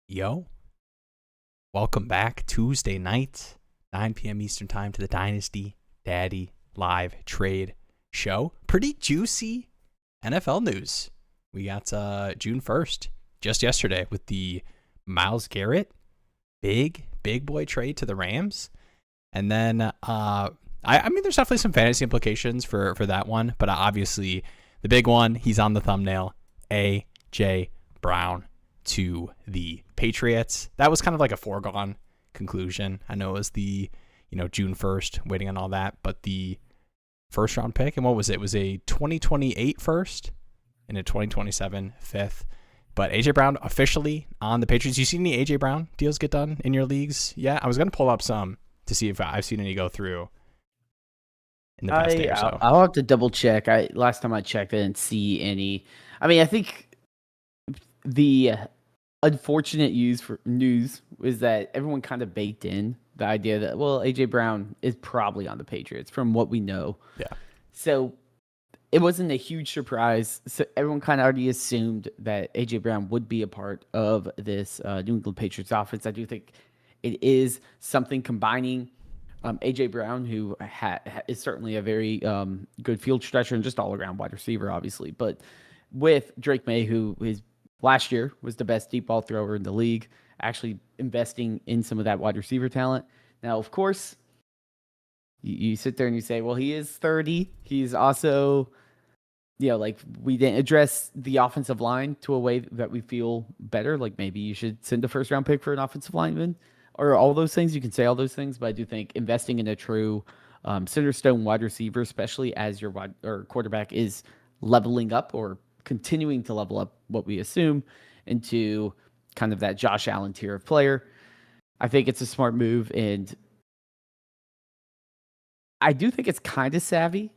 Yo, welcome back Tuesday night, 9 p.m. Eastern Time to the Dynasty Daddy live trade show. Pretty juicy NFL news. We got June 1st, just yesterday, with the Myles Garrett big boy trade to the Rams. And then, I mean, there's definitely some fantasy implications for that one, but obviously the big one, he's on the thumbnail, A.J. Brown to the Patriots. That was kind of like a foregone conclusion. I know it was the, June 1st, waiting on all that, but the first round pick, and what was it? It was a 2028 first and a 2027 fifth. But AJ Brown officially on the Patriots. You seen any AJ Brown deals get done in your leagues? Yeah, I was going to pull up some to see if I've seen any go through in the past day or so. I'll have to double check. Last time I checked, I didn't see any. I mean, I think the unfortunate news was that everyone kind of baked in the idea that, well, AJ Brown is probably on the Patriots from what we know. Yeah. So it wasn't a huge surprise. So everyone kind of already assumed that AJ Brown would be a part of this New England Patriots offense. I do think it is something combining AJ Brown, who is certainly a very good field stretcher and just all-around wide receiver, obviously, but with Drake May, who is last year was the best deep ball thrower in the league, actually investing in some of that wide receiver talent. Now, of course, you sit there and you say, well, he is 30. He's also, we didn't address the offensive line to a way that we feel better. Like maybe you should send a first round pick for an offensive lineman or all those things. You can say all those things, but I do think investing in a true center stone wide receiver, especially as your quarterback is leveling up or continuing to level up what we assume into kind of that Josh Allen tier of player. I think it's a smart move, and I do think it's kind of savvy,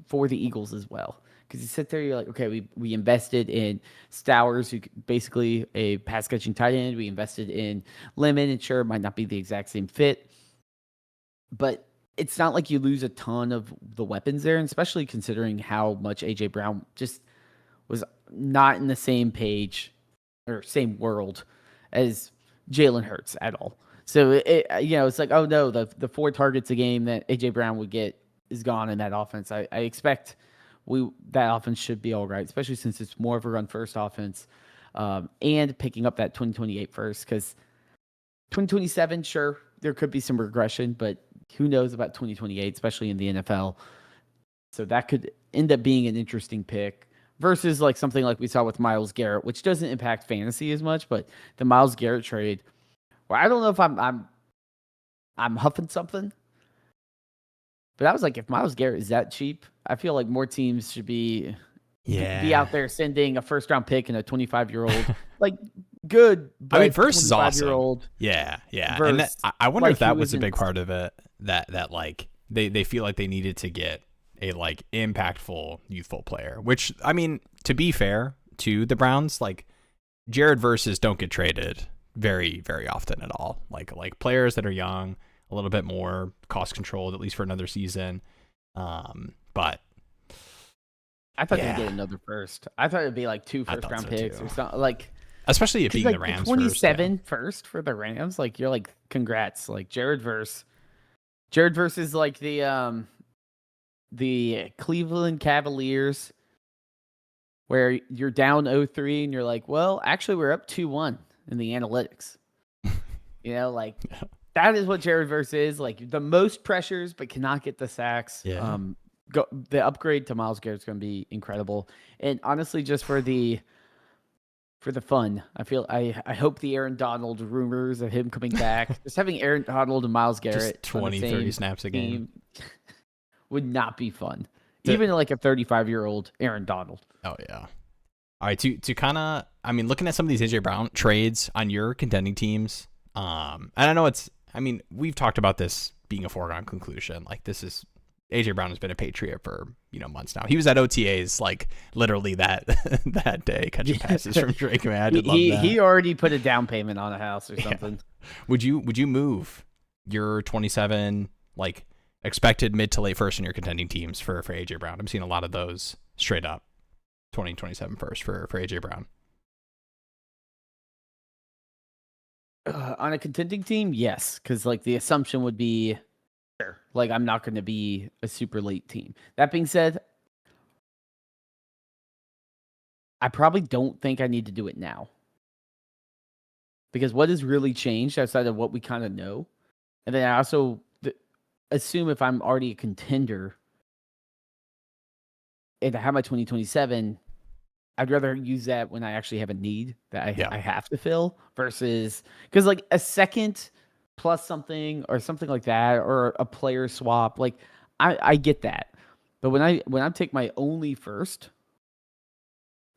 for the Eagles as well. Because you sit there, you're like, okay, we invested in Stowers, who basically a pass catching tight end. We invested in Lemon, and sure, it might not be the exact same fit, but it's not like you lose a ton of the weapons there, and especially considering how much AJ Brown just was not in the same page or same world as Jalen Hurts at all. So it's like, oh no, the 4 targets a game that AJ Brown would get is gone in that offense. I expect that offense should be all right, especially since it's more of a run first offense, and picking up that 2028 first, because 2027, sure, there could be some regression, but who knows about 2028, especially in the NFL. So that could end up being an interesting pick. Versus like something like we saw with Myles Garrett, which doesn't impact fantasy as much, but the Myles Garrett trade, well, I don't know if I'm huffing something, but I was like, if Myles Garrett is that cheap, I feel like more teams should be out there sending a first round pick and a 25-year-old, like good. But I mean, verse is awesome. Yeah. And I wonder if that was a big part of it. That like they feel like they needed to get a like impactful youthful player, which, I mean, to be fair to the Browns, like Jared Verses don't get traded very, very often at all. Like players that are young, a little bit more cost controlled, at least for another season. But I thought they'd get another first. I thought it'd be like 2 first round picks or something, like, especially it being the Rams 27 first for the Rams. Like, you're like, congrats. Like Jared Verse is like the Cleveland Cavaliers, where you're down 0-3 and you're like, well, actually we're up 2-1 in the analytics. That is what Jared Verse is. Like, the most pressures but cannot get the sacks. Yeah. The upgrade to Myles Garrett is going to be incredible. And honestly, just for the fun, I hope the Aaron Donald rumors of him coming back, just having Aaron Donald and Myles Garrett just 20-30 snaps a game would not be fun. Even like a 35-year-old Aaron Donald. Oh, yeah. All right, to kind of, I mean, looking at some of these AJ Brown trades on your contending teams, and I know we've talked about this being a foregone conclusion. Like, AJ Brown has been a Patriot for, months now. He was at OTAs, like, literally that day, catching passes from Drake May. I did love that. He already put a down payment on a house or something. Yeah. Would you move your 27, like, expected mid to late first in your contending teams for AJ Brown? I'm seeing a lot of those straight up 2027 first for AJ Brown. On a contending team, yes, because like the assumption would be, sure, like I'm not going to be a super late team. That being said, I probably don't think I need to do it now because what has really changed outside of what we kind of know, and then I also assume if I'm already a contender and I have my 2027, I'd rather use that when I actually have a need that I have to fill versus because like a second plus something or something like that or a player swap, like I get that. But when I take my only first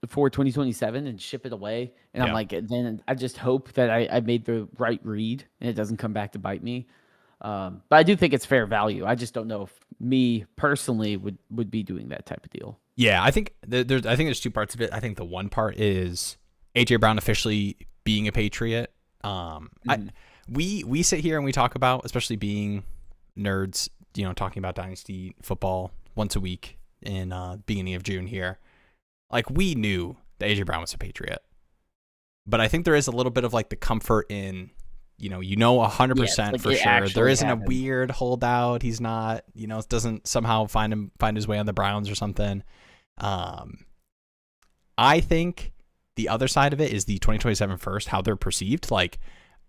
for 2027 and ship it away, and I'm like, then I just hope that I made the right read and it doesn't come back to bite me. But I do think it's fair value. I just don't know if me personally would be doing that type of deal. Yeah, I think there's two parts of it. I think the one part is AJ Brown officially being a Patriot. We sit here and we talk about, especially being nerds, talking about Dynasty football once a week in beginning of June here. Like, we knew that AJ Brown was a Patriot, but I think there is a little bit of like the comfort in, 100% for sure. There isn't a weird holdout. He's not, doesn't somehow find his way on the Browns or something. I think the other side of it is the 2027 first, how they're perceived. Like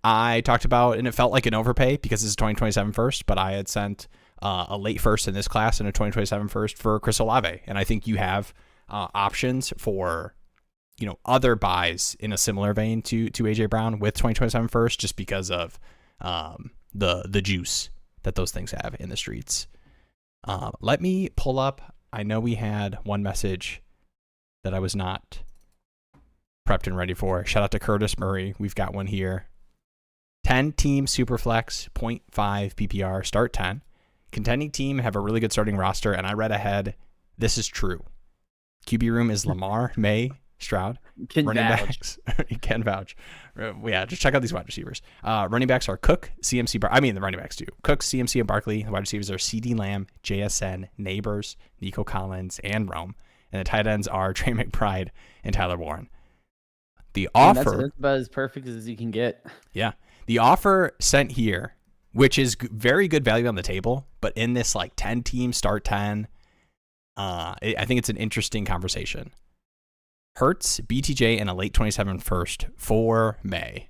I talked about, and it felt like an overpay because it's a 2027 first, but I had sent a late first in this class and a 2027 first for Chris Olave. And I think you have options for, other buys in a similar vein to AJ Brown with 2027 first, just because of the juice that those things have in the streets. Let me pull up. I know we had one message that I was not prepped and ready for. Shout out to Curtis Murray. We've got one here. 10 team Superflex, 0.5 PPR, start 10. Contending team have a really good starting roster, and I read ahead. This is true. QB room is Lamar, May, Stroud. Running backs. You can vouch. Yeah, just check out these wide receivers. Running backs are Cook, CMC. The running backs do. Cook, CMC, and Barkley. The wide receivers are CD Lamb, JSN, Neighbors, Nico Collins, and Rome. And the tight ends are Trey McBride and Tyler Warren. The offer. That's about as perfect as you can get. Yeah. The offer sent here, which is very good value on the table, but in this like 10 team start 10, I think it's an interesting conversation. Hurts, BTJ, and a late 27 first for May.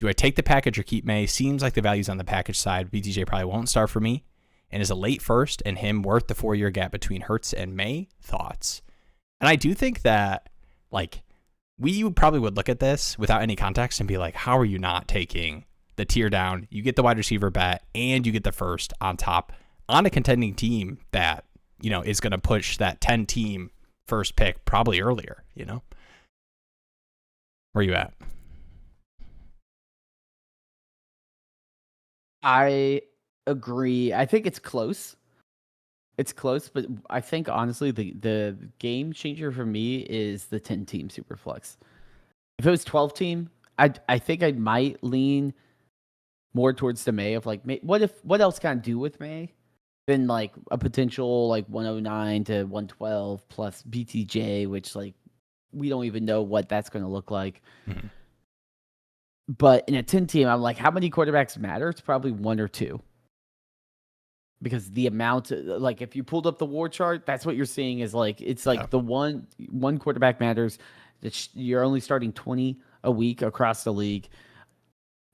Do I take the package or keep May? Seems like the value's on the package side. BTJ probably won't start for me. And is a late first and him worth the 4-year gap between Hurts and May? Thoughts? And I do think that, like, we probably would look at this without any context and be like, how are you not taking the tier down? You get the wide receiver bet and you get the first on top on a contending team that, is going to push that 10 team first pick probably earlier, Where you at? I agree. I think it's close. It's close, but I think honestly the game changer for me is the 10 team Superflex. If it was 12 team, I think I might lean more towards the May of like, what else can I do with May than like a potential like 109 to 112 plus BTJ, which like we don't even know what that's going to look like. Mm-hmm. But in a 10 team, I'm like, how many quarterbacks matter? It's probably one or two. Because the amount, like if you pulled up the war chart, that's what you're seeing is like, it's like the one quarterback matters. You're only starting 20 a week across the league.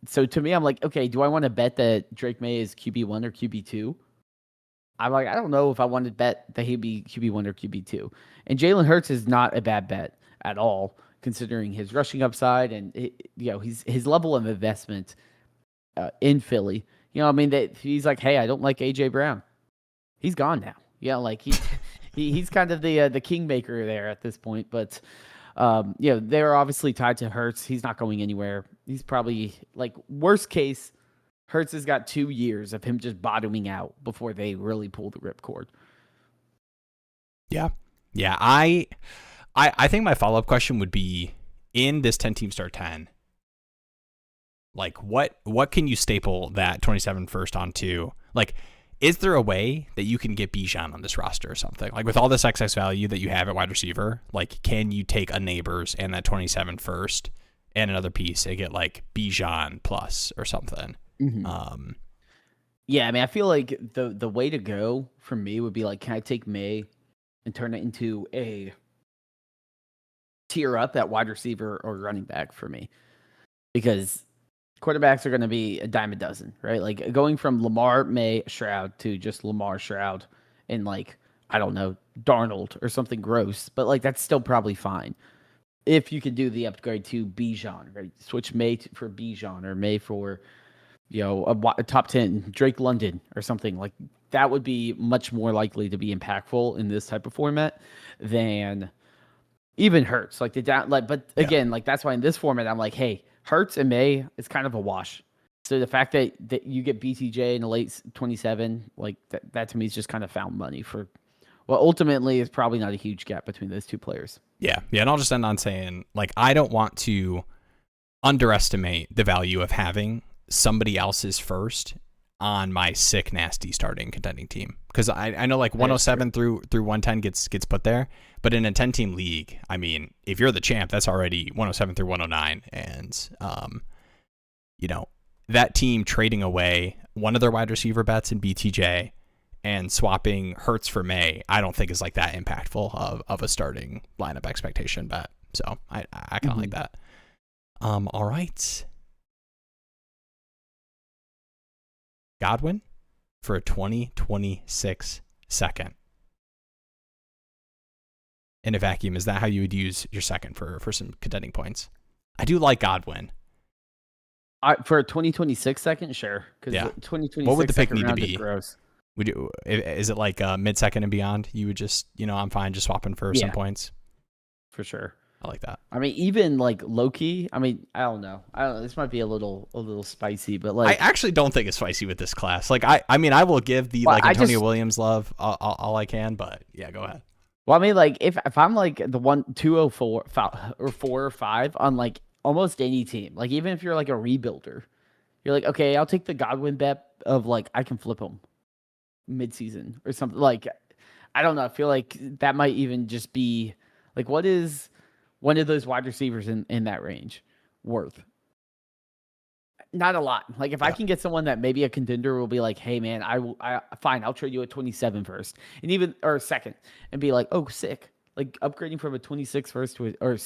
So to me, I'm like, okay, do I want to bet that Drake May is QB1 or QB2? I'm like, I don't know if I want to bet that he'd be QB1 or QB2. And Jalen Hurts is not a bad bet at all, considering his rushing upside and his level of investment in Philly. He's like, hey, I don't like AJ Brown. He's gone now. Like he's kind of the kingmaker there at this point. But they're obviously tied to Hurts. He's not going anywhere. He's probably like worst case. Hurts has got 2 years of him just bottoming out before they really pull the ripcord. Yeah. I think my follow-up question would be, in this 10 team start 10, like what can you staple that 27 first onto? Like, is there a way that you can get Bijan on this roster or something? Like with all this excess value that you have at wide receiver, like can you take a Neighbors and that 27 first and another piece, they get like Bijan plus or something. Mm-hmm. Yeah, I mean, I feel like the way to go for me would be like, can I take May and turn it into a tier up at wide receiver or running back for me? Because quarterbacks are going to be a dime a dozen, right? Like going from Lamar, May, Stroud to just Lamar, Stroud, and like, I don't know, Darnold or something gross, but like that's still probably fine. If you could do the upgrade to Bijan, right? Switch May for Bijan or May for, a top 10 Drake London or something like that would be much more likely to be impactful in this type of format than even Hurts. Like but again, like that's why in this format, I'm like, hey, Hurts and May is kind of a wash. So the fact that you get BTJ in the late 27, like that to me is just kind of found money for, well, ultimately is probably not a huge gap between those two players. Yeah. And I'll just end on saying, like, I don't want to underestimate the value of having somebody else's first on my sick, nasty starting contending team. Because I know like 107 through 110 gets put there. But in a 10-team league, I mean, if you're the champ, that's already 107 through 109. And, that team trading away one of their wide receiver bets in BTJ and swapping Hurts for May, I don't think is like that impactful of a starting lineup expectation bet. So I kind of like that. All right. Godwin for a 2026 second. In a vacuum, is that how you would use your second for some contending points? I do like Godwin. For a 2026 second, sure. Because 2026 what would the pick need to be? Gross. Is it like mid-second and beyond? You would just, I'm fine just swapping for some points. For sure. I like that. I mean, even like low-key, I mean, I don't know. This might be a little spicy, but like I actually don't think it's spicy with this class. Like I mean, I will give the Antonio Williams love all I can, but yeah, go ahead. Well, I mean, like if I'm like the 204 or 4 or 5 on like almost any team, like even if you're like a rebuilder, you're like, okay, I'll take the Godwin bet of like I can flip him mid-season or something. Like I don't know. I feel like that might even just be like, what is one of those wide receivers in that range worth? Not a lot. Like if I can get someone that maybe a contender will be like, hey man, fine, I'll trade you a 27 first and even or second and be like, oh sick. Like upgrading from a 26 first to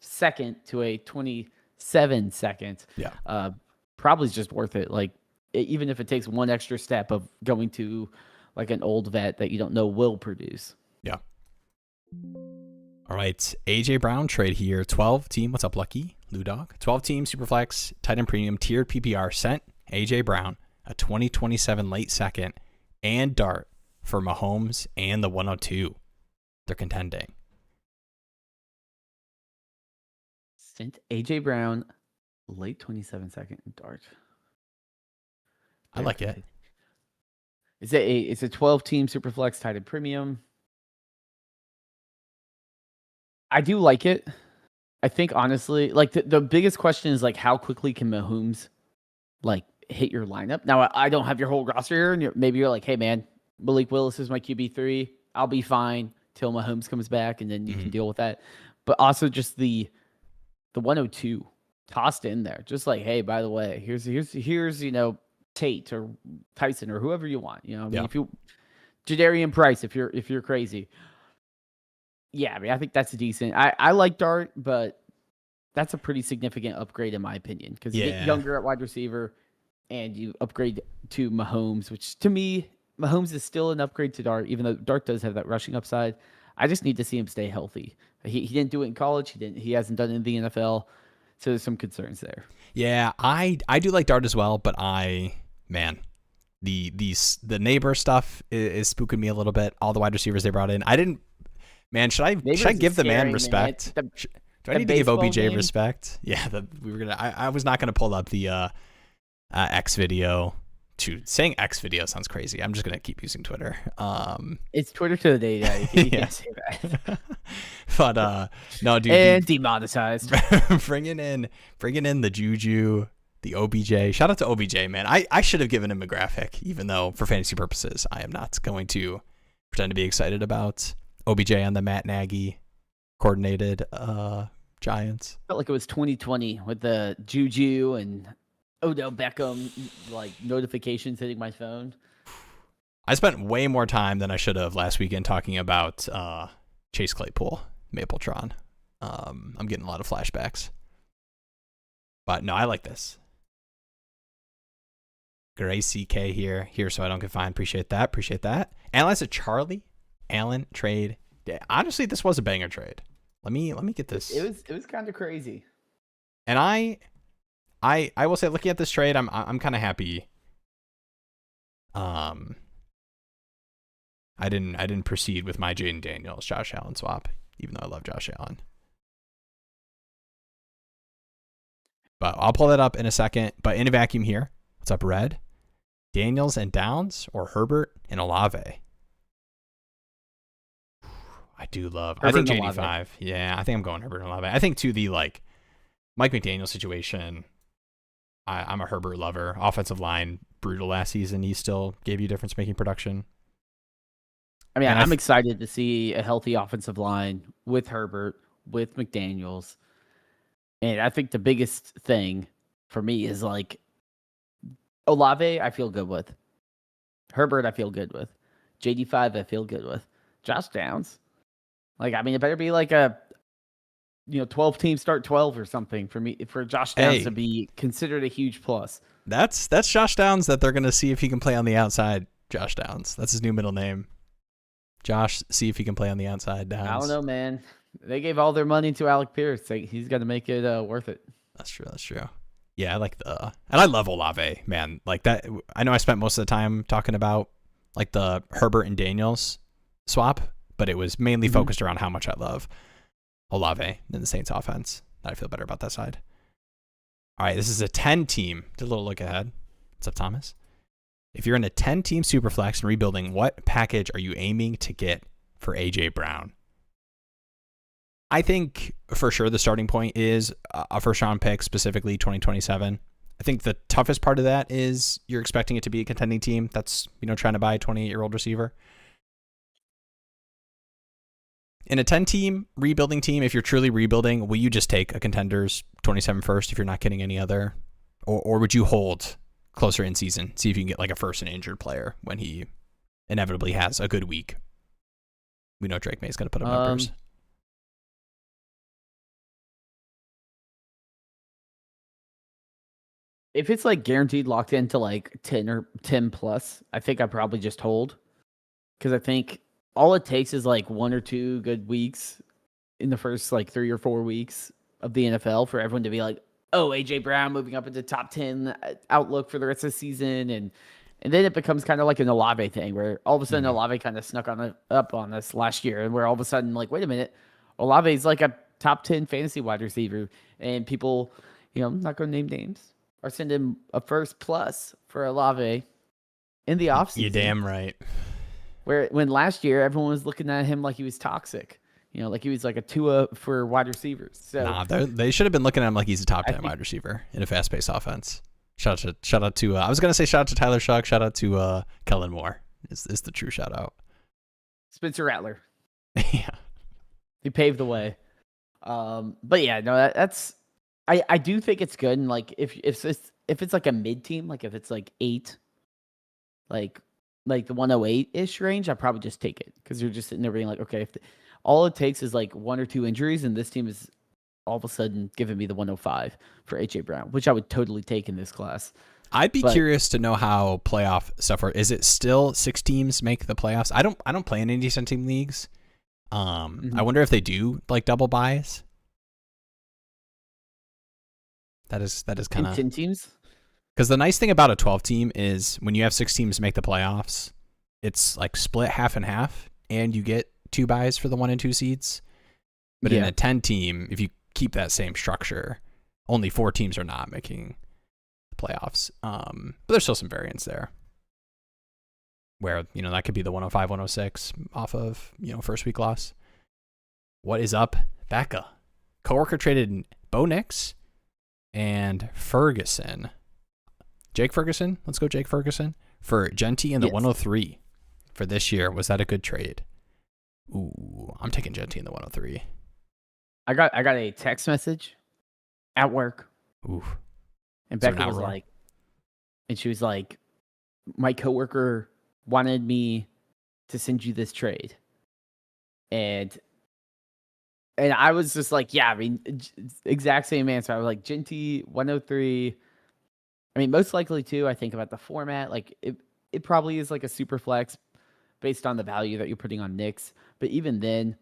second to a 27 second. Yeah. Probably is just worth it. Like even if it takes one extra step of going to like an old vet that you don't know will produce. Yeah. All right, AJ Brown trade here. 12 team. What's up, Lucky Lou Dog? 12 team Superflex tight end premium tiered PPR sent AJ Brown a 2027 late second and Dart for Mahomes and the 102. They're contending. Sent AJ Brown late 27 second and Dart. I like it. It's a 12 team Superflex tight end premium. I do like it. I think honestly, like the biggest question is like how quickly can Mahomes like hit your lineup? Now I don't have your whole roster here, and maybe you're like, hey man, Malik Willis is my QB3. I'll be fine till Mahomes comes back, and then you can deal with that. But also just the 102 tossed in there, just like, hey, by the way, here's Tate or Tyson or whoever you want. I mean, if you Jadarian Price, if you're crazy. Yeah, I mean, I think that's decent. I like Dart, but that's a pretty significant upgrade in my opinion because you get younger at wide receiver and you upgrade to Mahomes, which to me, Mahomes is still an upgrade to Dart, even though Dart does have that rushing upside. I just need to see him stay healthy. He didn't do it in college. He hasn't done it in the NFL. So there's some concerns there. Yeah, I do like Dart as well, but the neighbor stuff is spooking me a little bit. All the wide receivers they brought in. Should I give the man respect? Do I need to give OBJ respect? Yeah, I was not gonna pull up the X video. Saying X video sounds crazy. I'm just gonna keep using Twitter. It's Twitter to the day. Yeah, you can't say that. But no, dude. And demonetized. bringing in the Juju, the OBJ. Shout out to OBJ, man. I should have given him a graphic, even though for fantasy purposes, I am not going to pretend to be excited about OBJ on the Matt Nagy coordinated Giants. Felt like it was 2020 with the Juju and Odell Beckham like notifications hitting my phone. I spent way more time than I should have last weekend talking about Chase Claypool, Mapletron. I'm getting a lot of flashbacks. But no, I like this. Gracie K here so I don't get fined. Appreciate that. Analyze a Charlie Allen trade. Honestly, this was a banger trade. Let me get this. It was kind of crazy. And I will say, looking at this trade, I'm kind of happy. I didn't proceed with my Jaden Daniels Josh Allen swap, even though I love Josh Allen. But I'll pull that up in a second. But in a vacuum here, what's up, Red? Daniels and Downs or Herbert and Olave? I do love. Herbert, I think JD5. Yeah, I think I'm going Herbert and Olave. I think too the like Mike McDaniel situation. I'm a Herbert lover. Offensive line brutal last season. He still gave you difference making production. I mean, I'm excited to see a healthy offensive line with Herbert, with McDaniels. And I think the biggest thing for me is like Olave, I feel good with. Herbert, I feel good with. JD5, I feel good with. Josh Downs. Like, I mean, it better be like a 12 team start 12 or something for Josh Downs to be considered a huge plus. That's Josh Downs that they're going to see if he can play on the outside. Josh Downs. That's his new middle name. Josh, see if he can play on the outside. Downs. I don't know, man. They gave all their money to Alec Pierce. He's got to make it worth it. That's true. Yeah, I like and I love Olave, man. Like that. I know I spent most of the time talking about like the Herbert and Daniels swap, but it was mainly focused around how much I love Olave in the Saints offense. I feel better about that side. All right, this is a 10 team. Did a little look ahead. What's up, Thomas? If you're in a 10 team superflex and rebuilding, what package are you aiming to get for AJ Brown? I think for sure the starting point is a first round pick, specifically 2027. I think the toughest part of that is you're expecting it to be a contending team that's, trying to buy a 28-year-old receiver. In a 10-team rebuilding team, if you're truly rebuilding, will you just take a contender's 27 first if you're not getting any other? Or would you hold closer in season, see if you can get like a first and injured player when he inevitably has a good week? We know Drake May's going to put up numbers. If it's like guaranteed locked into like 10 or 10 plus, I think I probably just hold. Because I think all it takes is like 1 or 2 good weeks in the first like 3 or 4 weeks of the NFL for everyone to be like, oh, AJ Brown moving up into top 10 outlook for the rest of the season. And then it becomes kind of like an Olave thing where all of a sudden Olave kind of snuck up on us last year. And where all of a sudden, like, wait a minute, Olave's like a top 10 fantasy wide receiver. And people, I'm not going to name names, are sending a first plus for Olave in the offseason. You're damn right. When last year, everyone was looking at him like he was toxic. Like he was like a Tua for wide receivers. So they should have been looking at him like he's a top 10 wide receiver in a fast-paced offense. Shout out to I was gonna say shout out to Tyler Shuck. Shout out to Kellen Moore. Is the true shout out? Spencer Rattler. Yeah, he paved the way. But yeah, no, that's I do think it's good. And like if it's like a mid team, like if it's like 8, like the 108-ish range, I probably just take it because you're just sitting there being like, okay, if all it takes is like 1 or 2 injuries, and this team is all of a sudden giving me the 105 for AJ Brown, which I would totally take in this class. I'd be curious to know how playoff stuff works. Is it still 6 teams make the playoffs? I don't play in any 10-team leagues. I wonder if they do like double buys. That is kind of 10 teams. Because the nice thing about a 12-team is when you have 6 teams make the playoffs, it's like split half and half, and you get 2 buys for the 1 and 2 seeds. But in a 10-team, if you keep that same structure, only 4 teams are not making the playoffs. But there's still some variance there, where that could be the 105, 106 off of first week loss. What is up, Becca? Coworker traded Bo Nix and Ferguson. Jake Ferguson, let's go Jake Ferguson, for Genty and the 103 for this year. Was that a good trade? Ooh, I'm taking Genty in the 103. I got a text message at work, Oof. and So an Becca was outroar. like, and she was like, my coworker wanted me to send you this trade, and I was just like, yeah, I mean, exact same answer. I was like, Ginty 103. I mean, most likely too. I think about the format, like it probably is like a super flex based on the value that you're putting on Knicks. But even then,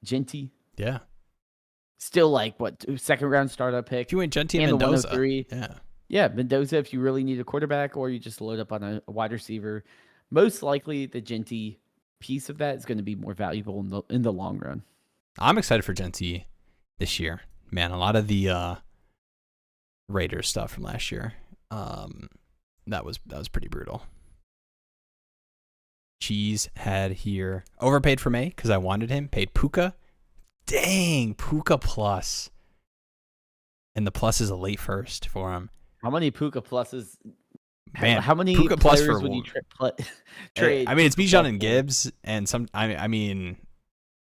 Ginty Yeah. still like what, second round startup If pick, you went Genti and and the Mendoza. 103. Yeah. Yeah, Mendoza if you really need a quarterback, or you just load up on a wide receiver. Most likely, the Ginty piece of that is going to be more valuable in the long run. I'm excited for Genti this year. Man, a lot of the Raiders stuff from last year. That was pretty brutal. Cheesehead here. Overpaid for May because I wanted him. Paid Puka. Dang, Puka plus. And the plus is a late first for him. How many Puka pluses? Man, how many Puka plus players for would you trade? I mean, it's Puka Bijan plus and for? Gibbs, and some. I mean,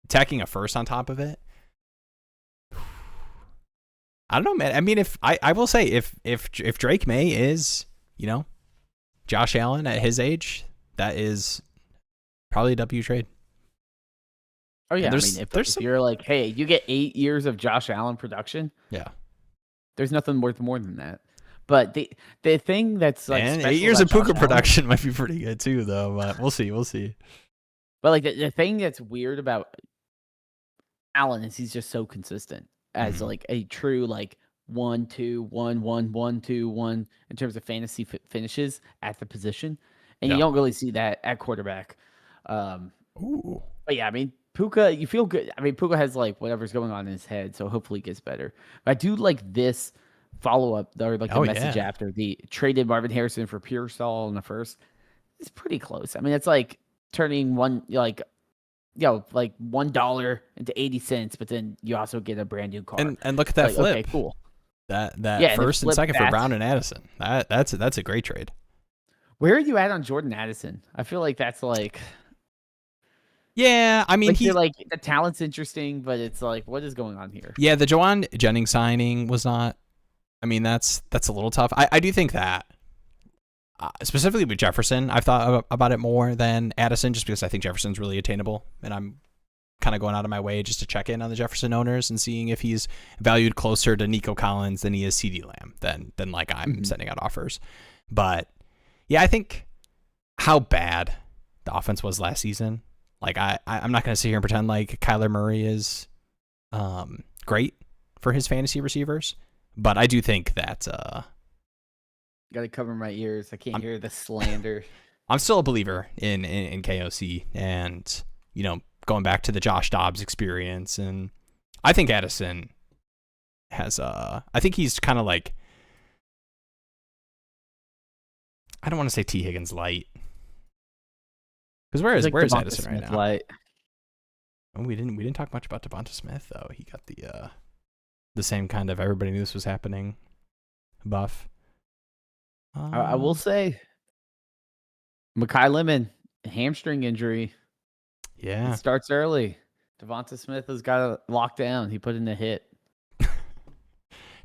tacking a first on top of it. I don't know, man. I mean, if I will say if Drake May is, Josh Allen at his age, that is probably a W trade. Oh yeah, I there's- mean, there's if some- you're like, hey, you get 8 years of Josh Allen production, Yeah. there's nothing worth more than that. But the thing that's like, And 8 special years of about Josh Puka Allen- production might be pretty good too, though. But we'll see. But like the thing that's weird about Allen is he's just so consistent as Mhm. like a true like 1 2 1 1 1 2 1 in terms of fantasy finishes at the position, and Yeah. you don't really see that at quarterback. Ooh. But yeah, I mean, Puka, you feel good. I mean, Puka has like whatever's going on in his head, so hopefully he gets better. But I do like this follow up, or like the message after the traded Marvin Harrison for Pearsall in the first. It's pretty close. I mean, it's like turning like $1 into 80 cents, but then you also get a brand new car. And look at that like, flip. Okay, cool. That Yeah, first and second for that. Brown and Addison. That's a great trade. Where are you at on Jordan Addison? I feel like that's like. Yeah, I mean, You're like, the talent's interesting, but it's like, what is going on here? Yeah, the Juwan Jennings signing was not. I mean, that's a little tough. I do think that specifically with Jefferson, I've thought about it more than Addison, just because I think Jefferson's really attainable, and I'm kind of going out of my way just to check in on the Jefferson owners and seeing if he's valued closer to Nico Collins than he is CeeDee Lamb than like I'm sending out offers. But yeah, I think how bad the offense was last season. Like I'm not going to sit here and pretend like Kyler Murray is great for his fantasy receivers, but I do think that Got to cover my ears. I can't hear the slander. I'm still a believer in KOC, and going back to the Josh Dobbs experience, and I think Addison has I think he's kind of like, I don't want to say T Higgins light. Because where's Addison Smith right now? Light. Oh, we didn't talk much about Devonta Smith though. He got the same kind of everybody knew this was happening buff. I will say, Mekhi Lemon, hamstring injury. Yeah, It starts early. Devonta Smith has got it locked down. He put in a hit.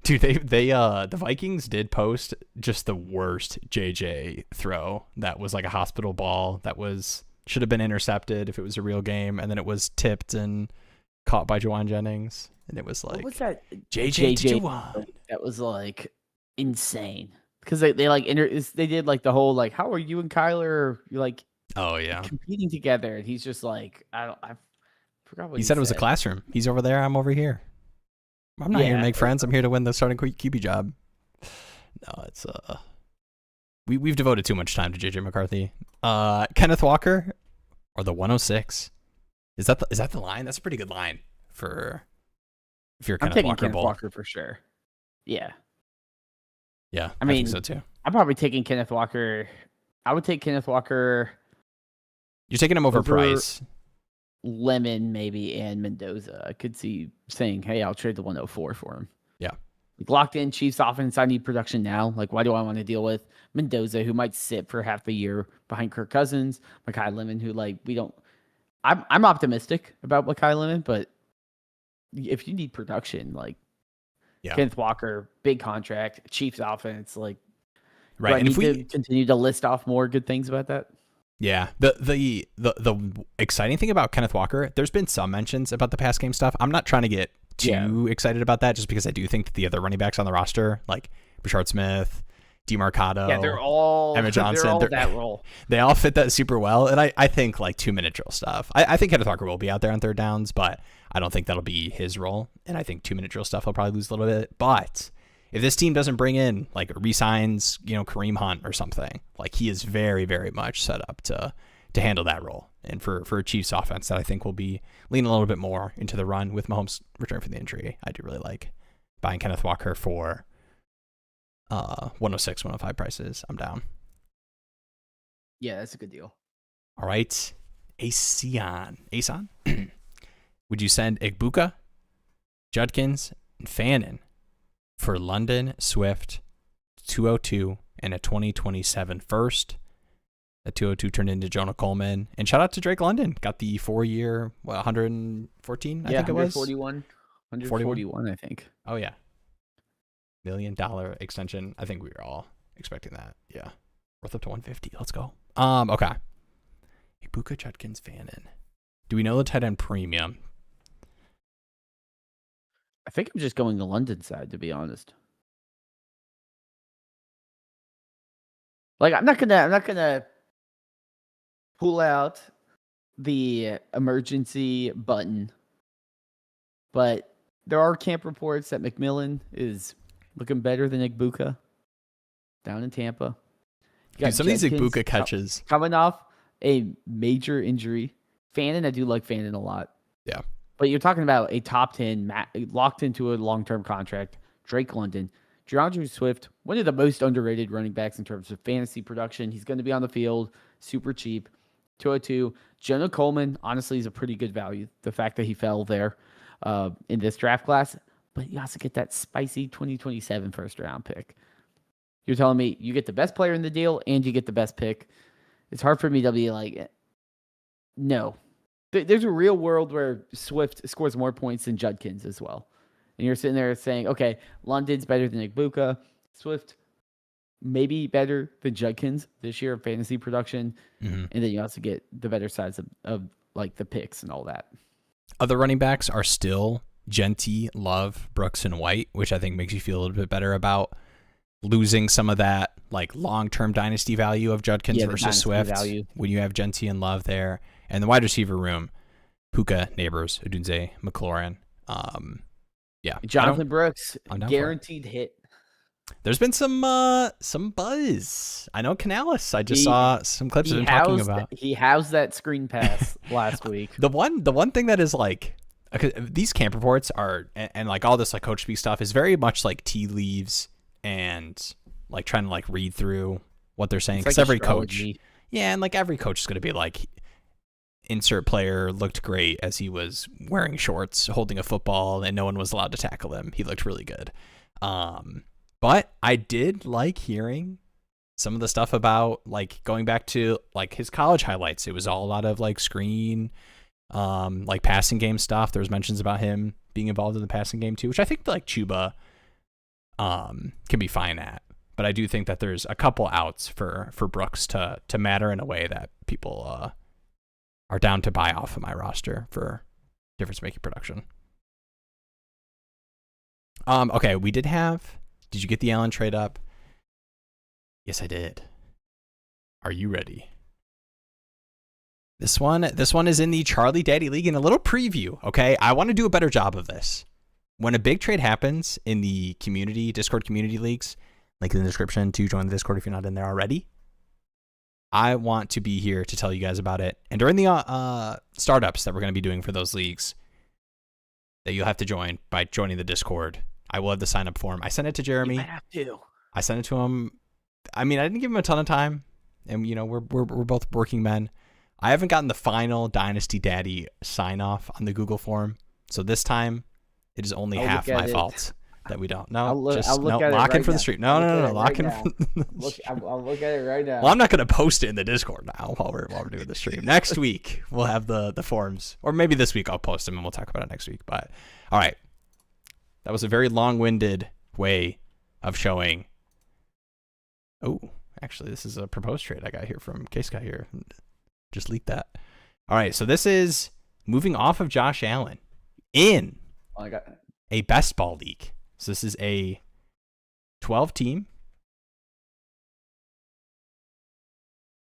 dude. They the Vikings did post just the worst JJ throw. That was like a hospital ball that should have been intercepted if it was a real game, and then it was tipped and caught by Juwan Jennings, and it was like, What was that? JJ to Juwan. That was like insane because they did like the whole like, how are you and Kyler like Oh yeah, competing together, and he's just like, I forgot what he said it was a classroom. He's over there, I'm over here. I'm not here to make friends. I'm here to win the starting QB job. No, it's we've devoted too much time to JJ McCarthy. Kenneth Walker or the 106. Is that the line? That's a pretty good line for if you're I'm Kenneth taking Walker. Kenneth Walker for sure. Yeah. Yeah, I mean, think so too. I'm probably taking Kenneth Walker. I would take Kenneth Walker. You're taking him over Price. Lemon maybe and Mendoza. I could see saying, hey, I'll trade the 104 for him. Yeah. Like, locked in Chiefs offense. I need production now. Like, why do I want to deal with Mendoza, who might sit for half the year behind Kirk Cousins, Mekhi Lemon, who like we don't. I'm optimistic about Mekhi Lemon, but if you need production, like Yeah. Kenneth Walker, big contract, Chiefs offense, like Right. do I And if need we to continue to list off more good things about that? Yeah. The exciting thing about Kenneth Walker, there's been some mentions about the pass game stuff. I'm not trying to get too excited about that just because I do think that the other running backs on the roster, like Rashard Smith, DeMarcado, Yeah, they're all Emma Johnson, they're all that role. They all fit that super well. And I think like 2-minute drill stuff. I think Kenneth Walker will be out there on third downs, but I don't think that'll be his role. And I think 2-minute drill stuff will probably lose a little bit. But if this team doesn't bring in like resigns, Kareem Hunt or something, like he is very, very much set up to handle that role. And for a Chiefs offense that I think will be leaning a little bit more into the run with Mahomes return from the injury, I do really like buying Kenneth Walker for 106, 105 prices. I'm down. Yeah, that's a good deal. All right. Asan. Would you send Igbuka, Judkins, and Fannin for London, Swift, 202, and a 2027 first? That 202 turned into Jonah Coleman. And shout out to Drake London. Got the 4-year, 114, I think it was? 141, I think. Oh, yeah. $1 million extension. I think we were all expecting that. Yeah. Worth up to 150. Let's go. Okay. Ibuka, Judkins, Fannin. Do we know the tight end premium? I think I'm just going the London side, to be honest. Like I'm not gonna pull out the emergency button, but there are camp reports that McMillan is looking better than Igbuka down in Tampa. Dude, some of these Igbuka catches coming off a major injury. Fannin, I do like Fannin a lot. Yeah. But you're talking about a top 10 locked into a long-term contract. Drake London. DeAndre Swift, one of the most underrated running backs in terms of fantasy production. He's going to be on the field, super cheap. 202. Jonah Coleman, honestly, is a pretty good value. The fact that he fell there in this draft class. But you also get that spicy 2027 first-round pick. You're telling me you get the best player in the deal and you get the best pick. It's hard for me to be like, no. There's a real world where Swift scores more points than Judkins as well. And you're sitting there saying, okay, London's better than Igbuka. Swift maybe better than Judkins this year of fantasy production. Mm-hmm. And then you also get the better sides of like the picks and all that. Other running backs are still Genty, Love, Brooks, and White, which I think makes you feel a little bit better about losing some of that like long-term dynasty value of Judkins versus Swift value when you have Genty and Love there. And the wide receiver room, Puka, Neighbors, Odunze, McLaurin. Yeah. Jonathan Brooks, guaranteed hit. There's been some buzz. I know Canales. I just saw some clips of him talking about. He housed that screen pass last week. The one thing that is like, these camp reports are, and like all this like coach speak stuff is very much like tea leaves and like trying to like read through what they're saying. Because like every coach, and like every coach is going to be like, insert player looked great as he was wearing shorts, holding a football, and no one was allowed to tackle him. He looked really good. But I did like hearing some of the stuff about like going back to like his college highlights. It was all a lot of like screen, like passing game stuff. There was mentions about him being involved in the passing game too, which I think like Chuba can be fine at. But I do think that there's a couple outs for Brooks to matter in a way that people are down to buy off of my roster for difference-making production. Okay, we did have... Did you get the Allen trade up? Yes, I did. Are you ready? This one is in the Charlie Daddy League in a little preview, okay? I want to do a better job of this. When a big trade happens in the Discord community leagues, link in the description to join the Discord if you're not in there already. I want to be here to tell you guys about it. And during the startups that we're going to be doing for those leagues that you'll have to join by joining the Discord, I will have the sign up form. I sent it to Jeremy. You might have to. I sent it to him. I mean, I didn't give him a ton of time. And, you know, we're both working men. I haven't gotten the final Dynasty Daddy sign off on the Google form. So this time, it is only half my fault. that we don't. No, I'll look no, at it lock in right for the now. stream. No, lock in for the stream. I'll look at it right now. Well, I'm not going to post it in the Discord now while we're doing the stream. Next week we'll have the forms, or maybe this week I'll post them and we'll talk about it next week. But all right, that was a very long-winded way of showing. Oh, actually, this is a proposed trade I got here from KeepTradeCut here. Just leaked that. All right, so this is moving off of Josh Allen in a best ball league. So this is a 12 team.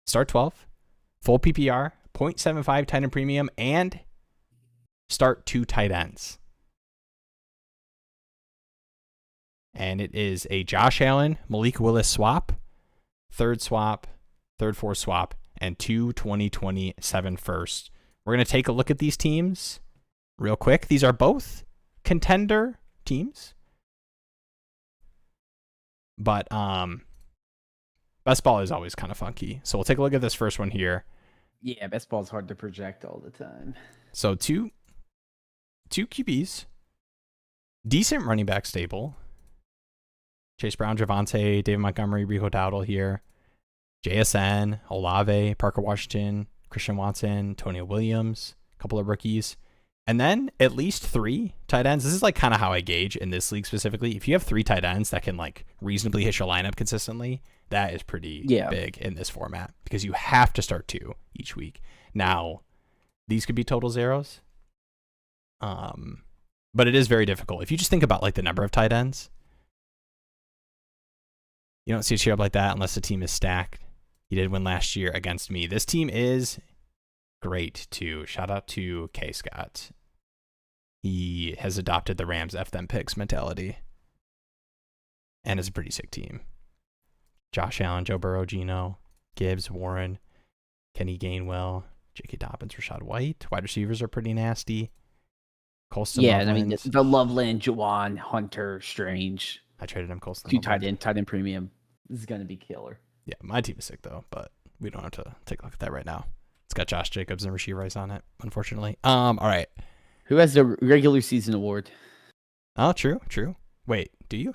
Start 12, full PPR, 0.75 tight end premium, and start 2 tight ends. And it is a Josh Allen, Malik Willis swap, third, fourth swap, and 2 2027 first. We're going to take a look at these teams real quick. These are both contender teams. But best ball is always kind of funky. So we'll take a look at this first one here. Yeah, best ball is hard to project all the time. So two QBs, decent running back stable. Chase Brown, Javonte, David Montgomery, Rico Dowdle here. JSN, Olave, Parker Washington, Christian Watson, Antonio Williams, a couple of rookies. And then at least 3 tight ends. This is like kind of how I gauge in this league specifically. If you have 3 tight ends that can like reasonably hit your lineup consistently, that is pretty big in this format because you have to start 2 each week. Now, these could be total zeros. But it is very difficult. If you just think about like the number of tight ends, you don't see a share up like that unless the team is stacked. He did win last year against me. This team is great too. Shout out to K. Scott. He has adopted the Rams F them picks mentality. And it's a pretty sick team. Josh Allen, Joe Burrow, Geno, Gibbs, Warren, Kenny Gainwell, J.K. Dobbins, Rashad White. Wide receivers are pretty nasty. Colston Loveland. I mean, the Loveland, Juwan, Hunter, Strange. I traded him Colston. 2 tight end premium. This is going to be killer. Yeah, my team is sick though, but we don't have to take a look at that right now. It's got Josh Jacobs and Rashee Rice on it, unfortunately. All right. Who has the regular season award? Oh, true. Wait, do you?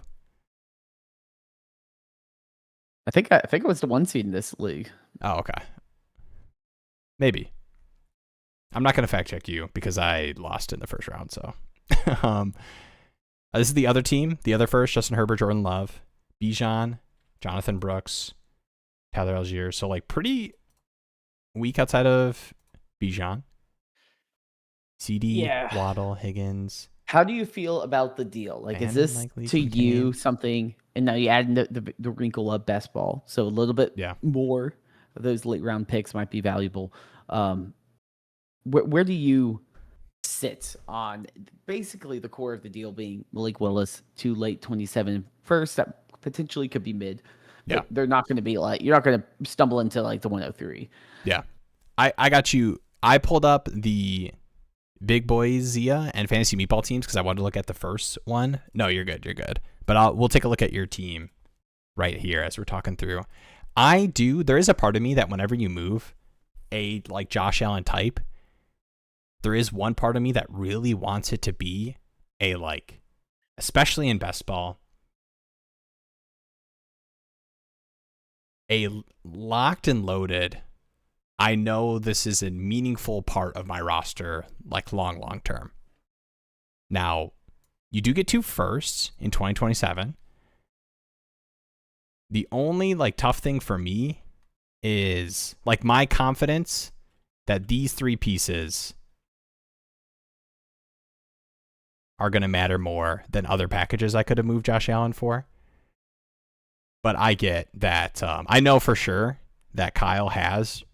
I think it was the 1 seed in this league. Oh, okay. Maybe. I'm not going to fact check you because I lost in the first round. So, this is the other team. The other first: Justin Herbert, Jordan Love, Bijan, Jonathan Brooks, Tyler Algier. So like pretty weak outside of Bijan. CD, Waddle, Higgins. How do you feel about the deal? Like, is this to you something? And now you add in the wrinkle of best ball, so a little bit more of those late round picks might be valuable. Where do you sit on basically the core of the deal being Malik Willis, 2 late 27 first that potentially could be mid. Yeah, they're not going to be like, you're not going to stumble into like the 103. Yeah, I got you. I pulled up the Big Boys Zia and Fantasy Meatball teams because I wanted to look at the first one. No, you're good. But we'll take a look at your team right here as we're talking through. There is a part of me that whenever you move a like Josh Allen type, there is one part of me that really wants it to be a like, especially in best ball, a locked and loaded. I know this is a meaningful part of my roster, like long term. Now, you do get 2 firsts in 2027. The only like tough thing for me is like my confidence that these 3 pieces are going to matter more than other packages I could have moved Josh Allen for. But I get that. I know for sure that Kyle has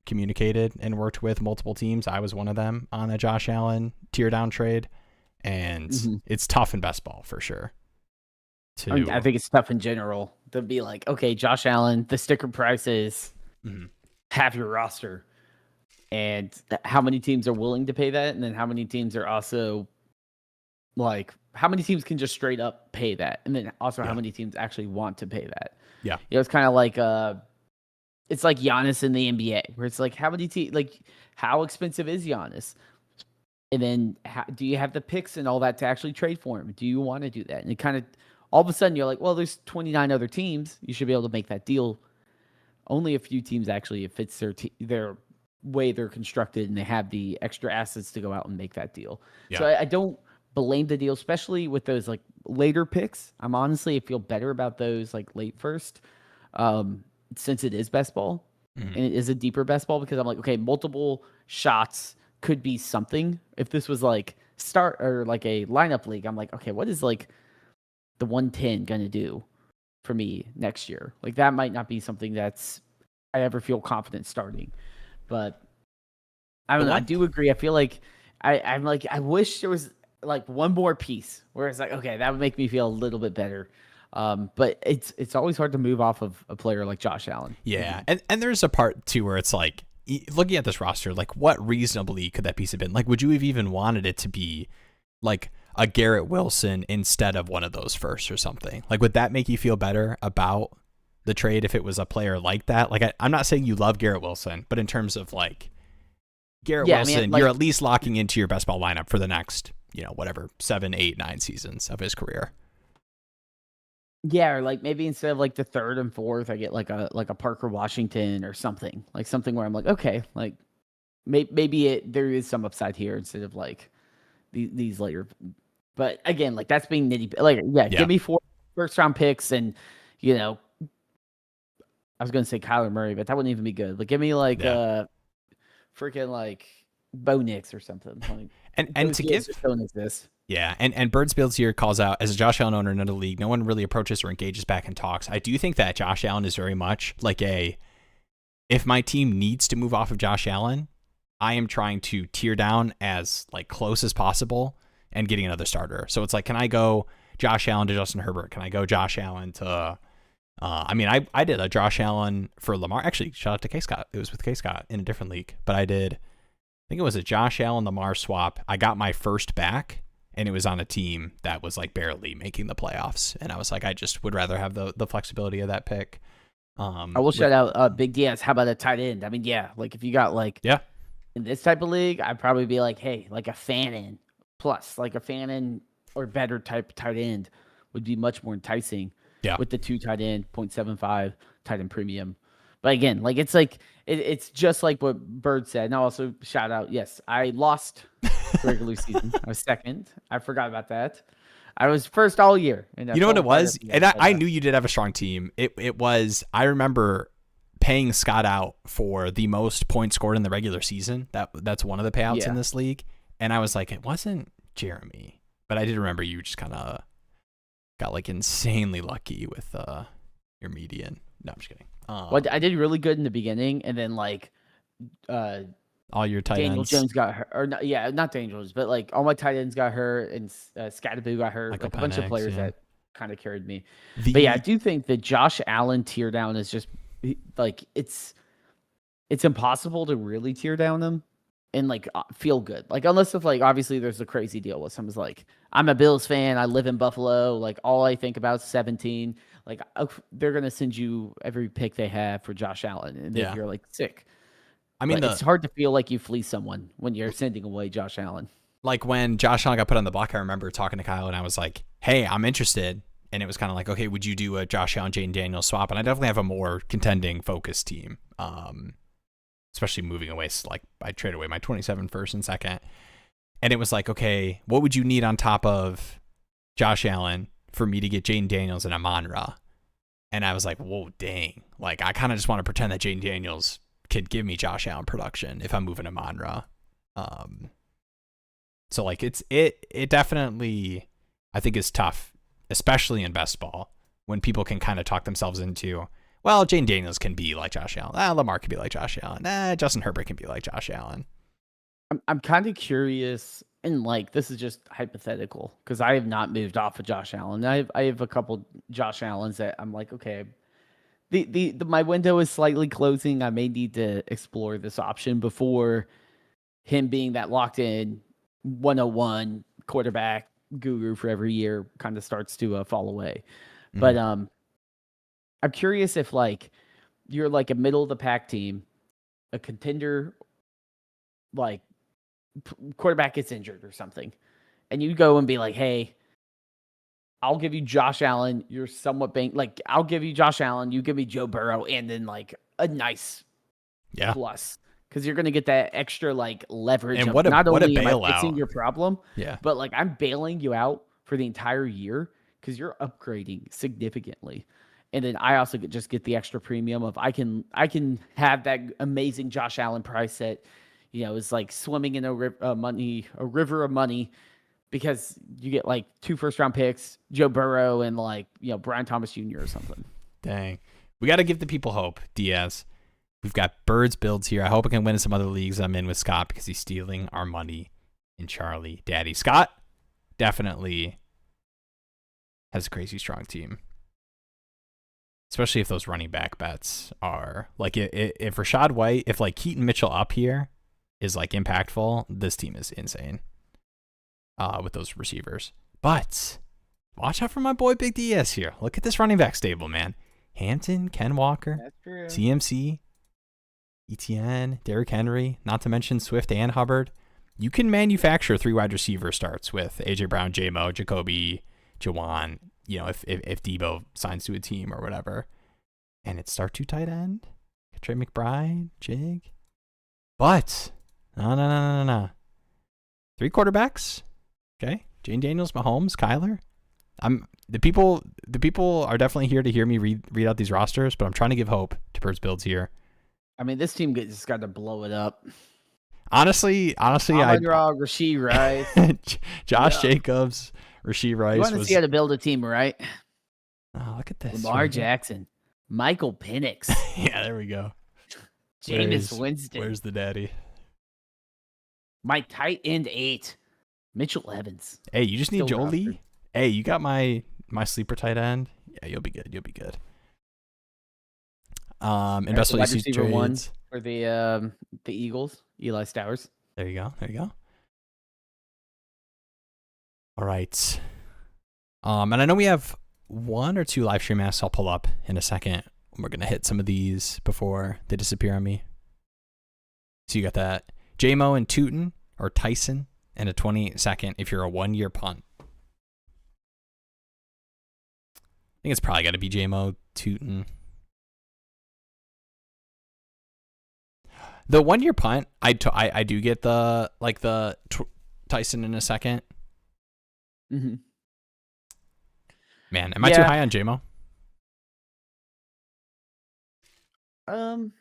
communicated and worked with multiple teams. I was one of them on a Josh Allen tier down trade. And it's tough in best ball for sure. I think it's tough in general to be like, okay, Josh Allen, the sticker prices, have your roster. And how many teams are willing to pay that? And then how many teams are also like, how many teams can just straight up pay that? And then also how many teams actually want to pay that? Yeah. You know, it's kind of like, it's like Giannis in the NBA where it's like, how many teams, like how expensive is Giannis? And then do you have the picks and all that to actually trade for him? Do you want to do that? And it kind of all of a sudden you're like, well, there's 29 other teams. You should be able to make that deal. Only a few teams actually, it fits their way they're constructed and they have the extra assets to go out and make that deal. Yeah. So I don't blame the deal, especially with those like later picks. I feel better about those like late first, since it is best ball and it is a deeper best ball, because I'm like, okay, multiple shots could be something. If this was like start or like a lineup league, I'm like, okay, what is like the 110 going to do for me next year? Like that might not be something that's I ever feel confident starting. But I don't know. I do agree. I feel like I'm like, I wish there was like one more piece where it's like, okay, that would make me feel a little bit better. But it's always hard to move off of a player like Josh Allen. Yeah. And there's a part too where it's like, looking at this roster, like what reasonably could that piece have been? Like, would you have even wanted it to be like a Garrett Wilson instead of one of those first or something? Like, would that make you feel better about the trade if it was a player like that? Like, I'm not saying you love Garrett Wilson, but in terms of like Garrett Wilson, I mean, like, you're at least locking into your best ball lineup for the next, whatever, 7, 8, 9 seasons of his career. Yeah, or like maybe instead of like the third and fourth, I get like a Parker Washington or something, like something where I'm like, okay, like maybe there is some upside here instead of like these later. But again, like that's being nitty. Like give me 4 first round picks, and I was gonna say Kyler Murray, but that wouldn't even be good. Like give me like freaking like Bo Nix or something. Like, and to give don't exist. Yeah, and Birds Builds here calls out, as a Josh Allen owner in another league, no one really approaches or engages back in talks. I do think that Josh Allen is very much like if my team needs to move off of Josh Allen, I am trying to tear down as like close as possible and getting another starter. So it's like, can I go Josh Allen to Justin Herbert? Can I go Josh Allen to, I did a Josh Allen for Lamar. Actually, shout out to K Scott. It was with K Scott in a different league, but I think it was a Josh Allen Lamar swap. I got my first back, and it was on a team that was like barely making the playoffs. And I was like, I just would rather have the flexibility of that pick. I will shout out Big Diaz. How about a tight end? I mean, like if you got like in this type of league, I'd probably be like, hey, like a Fannin plus, like a Fannin or better type tight end would be much more enticing. Yeah, with the 2 tight end, 0.75 tight end premium. But again, like it's just like what Bird said. And I'll also shout out, yes, I lost regular season. I was second. I forgot about that. I was first all year. You know what it was? And I knew you did have a strong team. It was, I remember paying Scott out for the most points scored in the regular season. That's one of the payouts in this league. And I was like, it wasn't Jeremy. But I did remember you just kind of got like insanely lucky with your median. No, I'm just kidding. Well, I did really good in the beginning, and then like all your tight Daniel ends. Jones got hurt, or not Daniel Jones, but like all my tight ends got hurt, and Scatterboo got hurt. Like a bunch of players that kind of carried me. But I do think that Josh Allen tear down is just like it's impossible to really tear down them and like feel good. Like unless if like obviously there's a crazy deal with someone's like, I'm a Bills fan, I live in Buffalo, like all I think about is 17. Like they're gonna send you every pick they have for Josh Allen, and if you're like sick. I mean, it's hard to feel like you flee someone when you're sending away Josh Allen. Like when Josh Allen got put on the block, I remember talking to Kyle and I was like, hey, I'm interested. And it was kind of like, okay, would you do a Josh Allen, Jaden Daniels swap? And I definitely have a more contending focused team, especially moving away. Like I traded away my 27 first and second. And it was like, okay, what would you need on top of Josh Allen for me to get Jaden Daniels and Amon-Ra? And I was like, whoa, dang. Like I kind of just want to pretend that Jaden Daniels could give me Josh Allen production if I'm moving Amon-Ra. So like it definitely, I think, is tough, especially in best ball, when people can kind of talk themselves into, well, Jaden Daniels can be like Josh Allen. Lamar can be like Josh Allen. Justin Herbert can be like Josh Allen. I'm kind of curious, and like this is just hypothetical because I have not moved off of Josh Allen. I have a couple Josh Allens that I'm like, okay, my window is slightly closing. I may need to explore this option before him being that locked in 101 quarterback guru for every year kind of starts to fall away. Mm-hmm. But I'm curious if like you're like a middle of the pack team, a contender, like quarterback gets injured or something, and you go and be like, hey, I'll give you Josh Allen. You're somewhat I'll give you Josh Allen. You give me Joe Burrow, and then like a nice plus, because you're going to get that extra like leverage. And of not only am I bailout. fixing your problem, Yeah. but like I'm bailing you out for the entire year because you're upgrading significantly. And then I also just get the extra premium of I can have that amazing Josh Allen price that, is like swimming in a river of money, because you get like 2 first-round picks, Joe Burrow, and like, Brian Thomas Jr. or something. Dang. We got to give the people hope, Diaz. We've got Birds builds here. I hope I can win in some other leagues I'm in with Scott, because he's stealing our money in Charlie Daddy. Scott definitely has a crazy strong team, especially if those running back bets are like, if Rashad White, if like Keaton Mitchell up here is like impactful, this team is insane with those receivers. But watch out for my boy Big DS here. Look at this running back stable, man. Hampton, Ken Walker, CMC, ETN, Derrick Henry, not to mention Swift and Hubbard. You can manufacture 3 wide receiver starts with AJ Brown, J-Mo, Jacoby, Jawan, if Debo signs to a team or whatever. And it's start 2 tight end, Trey McBride, Jig. But no. 3 quarterbacks. Okay. Jane Daniels, Mahomes, Kyler. The people are definitely here to hear me read out these rosters, but I'm trying to give hope to Birds builds here. I mean, this team just got to blow it up. Honestly, Rashee Rice, Josh Jacobs, Rashee Rice. You want to see how to build a team, right? Oh, look at this. Lamar Jackson, Michael Penix. Yeah, there we go. Jameis Winston. Where's the daddy? My tight end 8, Mitchell Evans. Hey, you just need Jolie. Hey, you got my sleeper tight end. Yeah, you'll be good. Invest wide receiver 1 for the Eagles, Eli Stowers. There you go. All right. And I know we have 1 or 2 live stream asks I'll pull up in a second. We're gonna hit some of these before they disappear on me. So you got that J-Mo and Tootin or Tyson and a 20-second if you're a 1-year punt. I think it's probably got to be J-Mo, Tootin. The 1-year punt, I do get the Tyson in a second. Mm-hmm. Man, am I too high on J-Mo? I mean,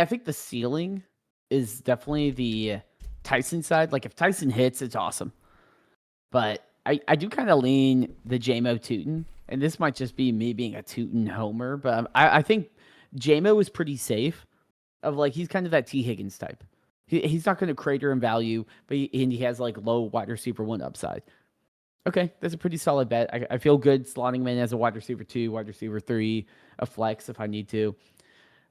I think the ceiling is definitely the Tyson side. Like, if Tyson hits, it's awesome. But I do kind of lean the J-Mo Tootin, and this might just be me being a Tootin homer, but I think J-Mo is pretty safe. He's kind of that T. Higgins type. He's not going to crater in value, but he has like low wide receiver 1 upside. Okay, that's a pretty solid bet. I feel good slotting him in as a wide receiver 2, wide receiver 3, a flex if I need to.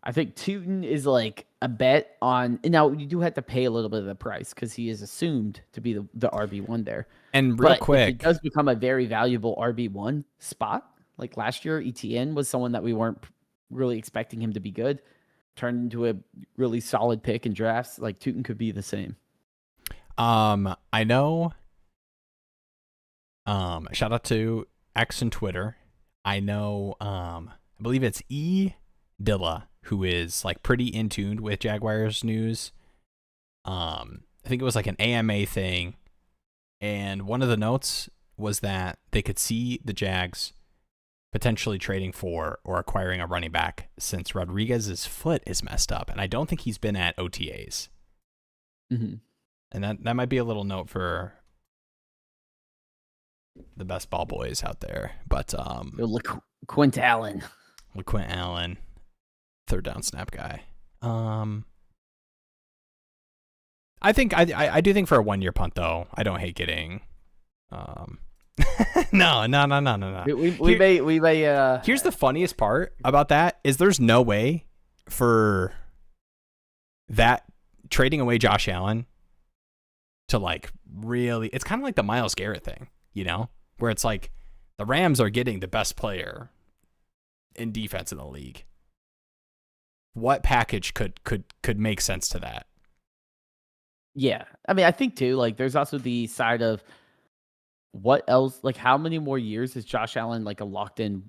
I think Tootin is like a bet on. Now you do have to pay a little bit of the price because he is assumed to be the RB1 there. And real quick, it does become a very valuable RB1 spot. Like last year, ETN was someone that we weren't really expecting him to be good. Turned into a really solid pick in drafts. Like Tootin could be the same. I know. Shout out to X and Twitter. I know. I believe it's E Dilla, who is like pretty in tune with Jaguars news. I think it was like an AMA thing, and one of the notes was that they could see the Jags potentially trading for or acquiring a running back since Rodriguez's foot is messed up, and I don't think he's been at OTAs. Mm-hmm. And that might be a little note for the best ball boys out there. But Quint Allen, 3rd down snap guy. I think I do think for a 1-year punt though, I don't hate getting. No. We may. Here's the funniest part about that is there's no way for that trading away Josh Allen to like really. It's kind of like the Myles Garrett thing, where it's like the Rams are getting the best player in defense in the league. What package could make sense to that? Yeah. I mean, I think too, like there's also the side of what else, like how many more years is Josh Allen like a locked in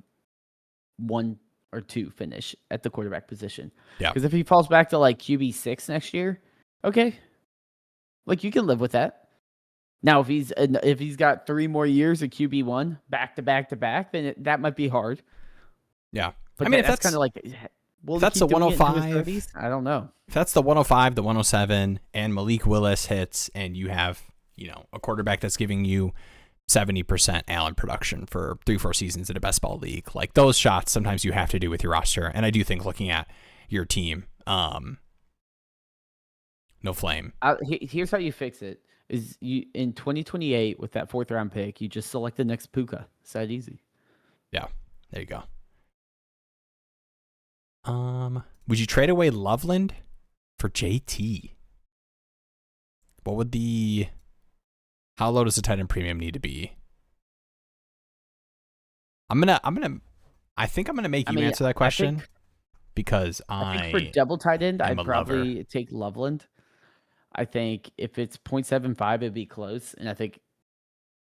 1 or 2 finish at the quarterback position? Yeah. Because if he falls back to like QB6 next year, okay, like you can live with that. Now, if he's got 3 more years of QB1 back to back to back, then that might be hard. Yeah. But I mean, that's kind of like, will if he that's keep the doing it into his 105, 30s? I don't know. if that's the 105, the 107, and Malik Willis hits, and you have, a quarterback that's giving you 70% Allen production for 3-4 seasons in a best ball league, like those shots sometimes you have to do with your roster. And I do think looking at your team, no flame. Here's how you fix it: is you in 2028 with that 4th round pick, you just select the next Puka. It's that easy. Yeah, there you go. Would you trade away Loveland for JT? How low does the tight end premium need to be? I think I'm gonna make you answer that question because I think for double tight end, I'd probably take Loveland. I think if it's 0.75, it'd be close, and I think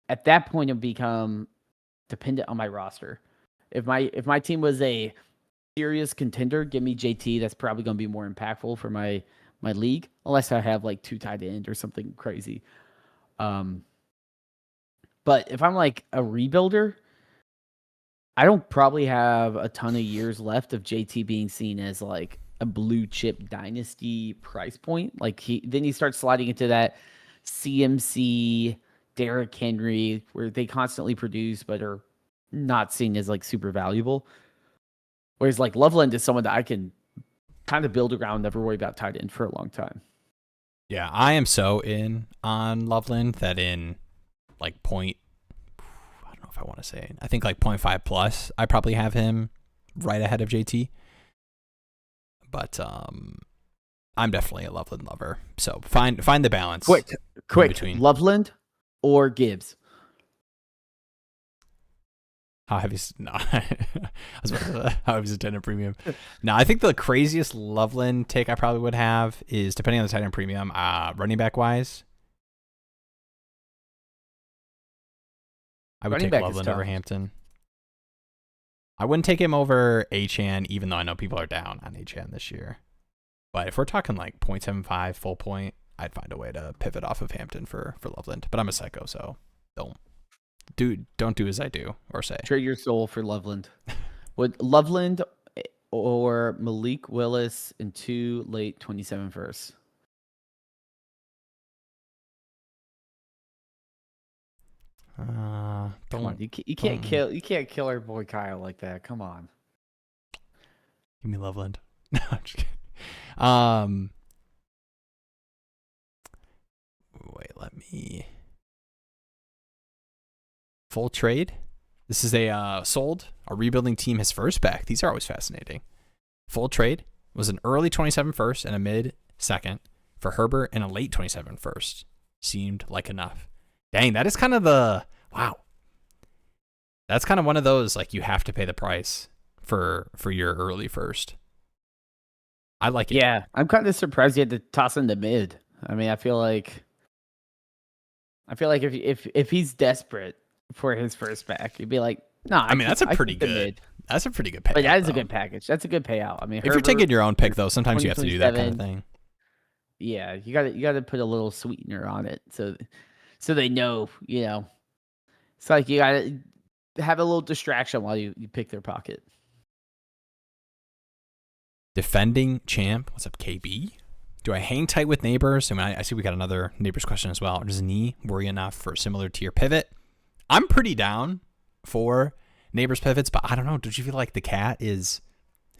at that point it'd become dependent on my roster. If my team was a serious contender, give me JT. That's probably going to be more impactful for my league, unless I have like 2 tight end or something crazy. But if I'm like a rebuilder, I don't probably have a ton of years left of JT being seen as like a blue chip dynasty price point. Like then he starts sliding into that CMC, Derrick Henry, where they constantly produce but are not seen as like super valuable. Whereas like Loveland is someone that I can kind of build around, never worry about tight end for a long time. Yeah, I am so in on Loveland that in like I don't know if I want to say, I think like 0.5 plus, I probably have him right ahead of JT. But I'm definitely a Loveland lover. So find the balance. Quick, between Loveland or Gibbs. How heavy? No, how heavy is a tight end premium? No, I think the craziest Loveland take I probably would have is, depending on the tight end premium, running back wise, I would take Loveland over Hampton. I wouldn't take him over Achane, even though I know people are down on Achane this year. But if we're talking like 0.75 full point, I'd find a way to pivot off of Hampton for Loveland. But I'm a psycho, so don't do as I do or say. Trade your soul for Loveland. Would Loveland or Malik Willis in 2 late 27 firsts? Come on, you can't kill our boy Kyle like that. Come on. Give me Loveland. No, I'm just kidding. Wait, let me. Full trade. This is a rebuilding team his first back. These are always fascinating. Full trade was an early 27 first and a mid second for Herbert and a late 27 first. Seemed like enough. Dang, that is kind of wow. That's kind of one of those, like, you have to pay the price for your early first. I like it. Yeah, I'm kind of surprised you had to toss in the mid. I mean, I feel like if he's desperate for his first back, you'd be like, no. I mean, that's a pretty good payout. But that is a good package. That's a good payout. I mean, if you're taking your own pick, though, sometimes you have to do that kind of thing. Yeah, you got to put a little sweetener on it, so they know, It's like you got to have a little distraction while you pick their pocket. Defending champ. What's up, KB? Do I hang tight with Neighbors? I mean, I see we got another Neighbors question as well. Does knee worry enough for a similar tier pivot? I'm pretty down for Neighbors pivots, but I don't know. Don't you feel like the cat is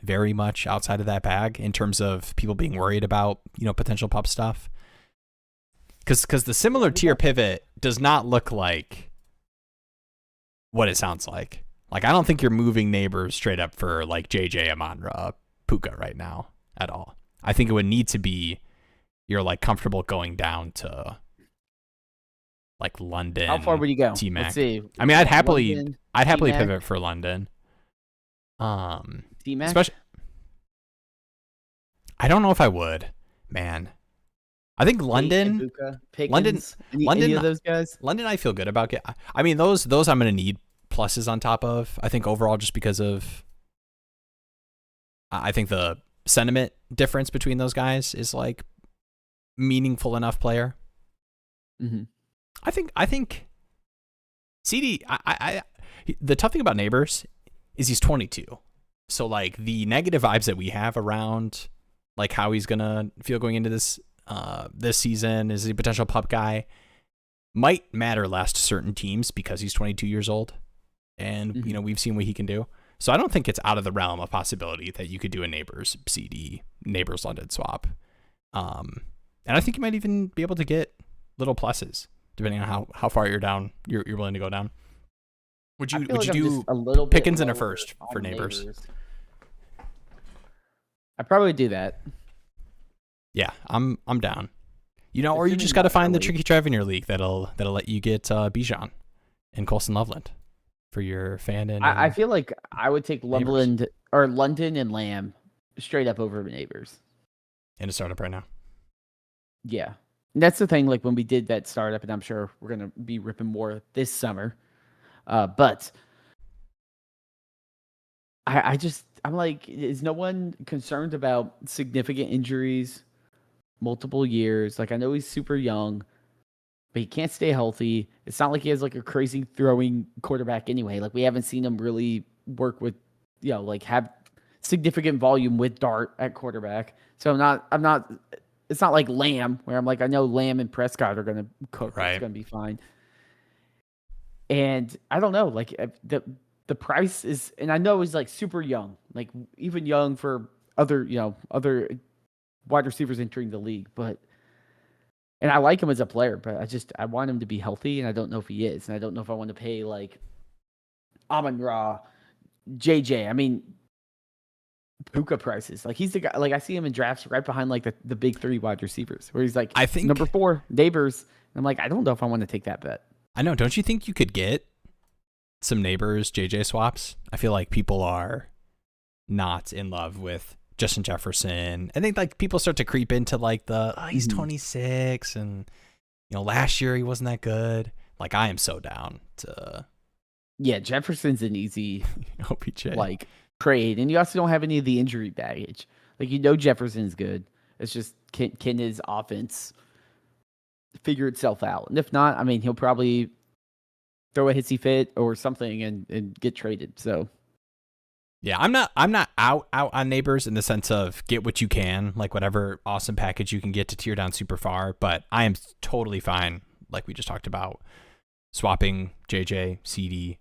very much outside of that bag in terms of people being worried about, potential pup stuff? Because the similar tier pivot does not look like what it sounds like. Like, I don't think you're moving Neighbors straight up for like JJ, Amonra, Puka right now at all. I think it would need to be you're like comfortable going down to like London. How far would you go? T-Mac. Let's see. I mean, I'd happily T-Mac. pivot for London. T-Mac? Especially, I don't know if I would, man. I think London, London, Pickens, any of those guys. London, I feel good about. I mean, those I'm going to need pluses on top of. I think overall, just because of, I think the sentiment difference between those guys is like meaningful enough player. Mm-hmm. I think CD. The tough thing about Neighbors is he's 22, so like the negative vibes that we have around like how he's gonna feel going into this season, is he a potential pup guy, might matter less to certain teams because he's 22 years old, and you know, we've seen what he can do. So I don't think it's out of the realm of possibility that you could do a Neighbors CD, Neighbors London swap, and I think you might even be able to get little pluses depending on how far you're down. You're willing to go down. Would you do a little Pickens in a first for Neighbors? I'd probably do that. Yeah, I'm down. You know, or you just got to find the tricky drive in your league that'll let you get Bijan and Colson Loveland for your fan. And I feel like I would take London and Lamb straight up over Neighbors. In a startup right now. Yeah, and that's the thing. Like when we did that startup, and I'm sure we're gonna be ripping more this summer. But I'm like, is no one concerned about significant injuries, multiple years? Like I know he's super young, but he can't stay healthy. It's not like he has like a crazy throwing quarterback anyway. Like we haven't seen him really work with, you know, like have significant volume with Dart at quarterback. So I'm not. It's not like Lamb where I'm like, I know Lamb and Prescott are gonna cook. Right. It's gonna be fine. And I don't know, like the price is, and I know he's like super young, like even young for other wide receivers entering the league, and I like him as a player, but I want him to be healthy, and I don't know if he is, and I don't know if I want to pay like Amon-Ra, JJ. I mean, Puka prices. Like he's the guy. Like I see him in drafts right behind like the big three wide receivers, where he's like, I think number 4 Neighbors. And I'm like, I don't know if I want to take that bet. I know. Don't you think you could get some Neighbors JJ swaps? I feel like people are not in love with Justin Jefferson. I think like people start to creep into like he's 26 and last year he wasn't that good. Like I am so down to. Yeah, Jefferson's an easy OPJ like trade, and you also don't have any of the injury baggage. Like Jefferson's good. It's just can his offense figure itself out, and if not, I mean he'll probably throw a hissy fit or something and get traded. So yeah, I'm not out on Neighbors in the sense of get what you can, like whatever awesome package you can get to tear down super far, but I am totally fine, like we just talked about, swapping JJ, CD,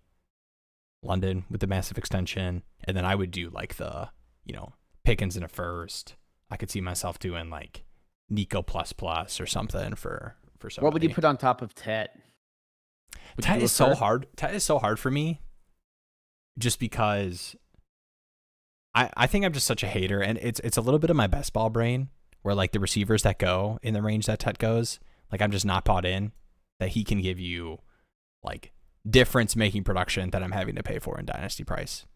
London with the massive extension, and then I would do like the Pickens in a first. I could see myself doing like Nico ++ or something for somebody. What would you put on top of Tet? Tet is so hard. Tet is so hard for me just because I think I'm just such a hater, and it's a little bit of my best ball brain where like the receivers that go in the range that Tet goes, like I'm just not bought in that he can give you like difference making production that I'm having to pay for in Dynasty price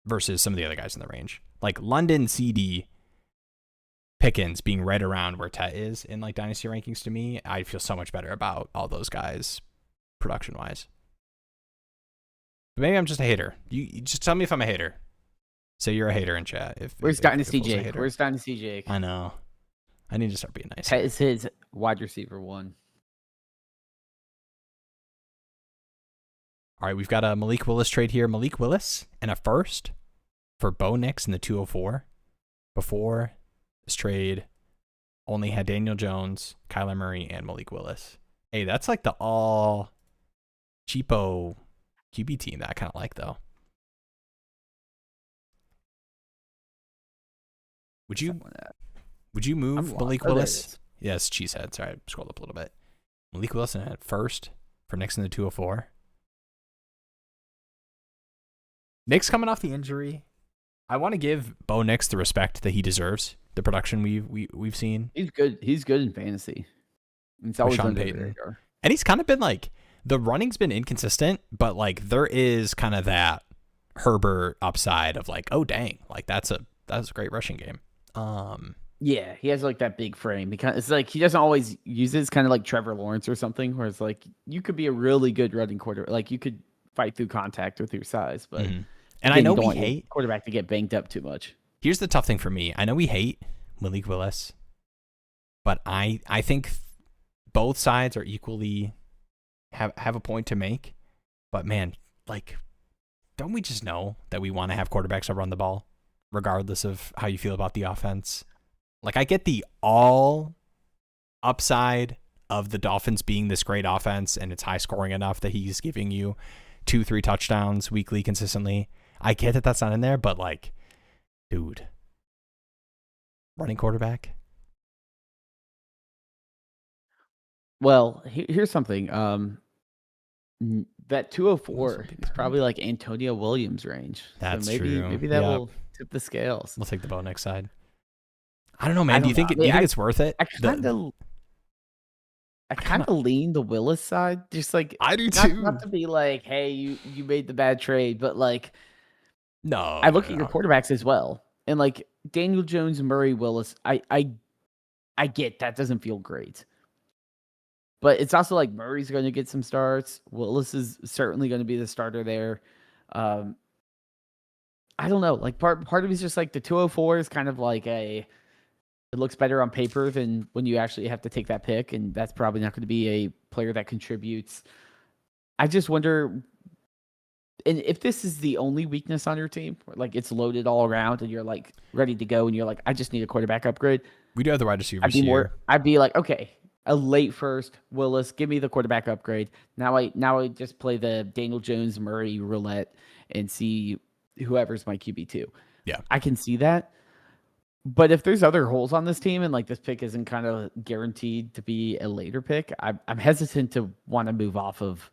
versus some of the other guys in the range. Like London, CD, Pickens being right around where Tet is in like Dynasty rankings, to me, I feel so much better about all those guys production wise. But maybe I'm just a hater. You just tell me if I'm a hater. Say you're a hater in chat. Where's Dynasty Jake? Where's Dynasty Jake? I know. I need to start being nice. Tet is his wide receiver 1. All right, we've got a Malik Willis trade here. Malik Willis and a first for Bo Nix in the 204. Before this trade, only had Daniel Jones, Kyler Murray, and Malik Willis. Hey, that's like the all cheapo QB team that I kind of like, though. Would you move Malik Willis? Yes, Cheesehead. Sorry, I scrolled up a little bit. Malik Willis at first for Nix in the 204. Nick's coming off the injury. I want to give Bo Nix the respect that he deserves. The production we've seen. He's good. He's good in fantasy. It's always Sean Payton. And he's kind of been like, the running's been inconsistent, but like there is kind of that Herbert upside of like, oh dang, like that's a great rushing game. Yeah, he has like that big frame. It's like he doesn't always use it. It's kind of like Trevor Lawrence or something, where it's like you could be a really good running quarterback. Like you could fight through contact with your size, but And I again, know you don't we want your hate. quarterback to get banged up too much. Here's the tough thing for me. I know we hate Malik Willis, but I think both sides are equally have a point to make. But man, like, don't we just know that we want to have quarterbacks that run the ball, regardless of how you feel about the offense? Like, I get the all upside of the Dolphins being this great offense and it's high scoring enough that he's giving you 2-3 touchdowns weekly consistently. I get that that's not in there, but like, dude, running quarterback. Well, here's something. That 204 is probably like Antonio Williams range. That's so maybe true. Maybe that will tip the scales. We'll take the Bo next side. I don't know, man. Do you think it's worth it? I kind of lean the Willis side. Just like I do too. Not to be like, hey, you made the bad trade, but like, no. I look at your quarterbacks as well, and like Daniel Jones, Murray, Willis. I get that doesn't feel great, but it's also like Murray's going to get some starts. Willis is certainly going to be the starter there. I don't know. Like part of me is just like the 204 is kind of like it looks better on paper than when you actually have to take that pick, and that's probably not going to be a player that contributes. I just wonder, and if this is the only weakness on your team, like it's loaded all around and you're like ready to go and you're like, I just need a quarterback upgrade. We do have the wide receivers here. I'd be like, okay, a late first, Willis, give me the quarterback upgrade. Now I just play the Daniel Jones, Murray roulette and see whoever's my QB2. Yeah. I can see that. But if there's other holes on this team and like this pick isn't kind of guaranteed to be a later pick, I'm hesitant to want to move off of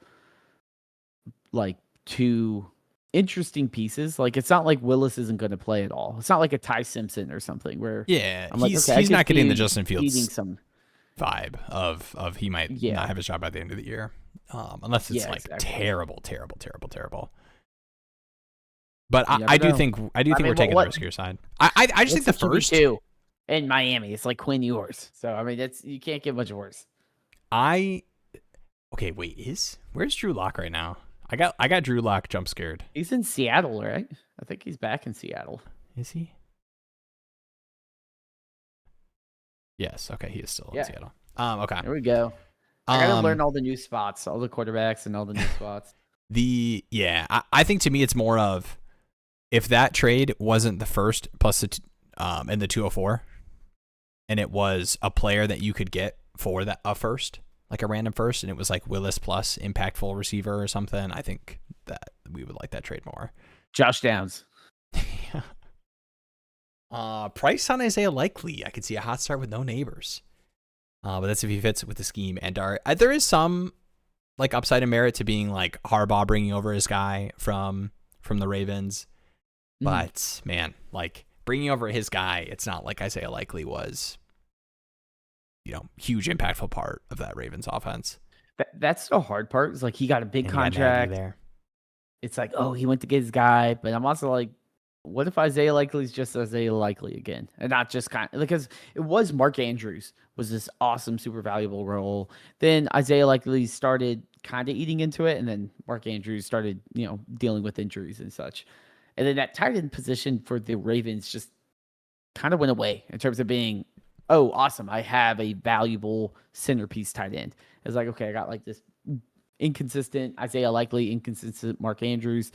like two interesting pieces. Like it's not like Willis isn't going to play at all. It's not like a Ty Simpson or something where he's not getting the Justin Fields vibe of he might not have his job by the end of the year, unless it's terrible. But I do think we're taking the riskier side. I just think the first two in Miami, it's like Quinn Ewers. So I mean, you can't get much worse. Where's Drew Lock right now? I got Drew Lock jump scared. He's in Seattle, right? I think he's back in Seattle. Is he? Yes. Okay, he is still in Seattle. Okay. There we go. I gotta learn all the new spots, all the quarterbacks, and all the new spots. I think to me it's more of, if that trade wasn't the first plus in the 204, and it was a player that you could get for that a first, like a random first, and it was like Willis plus impactful receiver or something, I think that we would like that trade more. Josh Downs. Price on Isaiah Likely. I could see a hot start with no neighbors. But that's if he fits with the scheme. And there is some like upside and merit to being like Harbaugh bringing over his guy from the Ravens. But man, like bringing over his guy, it's not like Isaiah Likely was, huge impactful part of that Ravens offense. That's the hard part. Is like he got a big contract there. It's like, oh, he went to get his guy, but I'm also like, what if Isaiah Likely's just Isaiah Likely again, and not just because it was Mark Andrews was this awesome, super valuable role. Then Isaiah Likely started kind of eating into it, and then Mark Andrews started, dealing with injuries and such. And then that tight end position for the Ravens just kind of went away in terms of being, oh, awesome, I have a valuable centerpiece tight end. It's like, okay, I got like this inconsistent Isaiah Likely, inconsistent Mark Andrews.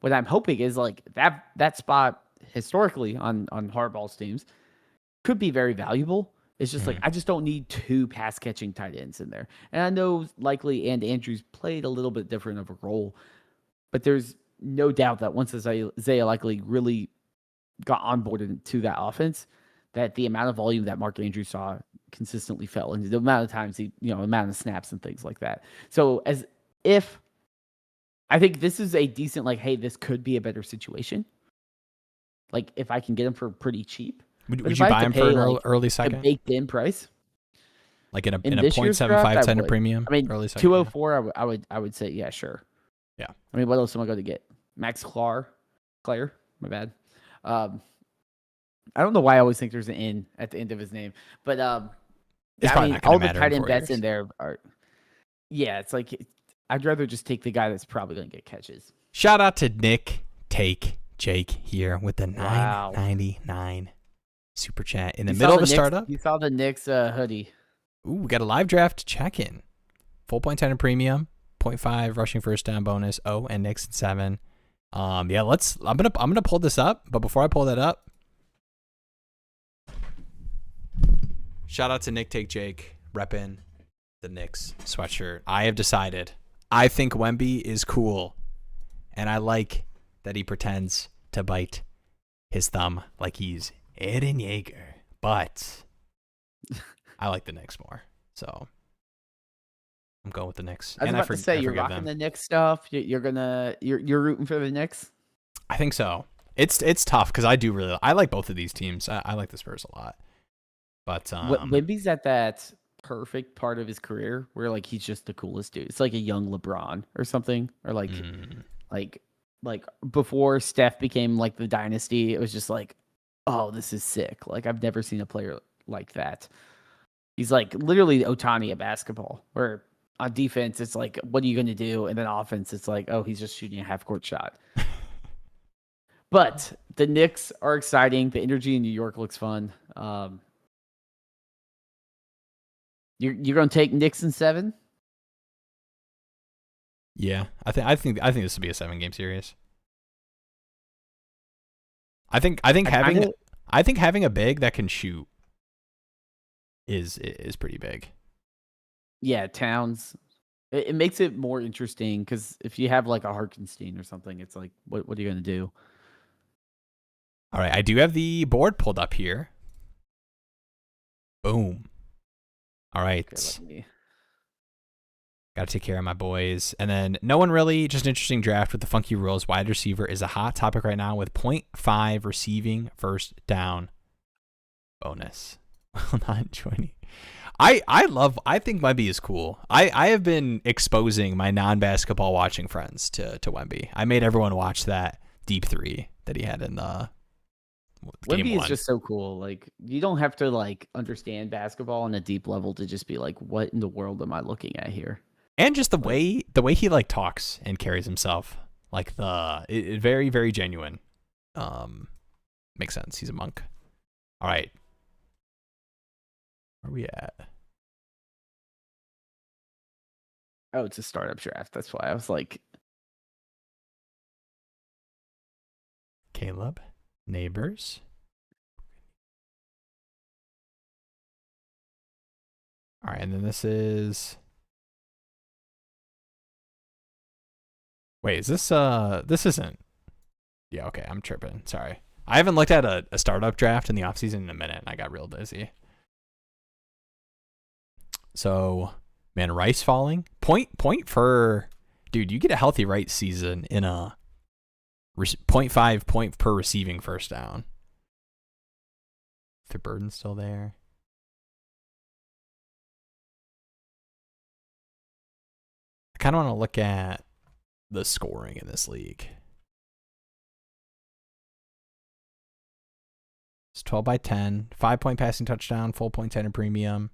What I'm hoping is like that spot historically on Harbaugh's teams could be very valuable. It's just like, I just don't need two pass catching tight ends in there. And I know Likely and Andrews played a little bit different of a role, but there's no doubt that once Isaiah Likely really got onboarded to that offense, that the amount of volume that Mark Andrews saw consistently fell, and the amount of times amount of snaps and things like that. So I think this is a decent, like, hey, this could be a better situation. Like, if I can get him for pretty cheap. Would you buy him for an early second? A baked in price? Like in a 0.75 cent premium? I mean, early second, 204, I would say, yeah, sure. Yeah. I mean, what else am I going to get? Max Clare? My bad. I don't know why I always think there's an N at the end of his name, but It's I probably mean, not going to all the matter in tight end 4 bets years. in there are. Yeah, it's like I'd rather just take the guy that's probably going to get catches. Shout out to Nick Take Jake here with the Wow. $9.99 super chat in the You middle saw of a the Knicks- startup. You saw the Knicks hoodie. Ooh, we got a live draft check-in. Full point 10 in premium, 0.5 rushing first down bonus. Oh, and Knicks at 7. Yeah, I'm gonna pull this up, but before I pull that up, shout out to Nick Take Jake, repping the Knicks sweatshirt. I have decided I think Wemby is cool, and I like that he pretends to bite his thumb like he's Eren Yeager, but I like the Knicks more, so I'm going with the Knicks. I was about to say you're forgive rocking them. the Knicks stuff. You're rooting for the Knicks. I think so. It's tough because I like both of these teams. I like the Spurs a lot, but Wemby's at that perfect part of his career where like he's just the coolest dude. It's like a young LeBron or something, or like before Steph became like the dynasty. It was just like, oh, this is sick. Like I've never seen a player like that. He's like literally Otani at basketball, where on defense it's like, what are you going to do? And then offense, it's like, oh, he's just shooting a half court shot. But the Knicks are exciting. The energy in New York looks fun. You're going to take Knicks in 7? yeah, I think this will be a 7-game series. I think having a big that can shoot is pretty big. Yeah, Towns. It makes it more interesting because if you have like a Harkenstein or something, it's like, what are you going to do? All right, I do have the board pulled up here. Boom. All right. Okay, Got to take care of my boys. And then no one really, just an interesting draft with the funky rules. Wide receiver is a hot topic right now with 0.5 receiving first down bonus. Well, not joining. I think Wemby is cool. I have been exposing my non-basketball watching friends to Wemby. I made everyone watch that deep 3 that he had in the game Wemby 1. is just so cool. Like you don't have to like understand basketball on a deep level to just be like, what in the world am I looking at here? And just the way he like talks and carries himself, like very, very genuine. Makes sense. He's a monk. All right, where are we at? Oh, it's a startup draft. That's why I was like, Caleb, neighbors. All right, and then this is. Wait, is this this isn't. Yeah, okay, I'm tripping. Sorry. I haven't looked at a startup draft in the offseason in a minute, and I got real busy. So, man, Rice falling. Point for, dude, you get a healthy Rice season in a 0.5 point per receiving first down. If the burden's still there. I kind of want to look at the scoring in this league. It's 12 by 10, 5-point passing touchdown, full point 10 in premium.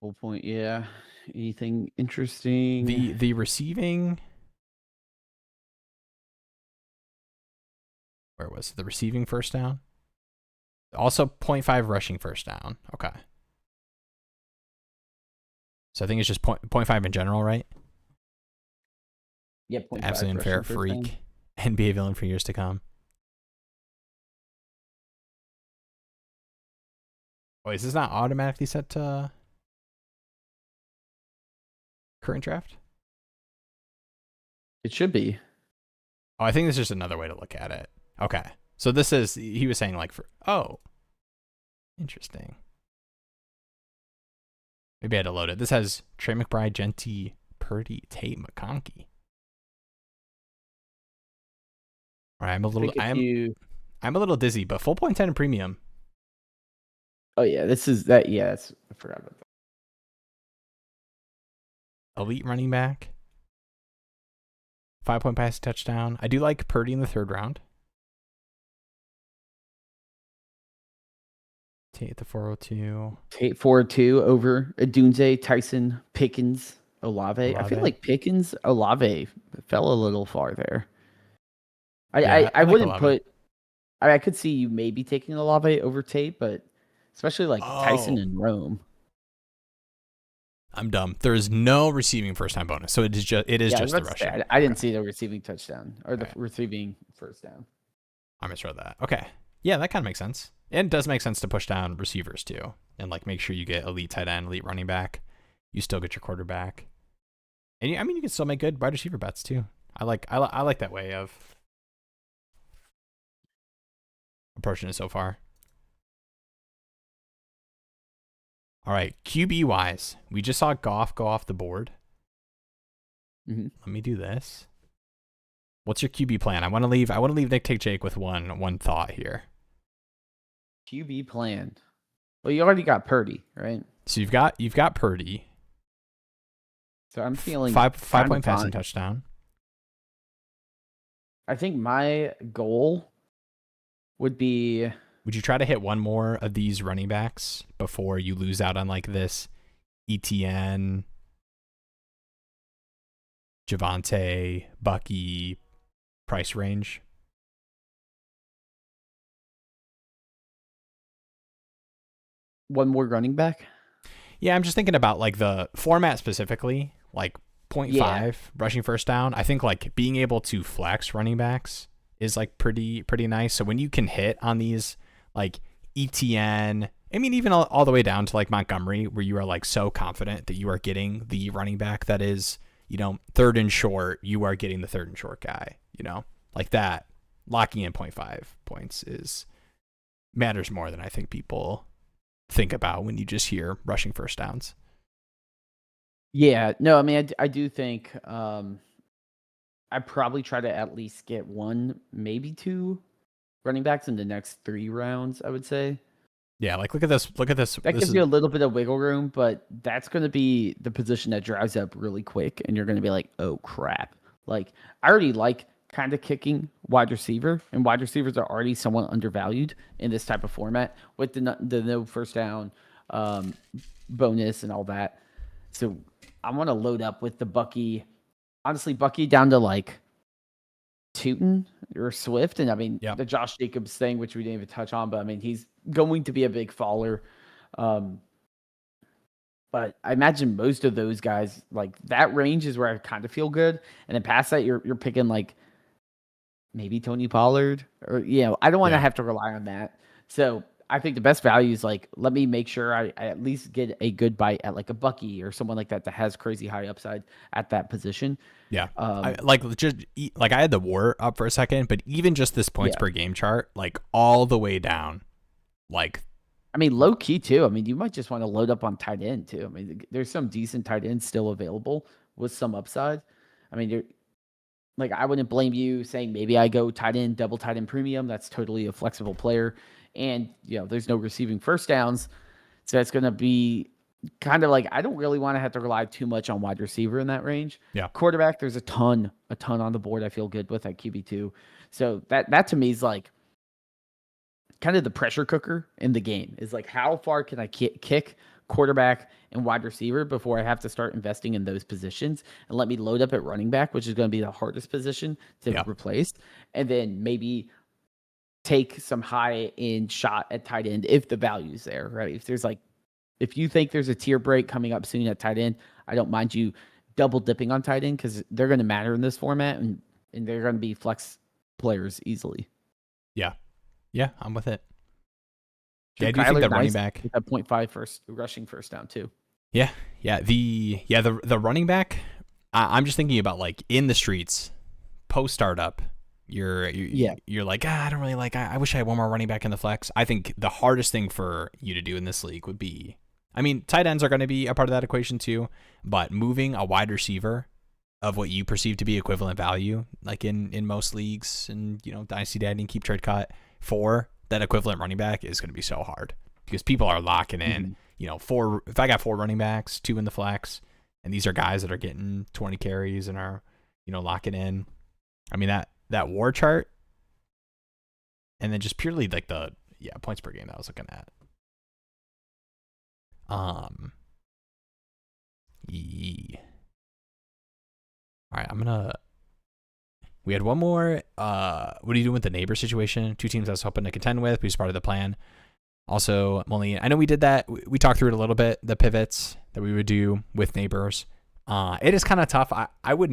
full point. Yeah. Anything interesting? The receiving. Where was it? The receiving first down? Also 0.5 rushing first down. Okay. So I think it's just 0.5 in general, right? Yeah, 0.5 Absolutely unfair freak. NBA villain for years to come. Oh, is this not automatically set to current draft? It should be. Oh, I think this is just another way to look at it. Okay. So this is, he was saying like interesting. Maybe I had to load it. This has Trey McBride, Genty, Purdy, Tate, McConkey. All right, I'm a little dizzy, but full point 10 in premium. Oh yeah, this is that. Yeah, I forgot about that. Elite running back. 5-point pass touchdown. I do like Purdy in the 3rd round. Tate the 402. Tate 402 over Adunze, Tyson, Pickens, Olave. I feel Olave. like Pickens, Olave fell a little far there. Yeah, I I like wouldn't Olave. put. I could see you maybe taking Olave over Tate, but especially like Tyson Oh, and Rome. I'm dumb. There is no receiving first time bonus, so it is Yeah, I was just the about to say rushing. I didn't Okay. see the receiving touchdown or the Okay. receiving first down. I misread that. Okay. Yeah, that kind of makes sense. And it does make sense to push down receivers too, and like make sure you get elite tight end, elite running back. You still get your quarterback, and I mean you can still make good wide receiver bets too. I like that way of approaching it so far. All right, QB wise, we just saw Goff go off the board. Mm-hmm. Let me do this. What's your QB plan? I want to leave Nick Take Jake with one thought here. QB plan. Well, you already got Purdy, right? So you've got Purdy. So I'm feeling 5 point passing touchdown. I think my goal would be. Would you try to hit one more of these running backs before you lose out on like this ETN, Javante, Bucky price range? One more running back? Yeah, I'm just thinking about like the format specifically, like 0.5 rushing first down. I think like being able to flex running backs is like pretty nice. So when you can hit on these like ETN, I mean even all the way down to like Montgomery, where you are like so confident that you are getting the running back that is, third and short, you are getting the third and short guy, like that. Locking in 0.5 points matters more than I think people think about when you just hear rushing first downs. Yeah, no, I mean, I do think I probably try to at least get one, maybe two running backs in the next 3 rounds, I would say. Yeah, like look at this. That gives you a little bit of wiggle room, but that's going to be the position that drives up really quick, and you're going to be like, oh, crap. Like, I already like kind of kicking wide receiver, and wide receivers are already somewhat undervalued in this type of format with the no first down bonus and all that. So I want to load up with the Bucky. Honestly, Bucky down to like Tootin or Swift. And I mean, the Josh Jacobs thing, which we didn't even touch on, but I mean, he's going to be a big faller. But I imagine most of those guys, like that range is where I kind of feel good. And then past that, you're picking like maybe Tony Pollard or, I don't want to have to rely on that. So I think the best value is like, let me make sure I at least get a good bite at like a Bucky or someone like that has crazy high upside at that position. Yeah. I had the war up for a second, but even just this points per game chart, like all the way down, like, I mean, low key too. I mean, you might just want to load up on tight end too. I mean, there's some decent tight ends still available with some upside. I mean, I wouldn't blame you saying maybe I go tight end, double tight end premium. That's totally a flexible player. And, there's no receiving first downs. So it's going to be kind of like, I don't really want to have to rely too much on wide receiver in that range. Yeah. Quarterback, there's a ton on the board I feel good with at QB2. So that to me is like kind of the pressure cooker in the game is like, how far can I kick quarterback and wide receiver before I have to start investing in those positions, and let me load up at running back, which is going to be the hardest position to replace. And then maybe take some high end shot at tight end if the value's there, right? If you think there's a tier break coming up soon at tight end, I don't mind you double dipping on tight end because they're going to matter in this format, and they're going to be flex players easily. Yeah. Yeah, I'm with it. Yeah, I do think that running back with that 0.5 rushing first down too. Yeah. The running back, I'm just thinking about like in the streets, post startup. You're like, I don't really like. I wish I had one more running back in the flex. I think the hardest thing for you to do in this league would be, I mean, tight ends are going to be a part of that equation too, but moving a wide receiver of what you perceive to be equivalent value, like in most leagues and Dynasty Daddy and KeepTradeCut, for that equivalent running back is going to be so hard because people are locking in. If I got 4 running backs, 2 in the flex, and these are guys that are getting 20 carries and are locking in. I mean that war chart, and then just purely like the points per game that I was looking at. Yeah. All right, we had one more. What are you doing with the neighbor situation? Two teams I was hoping to contend with. We just part of the plan. Also, Moline, I know we did that. We talked through it a little bit, the pivots that we would do with neighbors. It is kind of tough. I do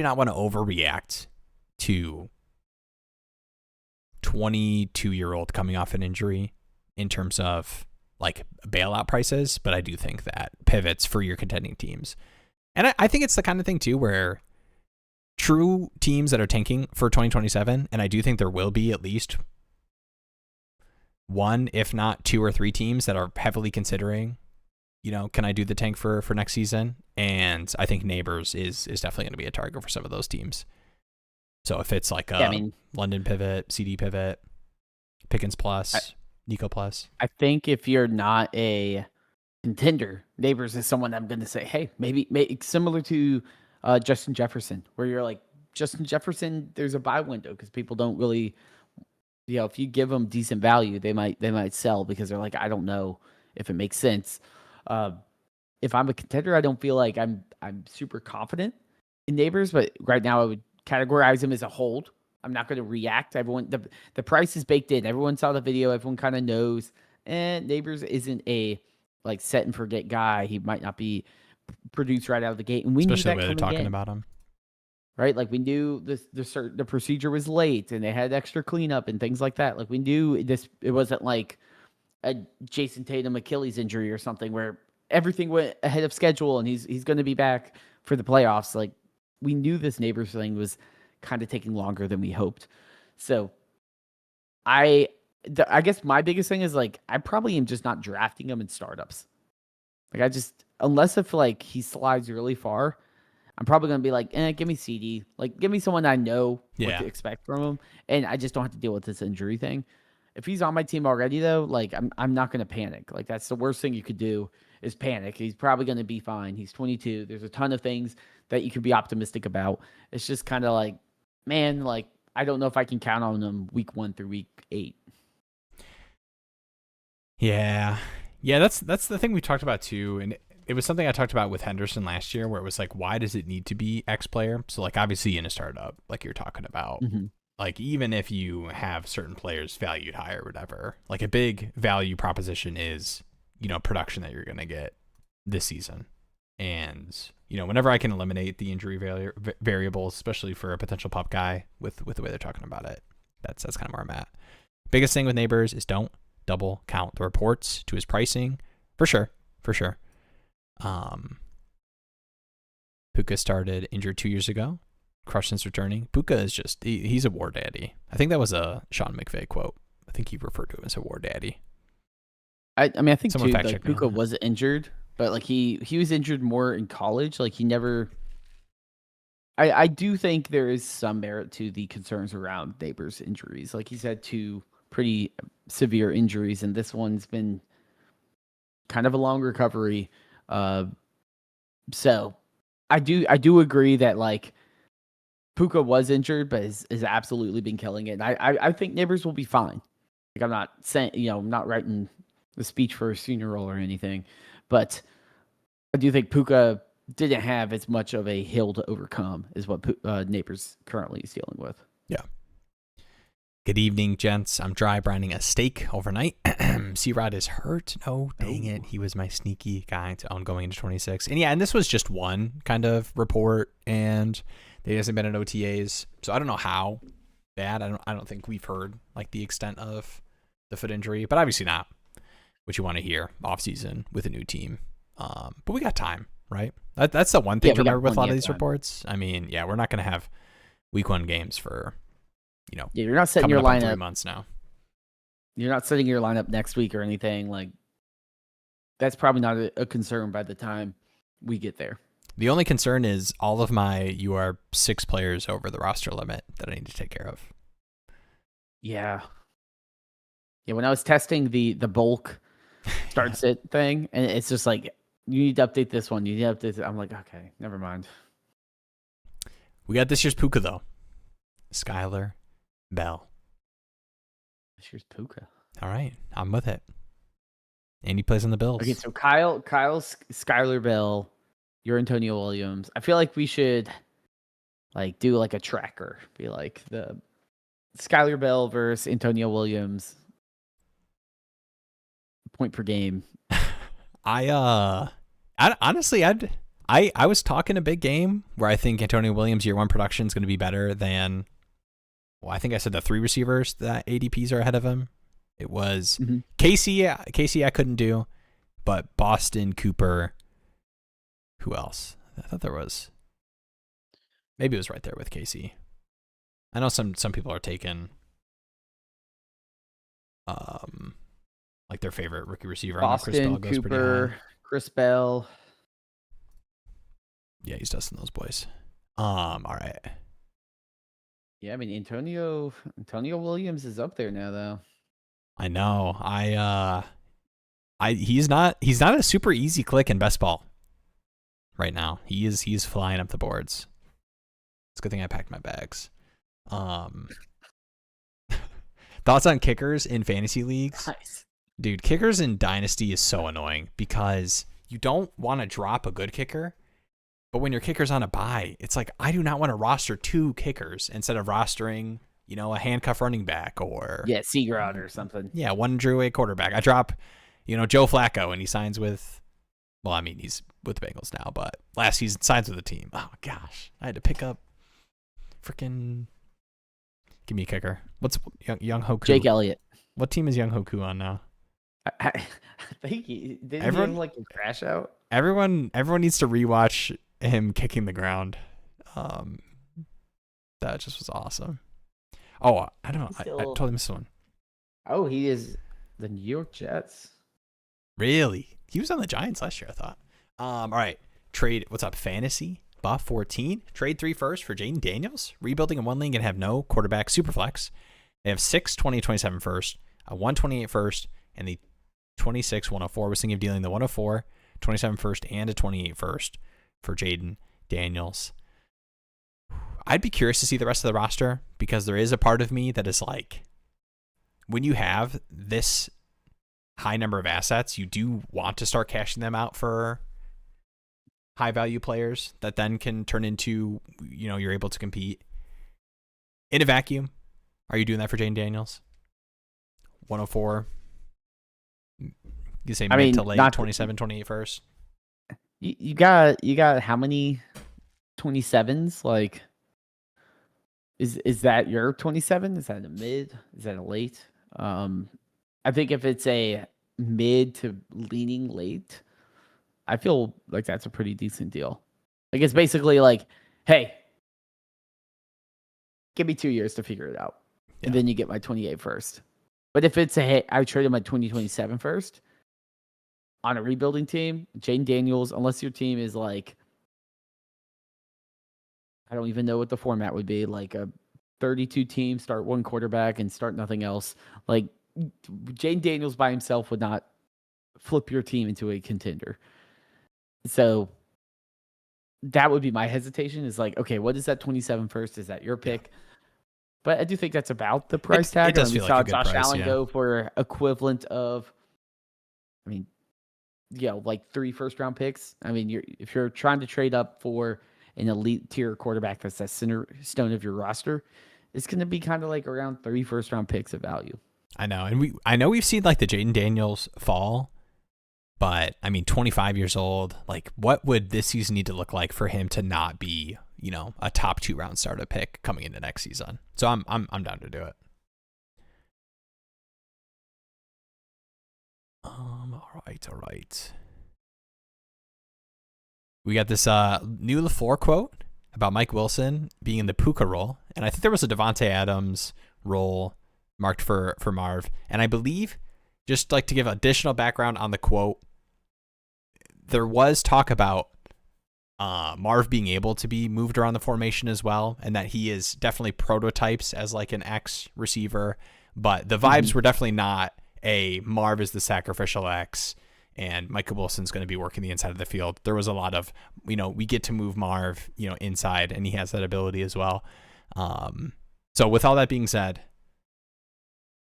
not want to overreact to 22-year-old coming off an injury in terms of like bailout prices, but I do think that pivots for your contending teams. And I think it's the kind of thing too where true teams that are tanking for 2027, and I do think there will be at least one, if not two or three teams that are heavily considering, can I do the tank for next season? And I think Neighbors is definitely going to be a target for some of those teams. So if it's like London pivot, CD pivot, Pickens plus, Nico plus. I think if you're not a contender, Neighbors is someone I'm going to say, hey, maybe similar to Justin Jefferson, where you're like, Justin Jefferson, there's a buy window because people don't really, if you give them decent value, they might sell because they're like, I don't know if it makes sense. If I'm a contender, I don't feel like I'm super confident in Neighbors, but right now I would categorize him as a hold. I'm not going to react. Everyone, the price is baked in. Everyone saw the video. Everyone kind of knows. And Neighbors isn't a like set and forget guy. He might not be produced right out of the gate, and we especially knew that the way they're talking in. about him. Right, like we knew the procedure was late, and they had extra cleanup and things like that. Like we knew this. It wasn't like a Jason Tatum Achilles injury or something where everything went ahead of schedule, and he's going to be back for the playoffs. Like we knew this Neighbors thing was kind of taking longer than we hoped. So I guess my biggest thing is like I probably am just not drafting him in startups. Like unless if like he slides really far, I'm probably going to be like, give me CD. Like, give me someone I know what to expect from him, and I just don't have to deal with this injury thing. If he's on my team already, though, like, I'm not going to panic. Like, that's the worst thing you could do is panic. He's probably going to be fine. He's 22. There's a ton of things that you could be optimistic about. It's just kind of like, man, like, I don't know if I can count on him week 1 through week 8. Yeah. Yeah, that's the thing we talked about, too, and it was something I talked about with Henderson last year where it was like, why does it need to be X player? So like obviously in a startup, like you're talking about, like even if you have certain players valued higher or whatever, like a big value proposition is, production that you're going to get this season. And, whenever I can eliminate the injury variables, especially for a potential pup guy with the way they're talking about it, that's kind of where I'm at. Biggest thing with Neighbors is don't double count the reports to his pricing for sure. Puka started injured 2 years ago. Crushed since returning. Puka is just, he's a war daddy. I think that was a Sean McVay quote. I think he referred to him as a war daddy. I mean, I think someone too, like Puka was injured, but like he was injured more in college. Like he never, I do think there is some merit to the concerns around Neighbors' injuries. Like he's had 2 pretty severe injuries, and this one's been kind of a long recovery. So I do agree that like Puka was injured, but has absolutely been killing it. And I think Neighbors will be fine. Like I'm not saying, I'm not writing the speech for a senior role or anything, but I do think Puka didn't have as much of a hill to overcome as what Neighbors currently is dealing with. Yeah. Good evening, gents. I'm dry brining a steak overnight. C-Rod is hurt. Oh, dang it. He was my sneaky guy to own going into 26. And yeah, and this was just one kind of report, and he hasn't been at OTAs. So I don't know how bad. I don't think we've heard like the extent of the foot injury, but obviously not what you want to hear off season with a new team. But we got time, right? That's the one thing to remember with a lot of these reports. I mean, yeah, we're not going to have week 1 games for, you're not setting your lineup 3 months now. You're not setting your lineup next week or anything. Like that's probably not a concern by the time we get there. The only concern is all of you are 6 players over the roster limit that I need to take care of. Yeah. Yeah. When I was testing the bulk start sit thing, and it's just like, you need to update this one. You need to update it. I'm like, okay, never mind. We got this year's Puka though. Skylar Bell. This year's Puka. All right, I'm with it. And he plays on the Bills. Okay, so Kyle's Skylar Bell, you're Antonio Williams. I feel like we should like do like a tracker. Be like the Skylar Bell versus Antonio Williams point per game. I was talking a big game where I think Antonio Williams year one production is going to be better than, well, I think I said the 3 receivers that ADPs are ahead of him. It was Casey I couldn't do, but Boston, Cooper, who else? I thought there was, maybe it was right there with Casey. I know some people are taking like their favorite rookie receiver. Boston, Chris Bell goes pretty Cooper, high. Chris Bell. Yeah, he's dusting those boys. All right. Yeah, I mean Antonio Williams is up there now though. I know. He's not a super easy click in best ball right now. He's flying up the boards. It's a good thing I packed my bags. Thoughts on kickers in fantasy leagues? Nice. Dude, kickers in Dynasty is so annoying because you don't want to drop a good kicker, but when your kicker's on a bye, it's like I do not want to roster 2 kickers instead of rostering, a handcuff running back or Seaground or something. Yeah, one Drew A quarterback. I drop, Joe Flacco and he signs with, well, I mean he's with the Bengals now, but last season signs with the team. Oh gosh, I had to pick up freaking. Give me a kicker. What's Young Hoku? Jake Elliott. What team is Young Hoku on now? I think he didn't like a crash out. Everyone needs to rewatch him kicking the ground. That just was awesome. Oh, I don't know. I totally missed one. Oh, he is the New York Jets. Really? He was on the Giants last year, I thought. All right. Trade. What's up? Fantasy Buff 14. Trade 3 first for Jaden Daniels. Rebuilding in one league and have no quarterback superflex. They have 6 20 27 first, a 128 first, and the 26 104. Was thinking of dealing the 104, 27 first, and a 28 first for Jaden Daniels. I'd be curious to see the rest of the roster because there is a part of me that is like, when you have this high number of assets, you do want to start cashing them out for high value players that then can turn into, you're able to compete. In a vacuum, are you doing that for Jaden Daniels? 104. You say mid to late 27, 28 first. You got how many 27s? Like, is that your 27? Is that a mid? Is that a late? I think if it's a mid to leaning late, I feel like that's a pretty decent deal. Like, it's basically like, hey, give me 2 years to figure it out. Yeah. And then you get my 28 first. But if it's hey, I traded my 2027 first on a rebuilding team, Jaden Daniels, unless your team is like, I don't even know what the format would be, like a 32 team, start one quarterback and start nothing else. Like, Jaden Daniels by himself would not flip your team into a contender. So that would be my hesitation, is like, okay, what is that 27 first? Is that your pick? Yeah. But I do think that's about the price tag. It does feel like a good Josh price, Allen go for equivalent of, like 3 first-round picks. I mean, if you're trying to trade up for an elite tier quarterback that's that center stone of your roster, it's going to be kind of like around 3 first-round picks of value. I know. And I know we've seen like the Jaden Daniels fall, but 25 years old, like what would this season need to look like for him to not be, a top 2 round starter pick coming into next season? So I'm down to do it. All right. We got this new LaFleur quote about Mike Wilson being in the Puka role, and I think there was a Devontae Adams role marked for Marv, and I believe, just like to give additional background on the quote, there was talk about Marv being able to be moved around the formation as well, and that he is definitely prototypes as like an X receiver, but the vibes were definitely not a Marv is the sacrificial X and Michael Wilson's going to be working the inside of the field. There was a lot of, we get to move Marv, inside, and he has that ability as well. So with all that being said,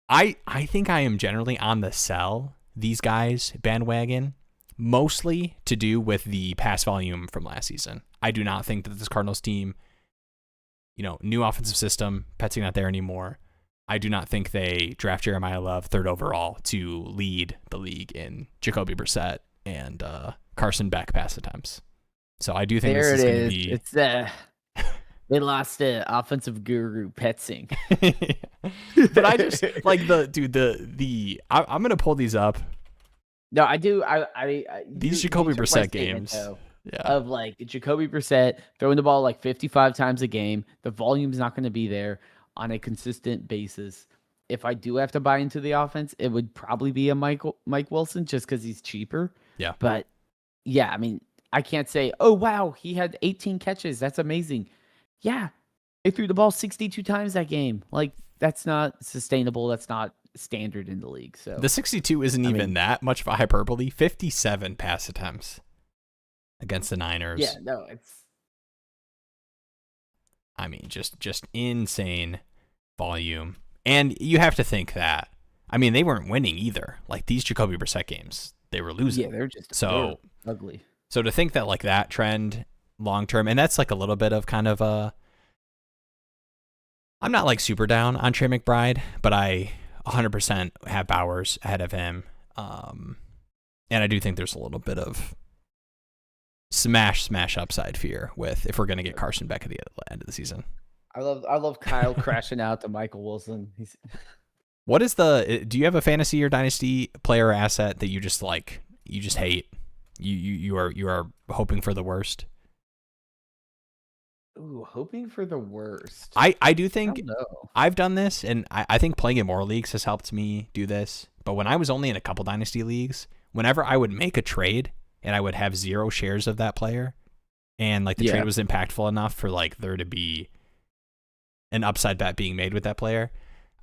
I think I am generally on the sell these guys bandwagon, mostly to do with the pass volume from last season. I do not think that this Cardinals team, new offensive system, Pet's not there anymore. I do not think they draft Jeremiah Love 3rd overall to lead the league in Jacoby Brissett and Carson Beck pass attempts. So I do think There this is it going to is. be. It's they lost the offensive guru Petsing. But I just like I'm going to pull these up. No, I do. These Jacoby Brissett games. Of like Jacoby Brissett throwing the ball like 55 times a game. The volume's not going to be there on a consistent basis. If I do have to buy into the offense, it would probably be a Mike Wilson just because he's cheaper. Yeah. But yeah, I mean, I can't say, oh, wow, he had 18 catches. That's amazing. Yeah, they threw the ball 62 times that game. Like, that's not sustainable. That's not standard in the league. So the 62 isn't even that much of a hyperbole. 57 pass attempts against the Niners. Yeah, no, it's. I mean, just insane volume. And you have to think that, I mean, they weren't winning either. Like, these Jacoby Brissett games, they were losing. Yeah, they're just so ugly. So to think that, like, that trend long term, and that's like a little bit of kind of I'm not like super down on Trey McBride, but I 100% have Bowers ahead of him. And I do think there's a little bit of smash upside fear with if we're going to get Carson Beck at the end of the season. I love Kyle crashing out to Michael Wilson. What is do you have a fantasy or dynasty player or asset that you just hate? You are hoping for the worst? Ooh, hoping for the worst. I do think I've done this, and I think playing in more leagues has helped me do this. But when I was only in a couple dynasty leagues, whenever I would make a trade and I would have 0 shares of that player, and like the trade was impactful enough for like there to be an upside bet being made with that player,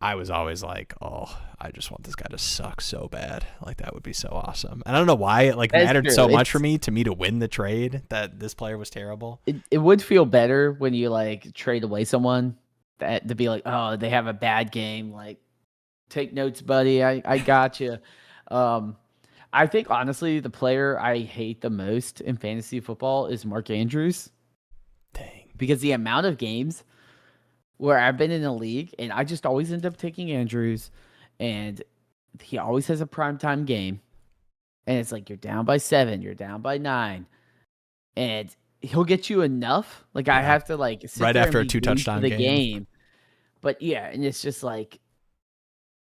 I was always like, oh, I just want this guy to suck so bad. Like, that would be so awesome. And I don't know why it like mattered so much for me to win the trade that this player was terrible. It would feel better when you like trade away someone that to be like, oh, they have a bad game. Like, take notes, buddy. I got you. I think honestly, the player I hate the most in fantasy football is Mark Andrews. Dang. Because the amount of games where I've been in a league and I just always end up taking Andrews, and he always has a primetime game. And it's like, you're down by 7, you're down by 9. And he'll get you enough. Like, I have to like sit right there after a and be 2-touchdown the game. But yeah, and it's just like,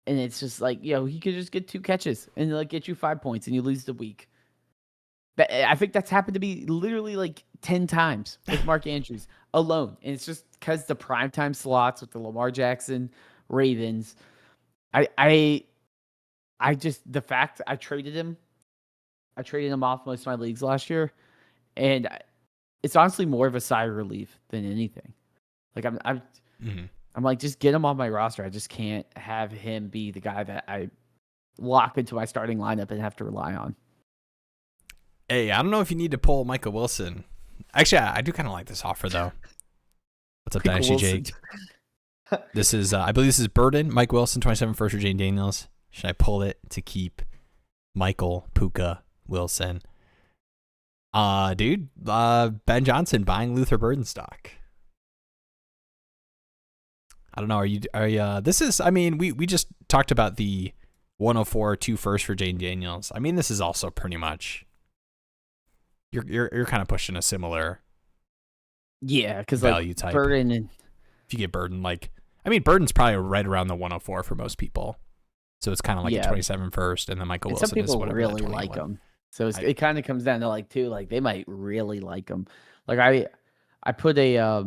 he could just get 2 catches and like get you 5 points and you lose the week. But I think that's happened to be literally like 10 times with Mark Andrews alone. And it's just because the primetime slots with the Lamar Jackson Ravens. I just, the fact I traded him off most of my leagues last year. And it's honestly more of a sigh of relief than anything. Like, I'm like, just get him on my roster. I just can't have him be the guy that I lock into my starting lineup and have to rely on. Hey, I don't know if you need to pull Michael Wilson. Actually, I do kind of like this offer, though. What's up, Dynasty Jake? This is, I believe this is Burden, Mike Wilson, 27 first for Jane Daniels. Should I pull it to keep Michael Puka Wilson? Dude, Ben Johnson buying Luther Burden stock. I don't know. This is, I mean, we just talked about the 104 2 first for Jane Daniels. I mean, this is also pretty much, you're kind of pushing a similar because value like type. Burden and if you get Burden, like, I mean, Burden's probably right around the 104 for most people. So it's kind of like a 27 first, and then Michael Wilson is whatever. Some people really like him. So it kind of comes down to like, too, like they might really like him. Like I put I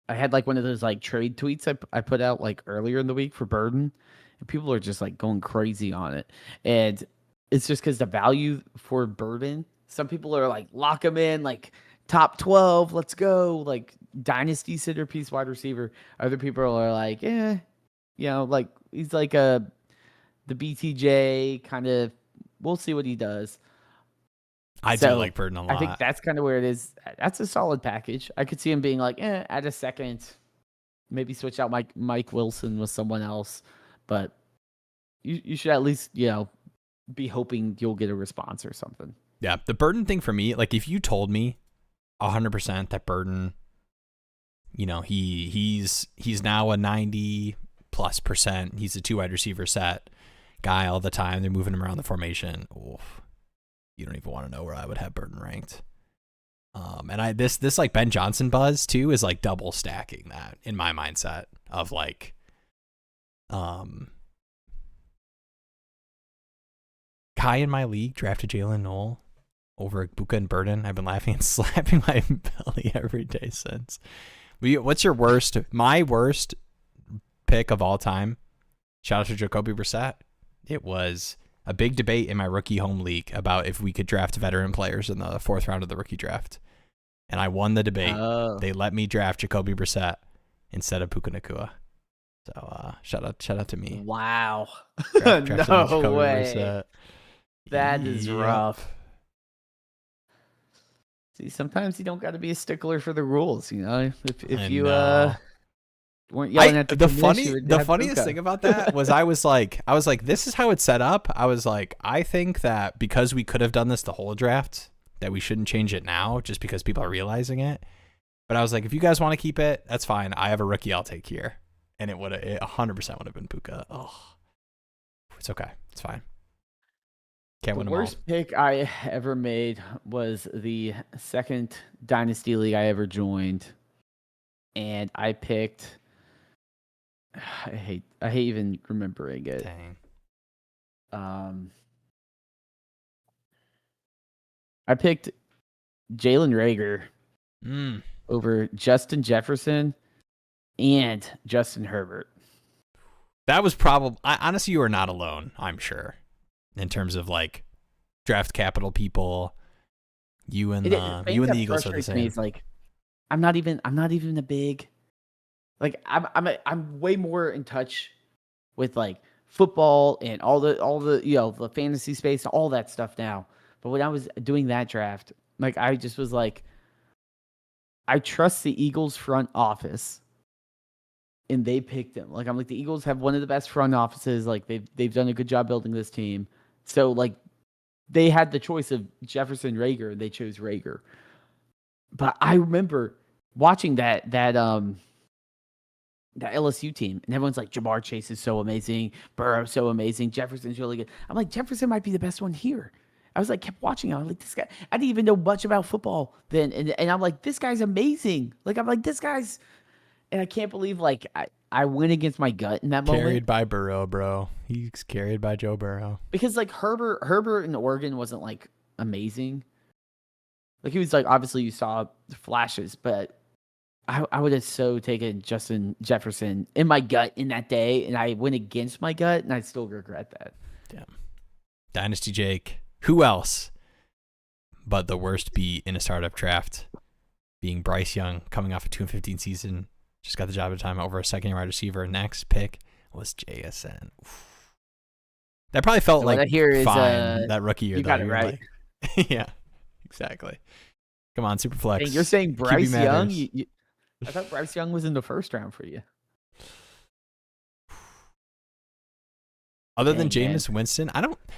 had like one of those like trade tweets I put out like earlier in the week for Burden, and people are just like going crazy on it. And it's just because the value for Burden, some people are like, lock him in, like top 12, let's go, like dynasty centerpiece wide receiver. Other people are like, like he's like the BTJ kind of, we'll see what he does. I do like Burden a lot. I think that's kind of where it is. That's a solid package. I could see him being like, at a second, maybe switch out Mike Wilson with someone else, but you should at least be hoping you'll get a response or something. Yeah, the Burden thing for me, like if you told me 100% that Burden, he's now a 90+%. He's a 2 wide receiver set guy all the time. They're moving him around the formation. Oof, you don't even want to know where I would have Burden ranked. And this like Ben Johnson buzz too is like double stacking that in my mindset of like, Kai in my league drafted Jalen Noel over Buka and Burden. I've been laughing and slapping my belly every day since. What's your worst? My worst pick of all time. Shout out to Jacoby Brissett. It was a big debate in my rookie home league about if we could draft veteran players in the 4th round of the rookie draft. And I won the debate. Oh. They let me draft Jacoby Brissett instead of Puka Nacua. So shout out to me. Wow. Drafted No Jacoby way. Brissett. That is Yep. rough. See, sometimes you don't got to be a stickler for the rules, If you weren't yelling at the funniest thing about that was I was like, this is how it's set up. I was like, I think that because we could have done this the whole draft, that we shouldn't change it now just because people are realizing it. But I was like, if you guys want to keep it, that's fine. I have a rookie I'll take here. And it 100% would have been Puka. Oh, it's okay. It's fine. Can't win The them all. worst pick I ever made was the second Dynasty League I ever joined. And I picked, I hate even remembering it. Dang. I picked Jalen Reagor Mm. over Justin Jefferson and Justin Herbert. That was probably, honestly, you are not alone, I'm sure, in terms of like draft capital people. You and the Eagles are the same. It's like I'm not even a big, like I'm way more in touch with like football and all the the fantasy space, all that stuff now. But when I was doing that draft, like I just was like, I trust the Eagles front office, and they picked him. Like I'm like, the Eagles have one of the best front offices. Like they've done a good job building this team. So like they had the choice of Jefferson, Reagor, and they chose Reagor. But I remember watching that LSU team, and everyone's like, Jamar Chase is so amazing, Burrow so amazing, Jefferson's really good. I'm like, Jefferson might be the best one here. I was like, kept watching him. I'm like, this guy, I didn't even know much about football then. And I'm like, this guy's amazing. Like, I'm like, this guy's, and I can't believe like I went against my gut in that moment. Carried by Burrow, bro. He's carried by Joe Burrow. Because like Herbert in Oregon wasn't like amazing. Like he was like, obviously you saw the flashes, but I would have so taken Justin Jefferson in my gut in that day, and I went against my gut, and I still regret that. Damn. Dynasty Jake. Who else but the worst beat in a startup draft, being Bryce Young, coming off a 2-15 season, just got the job of time over a second-year wide receiver. Next pick was JSN. Oof. That probably felt like fine that rookie year. You got it right. Like, yeah, exactly. Come on, Superflex. Hey, you're saying Bryce Young? I thought Bryce Young was in the first round for you. Other than Jameis Winston,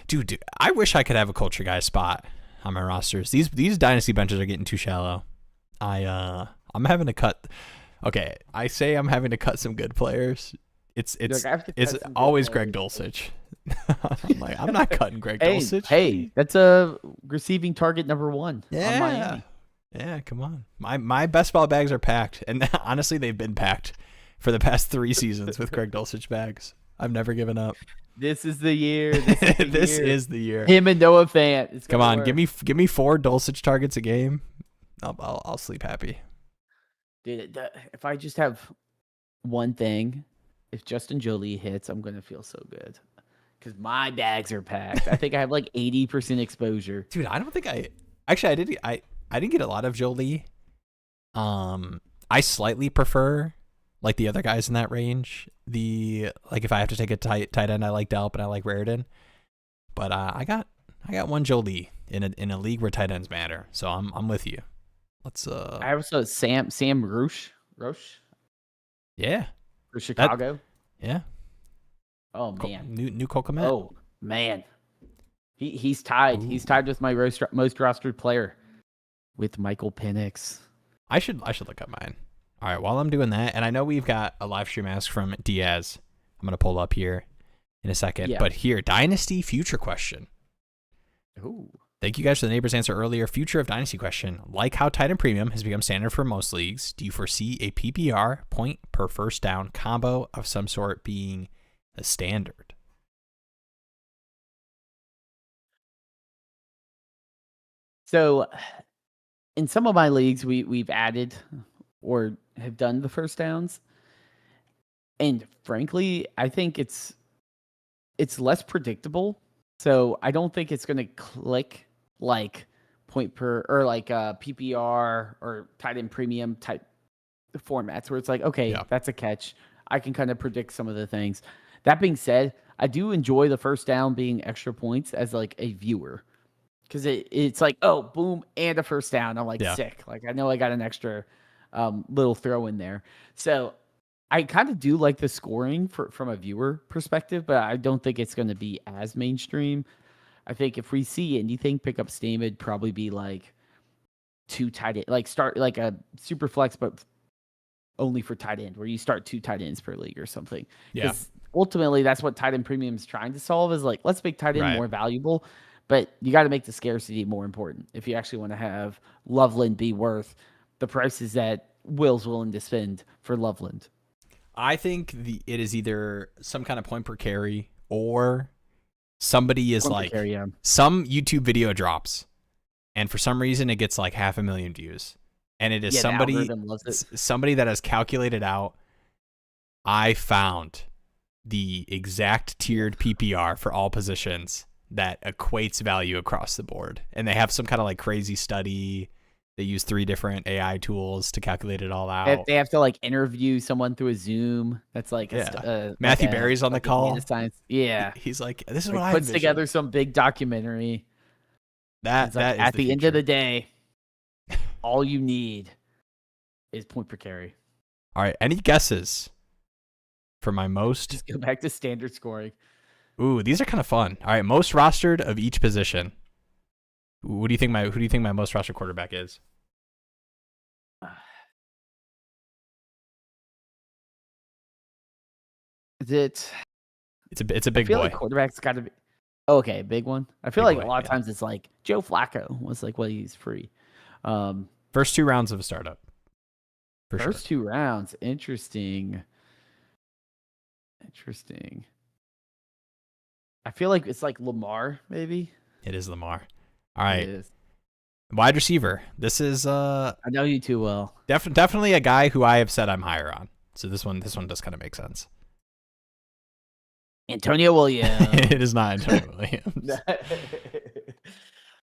dude, I wish I could have a culture guy spot on my rosters. These dynasty benches are getting too shallow. I'm having to cut. Okay, I say I'm having to cut some good players. It's always Greg Dulcich. I'm like, I'm not cutting Greg Dulcich. Hey, that's a receiving target number 1. Yeah, on Miami. Yeah, come on. My best ball bags are packed, and honestly, they've been packed for the past 3 seasons with Greg Dulcich bags. I've never given up. This is the year. This is the year. Him and Noah Fant. Come on, give me 4 Dulcich targets a game. I'll sleep happy. Dude, if I just have one thing, if Justin Jolie hits, I'm gonna feel so good because my bags are packed. I think I have like 80% exposure. Dude, I don't think I didn't get a lot of Jolie. I slightly prefer like the other guys in that range. If I have to take a tight end, I like Delp and I like Raritan. But I got one Jolie in a league where tight ends matter. So I'm with you. Let's I also Sam Roche. Yeah. for Chicago. Yeah. Oh man. New Cole Kmet. Oh man. He's tied. Ooh. He's tied with my most rostered player with Michael Penix. I should look up mine. All right, while I'm doing that, and I know we've got a live stream ask from Diaz. I'm gonna pull up here in a second. Yeah. But here, Dynasty future question. Ooh. Thank you guys for the neighbor's answer earlier. Future of Dynasty question. Like how tight end premium has become standard for most leagues, do you foresee a PPR point per first down combo of some sort being a standard? So in some of my leagues, we've added or have done the first downs. And frankly, I think it's less predictable. So I don't think it's going to click like point per or like PPR or tight end premium type formats where it's like, okay, Yeah. that's a catch. I can kind of predict some of the things. That being said, I do enjoy the first down being extra points as like a viewer because it's like, oh, boom, and a first down. I'm like, sick. Like, I know I got an extra little throw in there. So I kind of do like the scoring from a viewer perspective, but I don't think it's going to be as mainstream. I think if we see anything pick up steam, it'd probably be like two tight end, like start like a super flex, but only for tight end, where you start 2 tight ends per league or something. Yeah. Ultimately, that's what tight end premium is trying to solve is like, let's make tight end more valuable, but you got to make the scarcity more important. If you actually want to have Loveland be worth the prices that Will's willing to spend for Loveland. I think it is either some kind of point per carry or somebody is like some YouTube video drops and for some reason it gets like 500,000 views and it is somebody that has calculated out. I found the exact tiered PPR for all positions that equates value across the board. And they have some kind of like crazy study. They use 3 different AI tools to calculate it all out. They have to like interview someone through a Zoom. That's like Matthew Berry's on the call. Science. Yeah, he's like, this is what I puts together some big documentary. That at the end of the day, all you need is point per carry. All right, any guesses for my most? Just go back to standard scoring. Ooh, these are kind of fun. All right, most rostered of each position. Who do you think my most rostered quarterback is? It's a big boy. Like quarterback's got to be okay, big one. I feel like a lot of times it's like Joe Flacco was like, well, he's free. First 2 rounds of a startup. First 2 rounds, interesting. I feel like it's like Lamar, maybe. It is Lamar. All right. Wide receiver. This is I know you too well. Definitely a guy who I have said I'm higher on. So this one does kind of make sense. Antonio Williams. It is not Antonio Williams.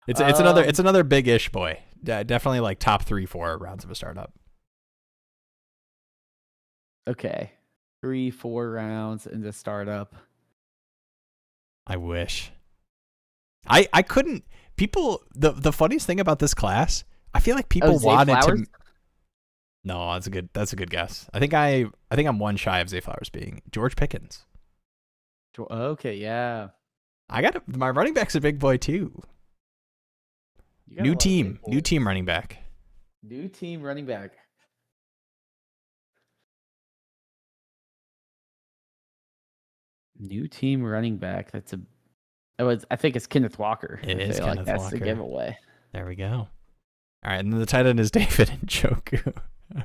It's another big-ish boy. Definitely like top 3-4 rounds of a startup. Okay. 3-4 rounds in the startup. I wish. I couldn't. People, the funniest thing about this class, I feel like people wanted to. No, that's a good guess. I think I'm one shy of Zay Flowers being George Pickens. Okay, yeah. My running back's a big boy too. New team running back. New team running back. New team running back. I think it's Kenneth Walker. It is Kenneth Walker. That's the giveaway. There we go. All right, and then the tight end is David Njoku.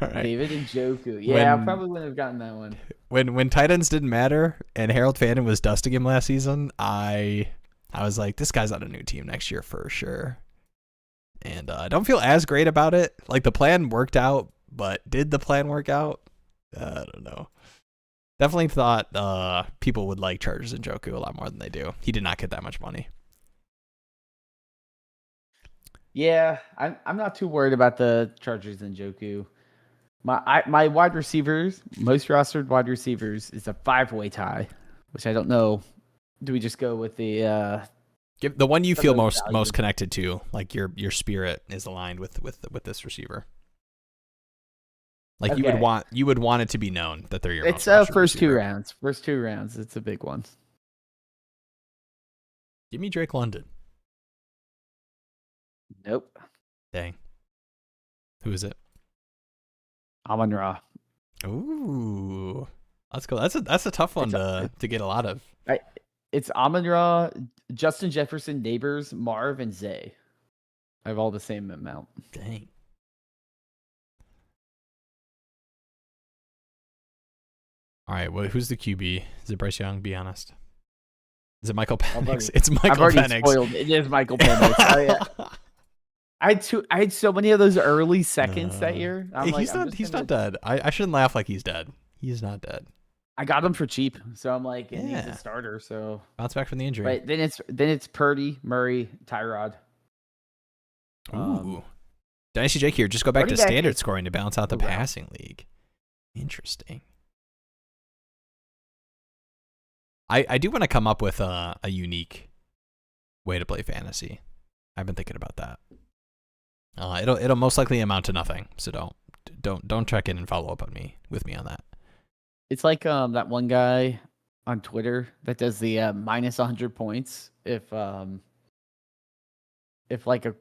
All right. David Njoku. Yeah, I probably wouldn't have gotten that one. When tight ends didn't matter and Harold Fandon was dusting him last season, I was like, this guy's on a new team next year for sure. And I don't feel as great about it. Like the plan worked out, but did the plan work out? I don't know. Definitely thought people would like Chargers Njoku a lot more than they do. He did not get that much money. Yeah, I'm not too worried about the Chargers Njoku. My wide receivers, most rostered wide receivers, is a 5-way tie, which I don't know. Do we just go with the give the one you feel most connected to, like your spirit is aligned with this receiver? Like Okay. you would want it to be known that they're your It's most first two receiver. rounds. First 2 rounds. It's a big one. Give me Drake London. Nope. Dang. Who is it? Amon-Ra. Ooh. Let's go. That's a tough one to get a lot of. It's Amon-Ra, Justin Jefferson, Neighbors, Marv, and Zay. I have all the same amount. Dang. All right. Well, who's the QB? Is it Bryce Young? Be honest. Is it Michael Penix? It's Michael I've already Penix. spoiled it. It is Michael Penix. I had so many of those early seconds that year. He's not dead. I shouldn't laugh like he's dead. He's not dead. I got him for cheap, so I'm like, he's Yeah. a starter. So Bounce back from the injury. but then it's Purdy, Murray, Tyrod. Ooh. Dynasty Jake here. Just go back Purdy to standard scoring to balance out the Wow. passing league. Interesting. I do want to come up with a unique way to play fantasy. I've been thinking about that. It'll most likely amount to nothing. So don't check in and follow up with me on that. It's like that one guy on Twitter that does the minus 100 points if like a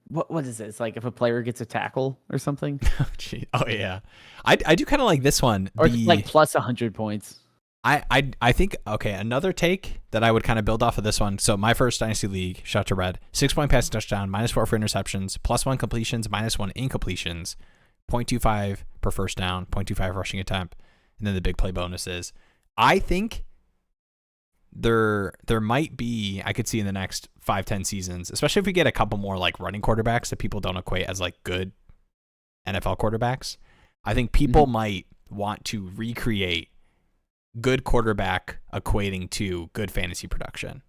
what is it? It's like if a player gets a tackle or something, Oh yeah, I do kind of like this one. or like plus 100 points. I think, okay, another take that I would kind of build off of this one. So my first Dynasty League, shot to red, 6-point passing touchdown, -4 for interceptions, +1 completions, -1 incompletions, 0.25 per first down, 0.25 rushing attempt, and then the big play bonuses. I think there might be, I could see in the next 5-10 seasons, especially if we get a couple more like running quarterbacks that people don't equate as like good NFL quarterbacks. I think people might want to recreate good quarterback equating to good fantasy production.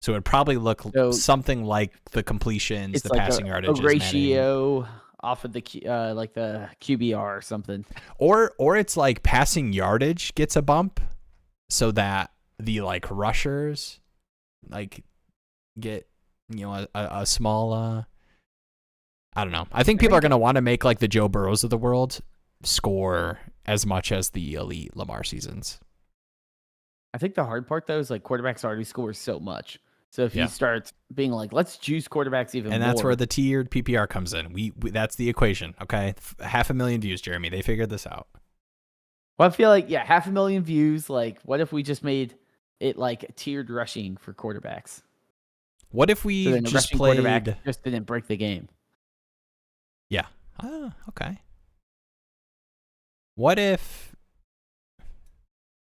So it would probably look something like the completions, the like passing yardage, a ratio off of the like the QBR or something. Or it's like passing yardage gets a bump so that the like rushers like get, you know, a small I don't know. I think people are going to want to make like the Joe Burrows of the world score as much as the elite Lamar seasons. I think the hard part though is like quarterbacks already score so much. So if you start being like, let's juice quarterbacks even more. And that's where the tiered PPR comes in. We that's the equation. Okay. 500,000 views, Jeremy. They figured this out. Well, I feel like, 500,000 views. Like, what if we just made it like tiered rushing for quarterbacks? What if we just played? Quarterback just didn't break the game. Yeah. Okay. What if?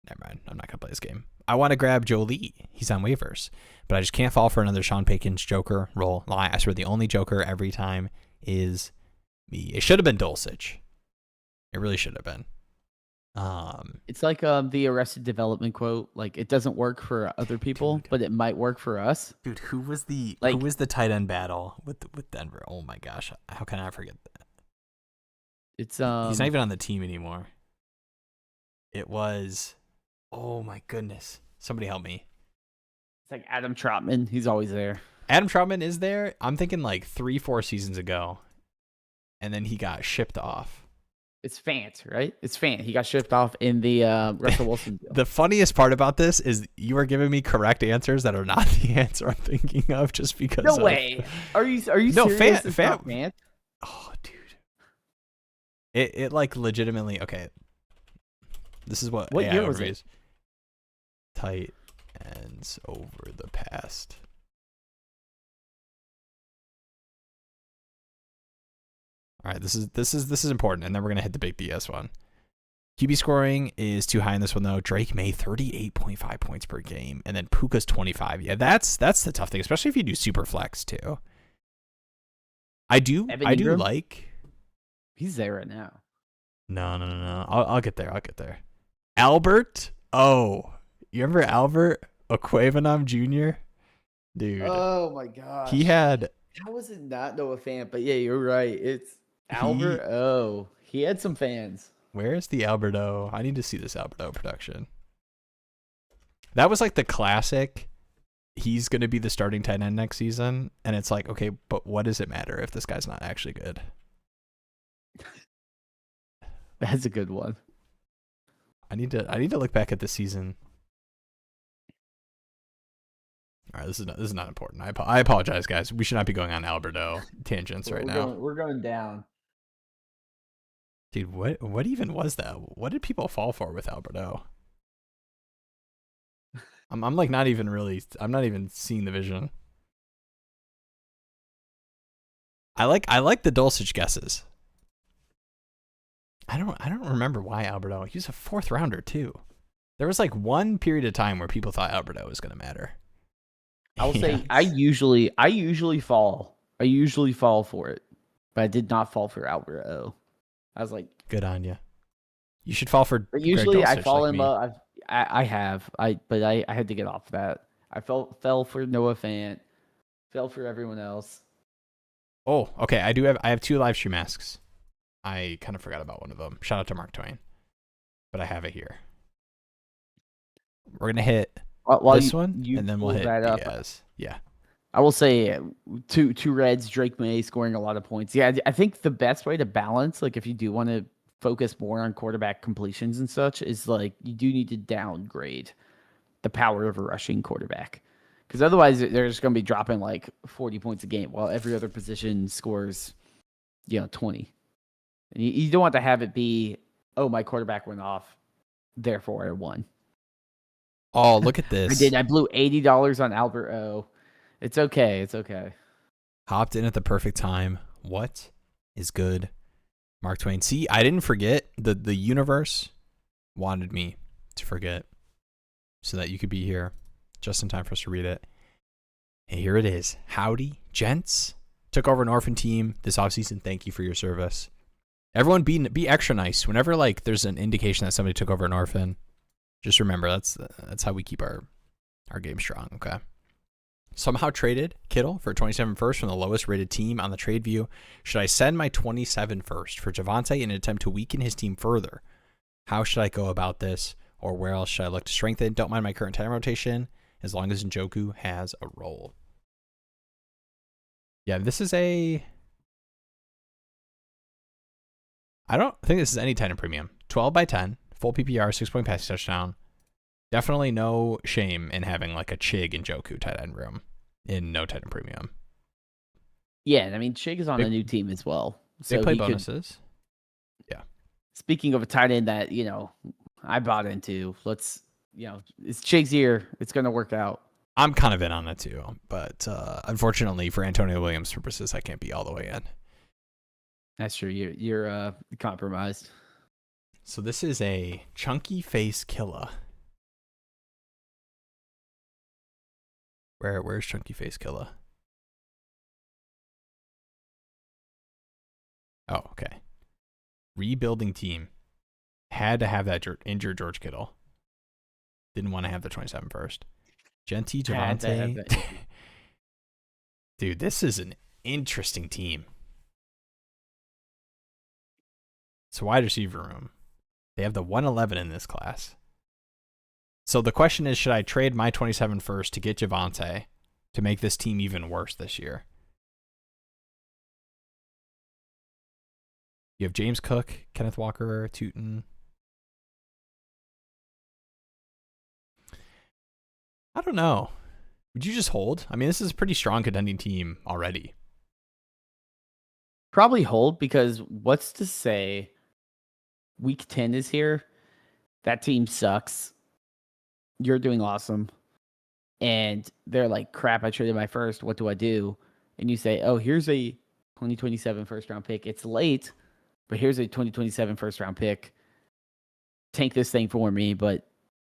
Never mind. I'm not gonna play this game. I want to grab Jolie. He's on waivers, but I just can't fall for another Sean Payton's Joker role. Lie. I swear the only Joker every time is me. It should have been Dulcich. It really should have been. It's like the Arrested Development quote. Like, it doesn't work for other people, but it might work for us. Dude, who was the tight end battle with Denver? Oh my gosh, how can I forget that? It's he's not even on the team anymore. It was, oh my goodness, somebody help me. It's like Adam Troutman. He's always there. Adam Troutman is there. I'm thinking like 3-4 seasons ago, and then he got shipped off. It's Fant, right? It's Fant. He got shipped off in the Russell Wilson deal. The funniest part about this is you are giving me correct answers that are not the answer I'm thinking of just because. No way. Are you No, serious? Fant. Oh, dude. It like legitimately, okay. This is what year was it? Tight ends over the past. All right, this is important, and then we're gonna hit the big BS one. QB scoring is too high in this one though. Drake May 38.5 points per game, and then Puka's 25. Yeah, that's the tough thing, especially if you do super flex too. I do like. He's there right now. No. I'll get there. Albert. Oh, you remember Albert Okwuegbunam Jr.? Dude. Oh my gosh. He had. How was it not Noah Fant? But yeah, you're right. It's Albert. He had some fans. Where's the Alberto? I need to see this Alberto production. That was like the classic. He's going to be the starting tight end next season. And it's like, okay, but what does it matter if this guy's not actually good? That's a good one. I need to look back at the season. All right, this is not important. I apologize, guys. We should not be going on Alberto tangents right now. We're going down. Dude, what even was that? What did people fall for with Alberto? I'm like not even really. I'm not even seeing the vision. I like the Dulcich guesses. I don't remember why Alberto. He was a 4th rounder too. There was like one period of time where people thought Alberto was going to matter. I will say I usually fall for it, but I did not fall for Alberto. I was like, good on you. You should fall for. But usually Greg Dulcich, I fall like in me. love. But I had to get off that. I fell for Noah Fant, fell for everyone else. Oh, okay. I have 2 live stream asks. I kind of forgot about one of them. Shout out to Mark Twain, but I have it here. We're gonna hit this one, and then we'll hit Diaz. Yeah. I will say two Reds, Drake May scoring a lot of points. Yeah, I think the best way to balance, like if you do want to focus more on quarterback completions and such, is like you do need to downgrade the power of a rushing quarterback. Because otherwise they're just going to be dropping like 40 points a game while every other position scores, 20. And you don't want to have it be, oh, my quarterback went off, therefore I won. Oh, look at this. I blew $80 on Albert O. It's okay. Hopped in at the perfect time. What is good? Mark Twain. See, I didn't forget. The universe wanted me to forget so that you could be here just in time for us to read it. And here it is. Howdy, gents. Took over an orphan team this offseason. Thank you for your service. Everyone be extra nice. Whenever like there's an indication that somebody took over an orphan, just remember that's how we keep our game strong, okay? Somehow traded Kittle for 27 first from the lowest rated team on the trade view. Should I send my 27 first for Javonte in an attempt to weaken his team further? How should I go about this? Or where else should I look to strengthen? Don't mind my current time rotation as long as Njoku has a role. Yeah, this is I don't think this is any tight end premium. 12 by 10, full PPR, 6-point passing touchdown. Definitely no shame in having like a Chig and Njoku tight end room in no tight end premium. Yeah, I mean, Chig is on a new team as well. So they play bonuses. Yeah. Speaking of a tight end that, I bought into, it's Chig's year. It's going to work out. I'm kind of in on it too, but unfortunately for Antonio Williams purposes, I can't be all the way in. That's true. You're compromised. So this is a chunky face killer. Where's Chunky Face Killer? Oh, okay. Rebuilding team. Had to have that injured George Kittle. Didn't want to have the 27 first. Genty, Javonte. Dude, this is an interesting team. It's a wide receiver room. They have the 111 in this class. So the question is, should I trade my 27 first to get Javonte to make this team even worse this year? You have James Cook, Kenneth Walker, Tootin. I don't know. Would you just hold? I mean, this is a pretty strong contending team already. Probably hold, because what's to say week 10 is here? That team sucks. You're doing awesome. And they're like, crap, I traded my first. What do I do? And you say, oh, here's a 2027 first round pick. It's late, but here's a 2027 first round pick. Tank this thing for me, but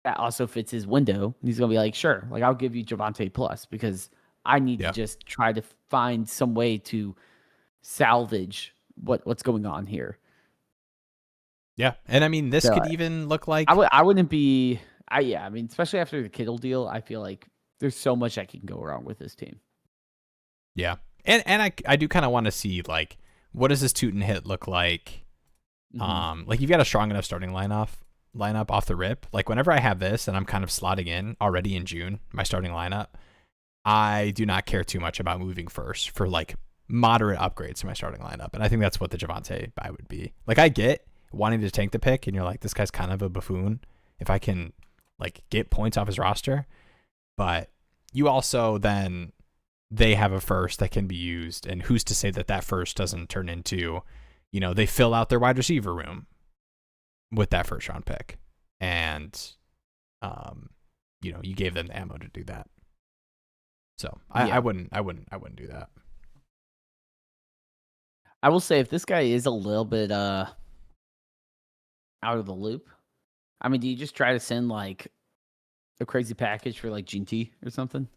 that also fits his window. And he's going to be like, sure, like I'll give you Javonte plus, because I need to just try to find some way to salvage what's going on here. Yeah. And I mean, this could even look like I wouldn't be I mean, especially after the Kittle deal, I feel like there's so much that can go wrong with this team. Yeah. And I do kind of want to see, like, what does this toot and hit look like? Mm-hmm. Like, you've got a strong enough starting lineup off the rip. Like, whenever I have this and I'm kind of slotting in already in June, my starting lineup, I do not care too much about moving first for like moderate upgrades to my starting lineup. And I think that's what the Javonte buy would be. Like, I get wanting to tank the pick, and you're like, this guy's kind of a buffoon. If I can like get points off his roster, but you also then they have a first that can be used, and who's to say that that first doesn't turn into, they fill out their wide receiver room with that first round pick, and you gave them the ammo to do that. So I wouldn't do that. I will say if this guy is a little bit out of the loop, I mean, do you just try to send like a crazy package for like GT or something?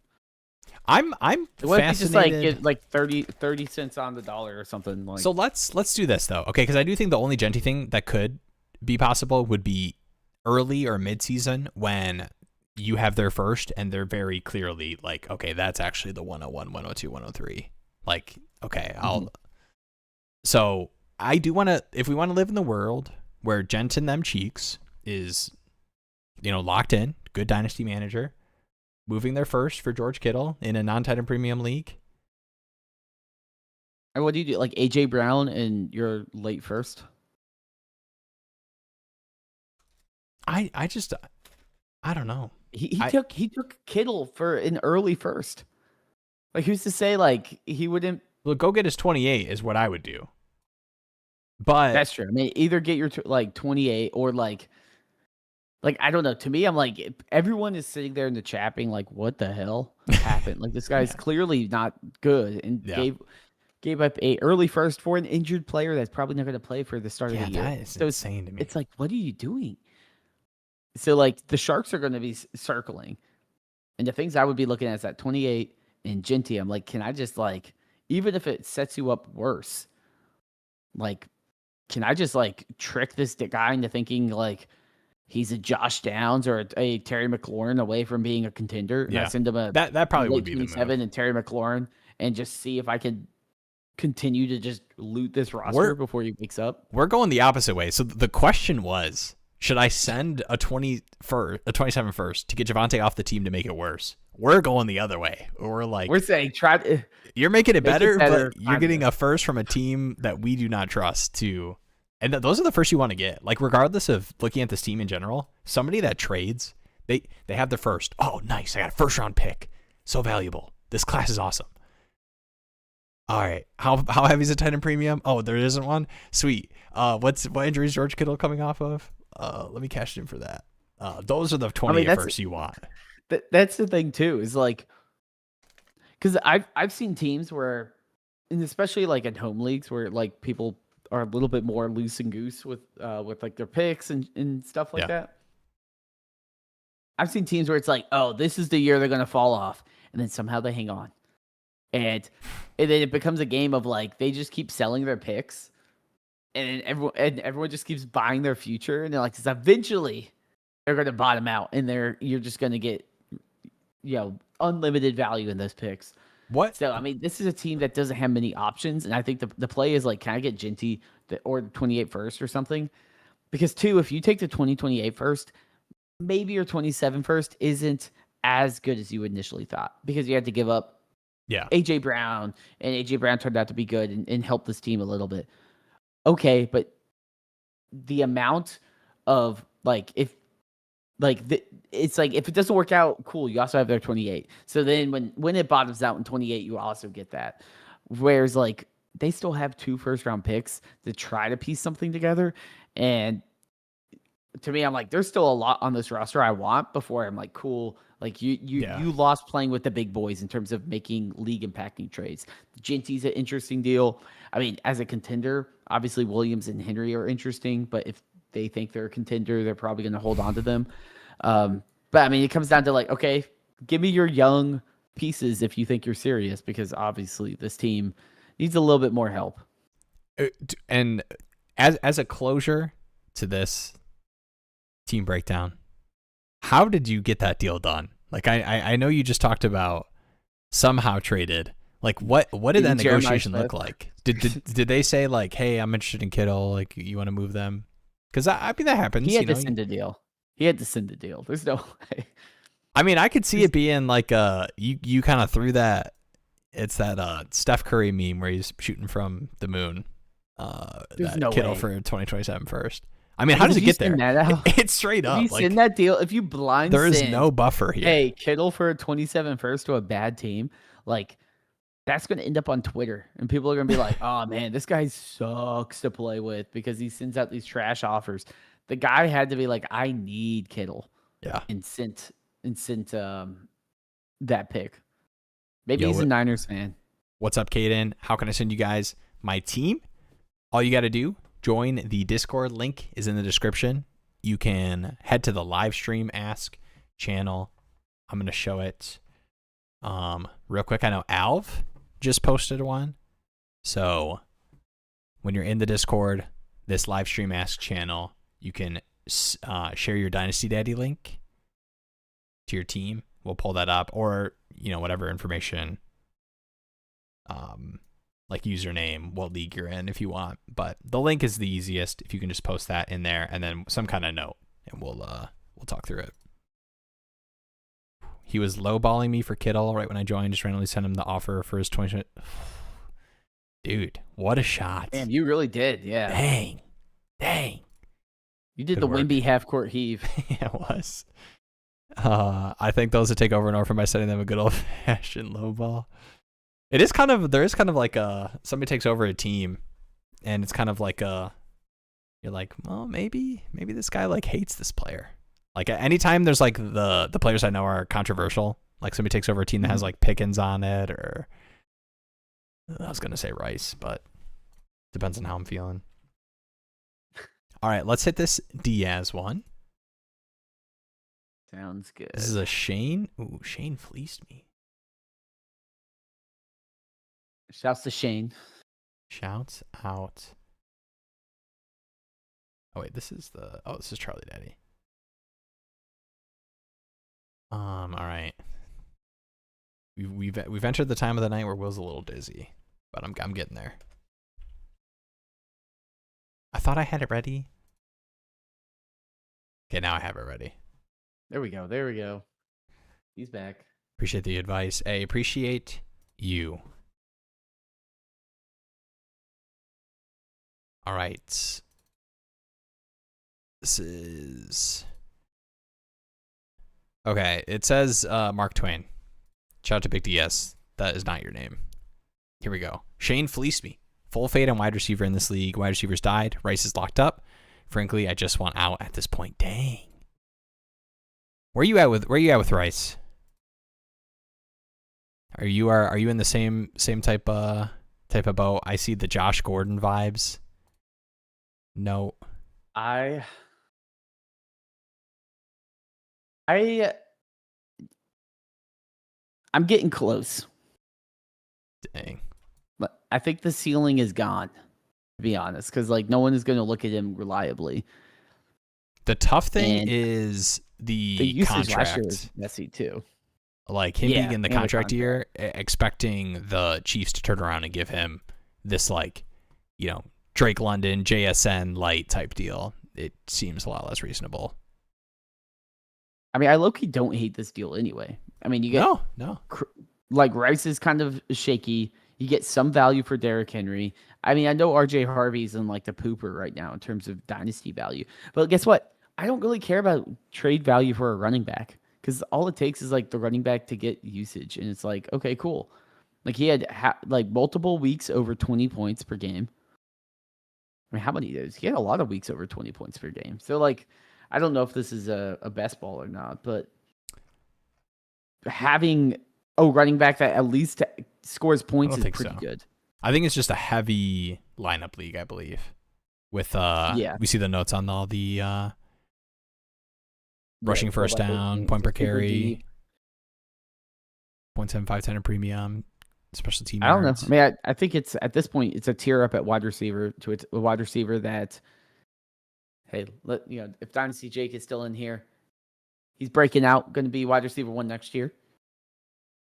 I'm What if you just like fascinated. get like 30 cents on the dollar or something like? So let's do this though, okay? Because I do think the only Genty thing that could be possible would be early or mid-season when you have their first and they're very clearly like, okay, that's actually the 101, 102, 103. Like, okay, So I do want to, if we want to live in the world where Gent and them cheeks is, locked in, good dynasty manager, moving their first for George Kittle in a non-tight premium league. And what do you do? Like AJ Brown in your late first? I don't know. He took Kittle for an early first. Like who's to say like he wouldn't? Well, go get his 28 is what I would do. But That's true. I mean, either get your 28 or like I don't know. To me, I'm like everyone is sitting there in the chat being like, "What the hell happened?" Like this guy's clearly not good and gave up a early first for an injured player that's probably not going to play for the start of the year. That is insane to me. It's like, what are you doing? So like the Sharks are going to be circling, and the things I would be looking at is that 28 and Genty. I'm like, can I just like, even if it sets you up worse, like, can I just like trick this guy into thinking like he's a Josh Downs or a Terry McLaurin away from being a contender? Yeah, I send him a that probably would be the move. And Terry McLaurin, and just see if I can continue to just loot this roster before he wakes up. We're going the opposite way. So the question was, should I send a 27 first to get Javonte off the team to make it worse? We're going the other way. We're saying you're making it better, but you're getting a first from a team that we do not trust to. And those are the first you want to get. Like, regardless of looking at this team in general, somebody that trades, they have the first. Oh, nice. I got a first round pick. So valuable. This class is awesome. All right. How heavy is a tight end premium? Oh, there isn't one? Sweet. What injury is George Kittle coming off of? Let me cash in for that. Those are the 28 first you want. That's the thing too, is like, because I've seen teams where, and especially like in home leagues where like people are a little bit more loose and goose with like their picks and stuff like that. I've seen teams where it's like, oh, this is the year they're gonna fall off, and then somehow they hang on, and then it becomes a game of like they just keep selling their picks, and everyone just keeps buying their future, and they're like, eventually they're gonna bottom out, and you're just gonna get unlimited value in those picks. What? So, I mean, this is a team that doesn't have many options, and I think the play is like, can I get Genty or 28 first or something? Because, two, if you take the 28 first, maybe your 27 first isn't as good as you initially thought because you had to give up AJ Brown, and AJ Brown turned out to be good and help this team a little bit. Okay, but the amount of, like, it's like if it doesn't work out, cool. You also have their 28. So then when it bottoms out in 28, you also get that. Whereas like they still have 2 first-round picks to try to piece something together. And to me, I'm like, there's still a lot on this roster I want before I'm like, cool. Like you lost playing with the big boys in terms of making league impacting trades. Genty's an interesting deal. I mean, as a contender, obviously Williams and Henry are interesting, but if they think they're a contender, they're probably going to hold on to them. But I mean, it comes down to like, okay, give me your young pieces if you think you're serious, because obviously this team needs a little bit more help. And as a closure to this team breakdown, how did you get that deal done? Like, I know you just talked about somehow traded. Like, what did that negotiation look like? Did they say like, hey, I'm interested in Kittle, like you want to move them? Because I mean that happens. He had to send a deal. There's no way. I mean, I could see it being like you kind of threw that. It's that Steph Curry meme where he's shooting from the moon. There's that no Kittle way. for 2027 first. I mean, how does it get there? It's straight up. If you send that deal, if you blind there is send, no buffer here. hey, Kittle for a 27 first to a bad team, like that's going to end up on Twitter, and people are going to be like, "Oh man, this guy sucks to play with because he sends out these trash offers." The guy had to be like, "I need Kittle," Yeah, and sent that pick. Maybe Yo, he's a Niners fan. What's up, Caden? How can I send you guys my team? All you got to do, join the Discord. Link is in the description. You can head to the live stream Ask channel. I'm going to show it real quick. I know Alv just posted one. So when you're in the Discord, this live stream Ask channel, you can share your Dynasty Daddy link to your team. We'll pull that up, or whatever information, like username, what league you're in if you want. But the link is the easiest if you can just post that in there and then some kind of note, and we'll talk through it. He was lowballing me for Kittle right when I joined. Just randomly sent him the offer for his 20. Dude, what a shot! Damn, you really did, yeah. Dang. You did Good the work. Wimby half court heave. Yeah, it was. I think those would take over and over by setting them a good old fashioned low ball. There is kind of like somebody takes over a team, and it's kind of like you're like, well, maybe this guy like hates this player. Like anytime there's like the players I know are controversial, like somebody takes over a team that has like Pickens on it, or I was gonna say Rice, but depends on how I'm feeling. All right, let's hit this Diaz one. Sounds good. This is a Shane. Ooh, Shane fleeced me. Shouts to Shane. Shouts out. Oh wait, this is Charlie Daddy. All right. We've entered the time of the night where Will's a little dizzy, but I'm getting there. I thought I had it ready. Okay, now I have it ready. There we go. He's back. Appreciate the advice. Hey, appreciate you. All right. This is... Okay, it says Mark Twain. Shout out to Big DS. That is not your name. Here we go. Shane fleeced me. Full fade on wide receiver in this league. Wide receivers died. Rice is locked up. Frankly, I just want out at this point. Dang. Where you at with Rice? Are you in the same type of boat? I see the Josh Gordon vibes. No. I'm getting close. Dang. But I think the ceiling is gone, to be honest, because like no one is going to look at him reliably. The tough thing is the usage contract. last year was messy too. Like him being in the contract year, expecting the Chiefs to turn around and give him this like, Drake London, JSN light type deal. It seems a lot less reasonable. I mean, I low-key don't hate this deal anyway. I mean, you get no. Like Rice is kind of shaky. You get some value for Derrick Henry. I mean, I know RJ Harvey's in like the pooper right now in terms of dynasty value. But guess what? I don't really care about trade value for a running back because all it takes is like the running back to get usage. And it's like, okay, cool. Like he had like multiple weeks over 20 points per game. I mean, how many days? He had a lot of weeks over 20 points per game. So like, I don't know if this is a best ball or not, but having running back that at least scores points is pretty good. I think it's just a heavy lineup league, I believe. With we see the notes on all the rushing first down, point per carry, 0.75 10 premium, special team. I don't know. I mean, I think it's at this point it's a tier up at wide receiver to a wide receiver that, hey, if Dynasty Jake is still in here, he's breaking out, going to be wide receiver 1 next year.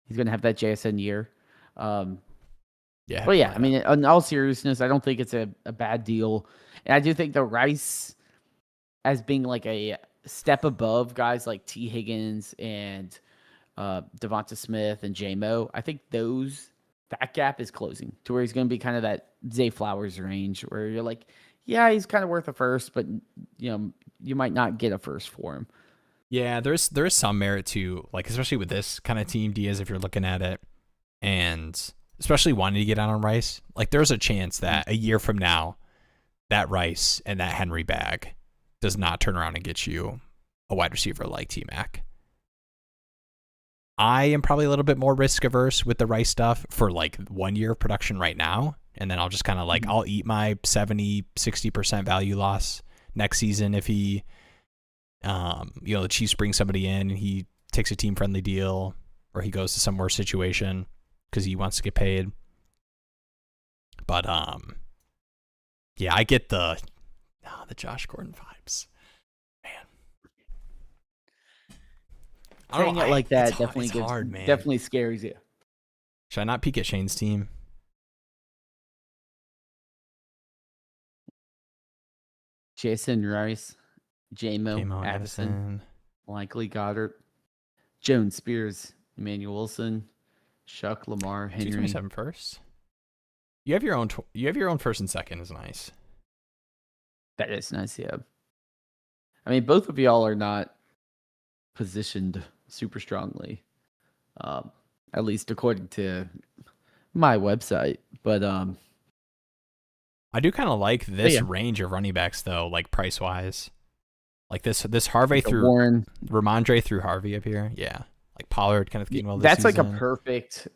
He's going to have that JSN year. Yeah. But yeah, I mean, in all seriousness, I don't think it's a bad deal. And I do think the Rice as being like a step above guys like T. Higgins and Devonta Smith and J-Mo, I think that gap is closing to where he's going to be kind of that Zay Flowers range where you're like, yeah, he's kind of worth a first, but you might not get a first for him. Yeah, there's some merit to, like, especially with this kind of team, Diaz, if you're looking at it, and especially wanting to get out on Rice, like there's a chance that a year from now, that Rice and that Henry bag does not turn around and get you a wide receiver like T-Mac. I am probably a little bit more risk averse with the Rice stuff for like 1 year of production right now. And then I'll just kind of like, I'll eat my 70-60% value loss next season if he, the Chiefs bring somebody in and he takes a team friendly deal or he goes to some worse situation because he wants to get paid. But yeah, I get the Josh Gordon vibes, man. Saying it like that definitely it's hard, man. Definitely scares you. Should I not peek at Shane's team? Jason Rice, J-Mo Addison, likely Goddard, Jones Spears, Emmanuel Wilson, Shuck, Lamar, Henry. 227 first. You have your own first and second is nice. That is nice, yeah. I mean, both of y'all are not positioned super strongly, at least according to my website. But I do kind of like this range of running backs though, like price wise. Like this Harvey like through Warren, Ramondre through Harvey up here, yeah. Like Pollard kind of getting well this that's season. like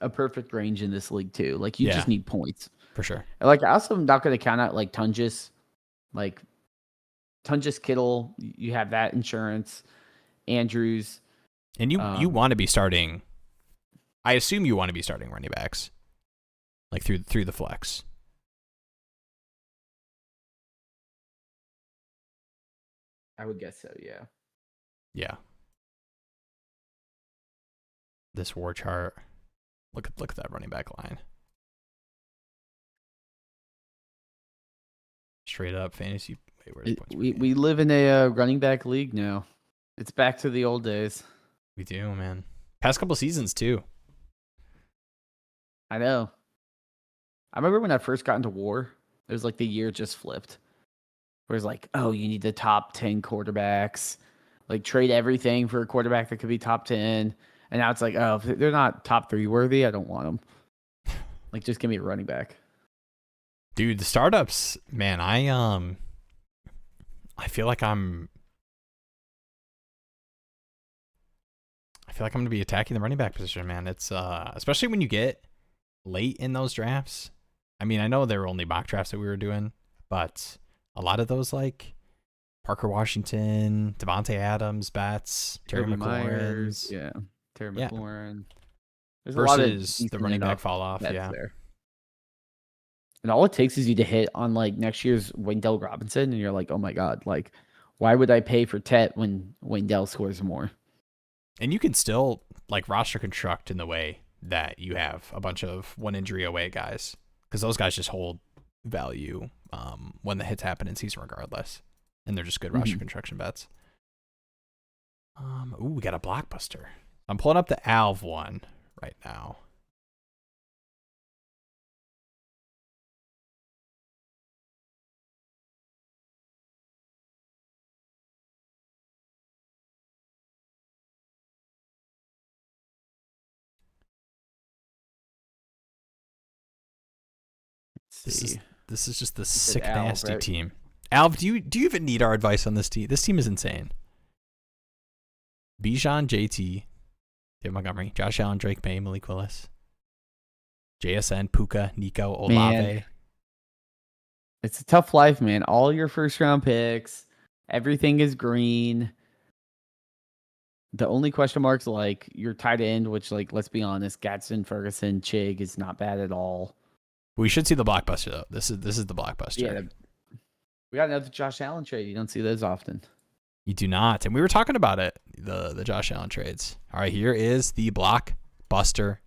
a perfect range in this league too. Like you just need points for sure. Like I also am not going to count out like Tungus, Kittle. You have that insurance, Andrews, and you want to be starting. I assume you want to be starting running backs, like through the flex. I would guess so, yeah. Yeah. This war chart. Look at that running back line. Straight up fantasy. Wait, we live in a running back league now. It's back to the old days. We do, man. Past couple seasons too. I know. I remember when I first got into war, it was like the year just flipped. Where it's like, oh, you need the top 10 quarterbacks. Like trade everything for a quarterback that could be top 10. And now it's like, oh, if they're not top 3 worthy, I don't want them. Like, just give me a running back. Dude, the startups, man, I feel like I'm going to be attacking the running back position, man. It's especially when you get late in those drafts. I mean, I know there were only mock drafts that we were doing, but a lot of those, like Parker Washington, Devontae Adams, Betts, Terry McLaurin, Terry McLaurin. There's versus the running back fall off, yeah. There. And all it takes is you to hit on like next year's Wendell Robinson, and you're like, oh my god, like why would I pay for Tet when Wendell scores more? And you can still like roster construct in the way that you have a bunch of one injury away guys, because those guys just hold value when the hits happen in season regardless, and they're just good roster construction bets. We got a blockbuster. I'm pulling up the Alv one right now. This is just the sick nasty team. Alv, do you even need our advice on this team? This team is insane. Bijan, JT, David Montgomery, Josh Allen, Drake May, Malik Willis, JSN, Puka, Nico, Olave. Man, it's a tough life, man. All your first round picks, everything is green. The only question marks like your tight end, which like let's be honest, Gadsden, Ferguson, Chig is not bad at all. We should see the blockbuster though. This is the blockbuster. Yeah, we got another Josh Allen trade. You don't see those often. You do not, and we were talking about it. The Josh Allen trades. All right, here is the blockbuster.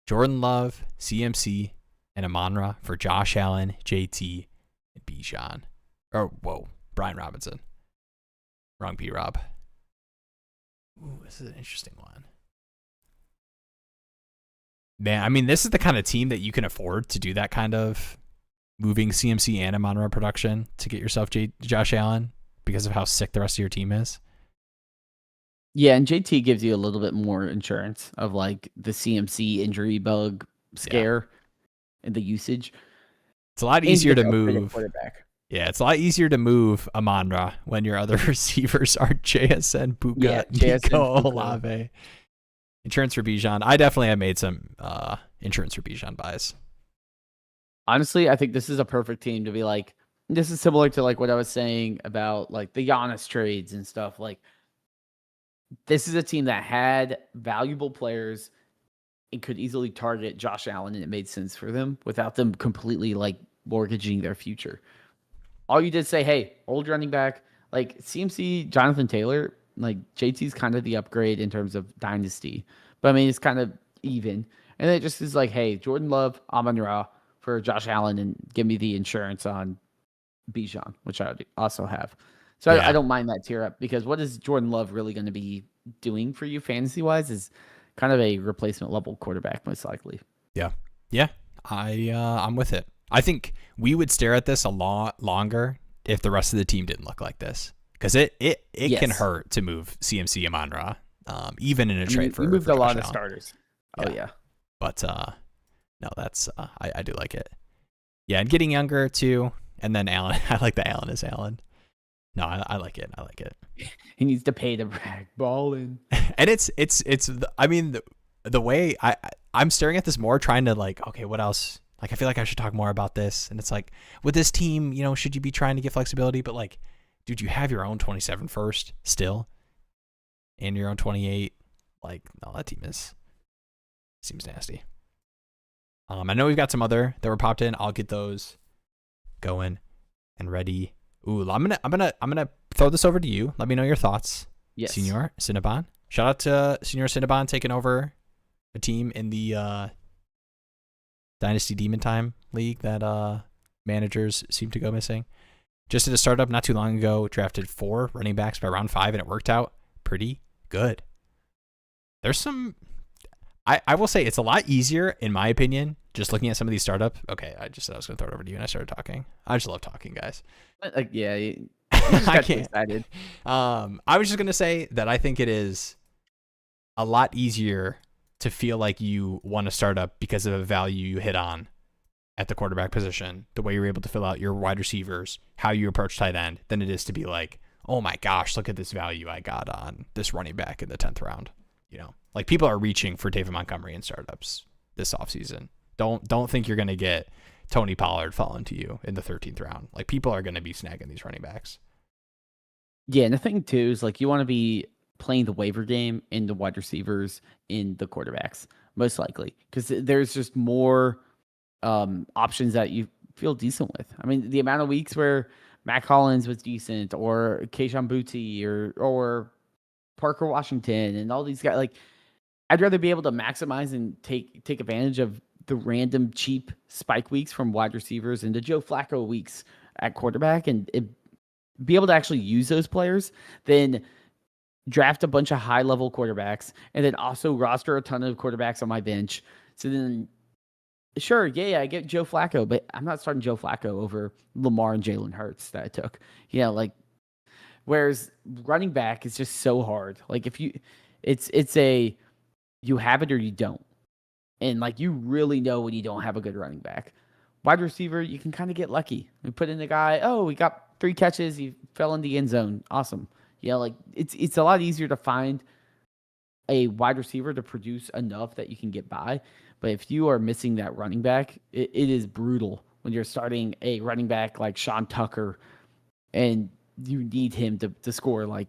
Jordan Love, CMC, and Amon-Ra for Josh Allen, JT, and Bijan. Brian Robinson. Wrong B-Rob. Ooh, this is an interesting one. Man, I mean, this is the kind of team that you can afford to do that kind of moving CMC and Amon-Ra production to get yourself Josh Allen because of how sick the rest of your team is. Yeah, and JT gives you a little bit more insurance of like the CMC injury bug scare and the usage. It's a lot easier to upgrade move. Quarterback. Yeah, it's a lot easier to move Amon-Ra when your other receivers are JSN, Puka, Nico, Olave. Insurance for Bijan. I definitely have made some insurance for Bijan buys. Honestly, I think this is a perfect team to be like, this is similar to like what I was saying about like the Giannis trades and stuff. Like, this is a team that had valuable players and could easily target Josh Allen, and it made sense for them without them completely like mortgaging their future. All you did say, hey, old running back, like CMC, Jonathan Taylor, like JT's kind of the upgrade in terms of dynasty. But I mean, it's kind of even. And it just is like, hey, Jordan Love, Amon-Ra for Josh Allen, and give me the insurance on Bijan, which I also have. So I don't mind that tier up, because what is Jordan Love really going to be doing for you fantasy-wise is kind of a replacement level quarterback, most likely. Yeah, I'm with it. I think we would stare at this a lot longer if the rest of the team didn't look like this, because it can hurt to move CMC Amon-Ra, even in a trade for. We moved for a lot of Allen. starters. Oh yeah, but no, that's I do like it. Yeah, and getting younger too, and then Allen. I like that Allen is Allen. No, I like it. I like it. He needs to pay the brag balling. And it's I mean the way I'm staring at this more, trying to like, okay, what else? Like, I feel like I should talk more about this. And it's like, with this team, you know, should you be trying to get flexibility? But like, dude, you have your own 27 first still, and your own 28. Like, no, that team seems nasty. I know we've got some other that were popped in. I'll get those going and ready. Ooh, I'm gonna throw this over to you. Let me know your thoughts. Yes. Senor Cinnabon. Shout out to Senor Cinnabon taking over a team in the Dynasty Demon Time League that managers seem to go missing. Just did a startup not too long ago, drafted 4 running backs by round 5, and it worked out pretty good. There's some, I will say it's a lot easier, in my opinion, just looking at some of these startups. Okay, I just said I was going to throw it over to you, and I started talking. I just love talking, guys. Yeah, you just got too excited. I was just going to say that I think it is a lot easier to feel like you want to start up because of a value you hit on at the quarterback position, the way you're able to fill out your wide receivers, how you approach tight end, than it is to be like, oh my gosh, look at this value I got on this running back in the 10th round. You know, like, people are reaching for David Montgomery in startups this offseason. Don't think you're going to get Tony Pollard falling to you in the 13th round. Like, people are going to be snagging these running backs. Yeah, and the thing too is, like, you want to be playing the waiver game in the wide receivers, in the quarterbacks, most likely, because there's just more options that you feel decent with. I mean, the amount of weeks where Matt Collins was decent, or Kayshon Boutte, or Parker Washington, and all these guys, like, I'd rather be able to maximize and take advantage of the random cheap spike weeks from wide receivers and the Joe Flacco weeks at quarterback, and be able to actually use those players than draft a bunch of high level quarterbacks and then also roster a ton of quarterbacks on my bench. So then, sure, yeah, I get Joe Flacco, but I'm not starting Joe Flacco over Lamar and Jalen Hurts that I took. You know, like, whereas running back is just so hard. Like, if you, it's a, you have it or you don't. And like, you really know when you don't have a good running back. Wide receiver, you can kind of get lucky. We put in the guy, oh, we got 3 catches, he fell in the end zone. Awesome. You know, like, it's a lot easier to find a wide receiver to produce enough that you can get by. But if you are missing that running back, it is brutal when you're starting a running back like Sean Tucker and you need him to score like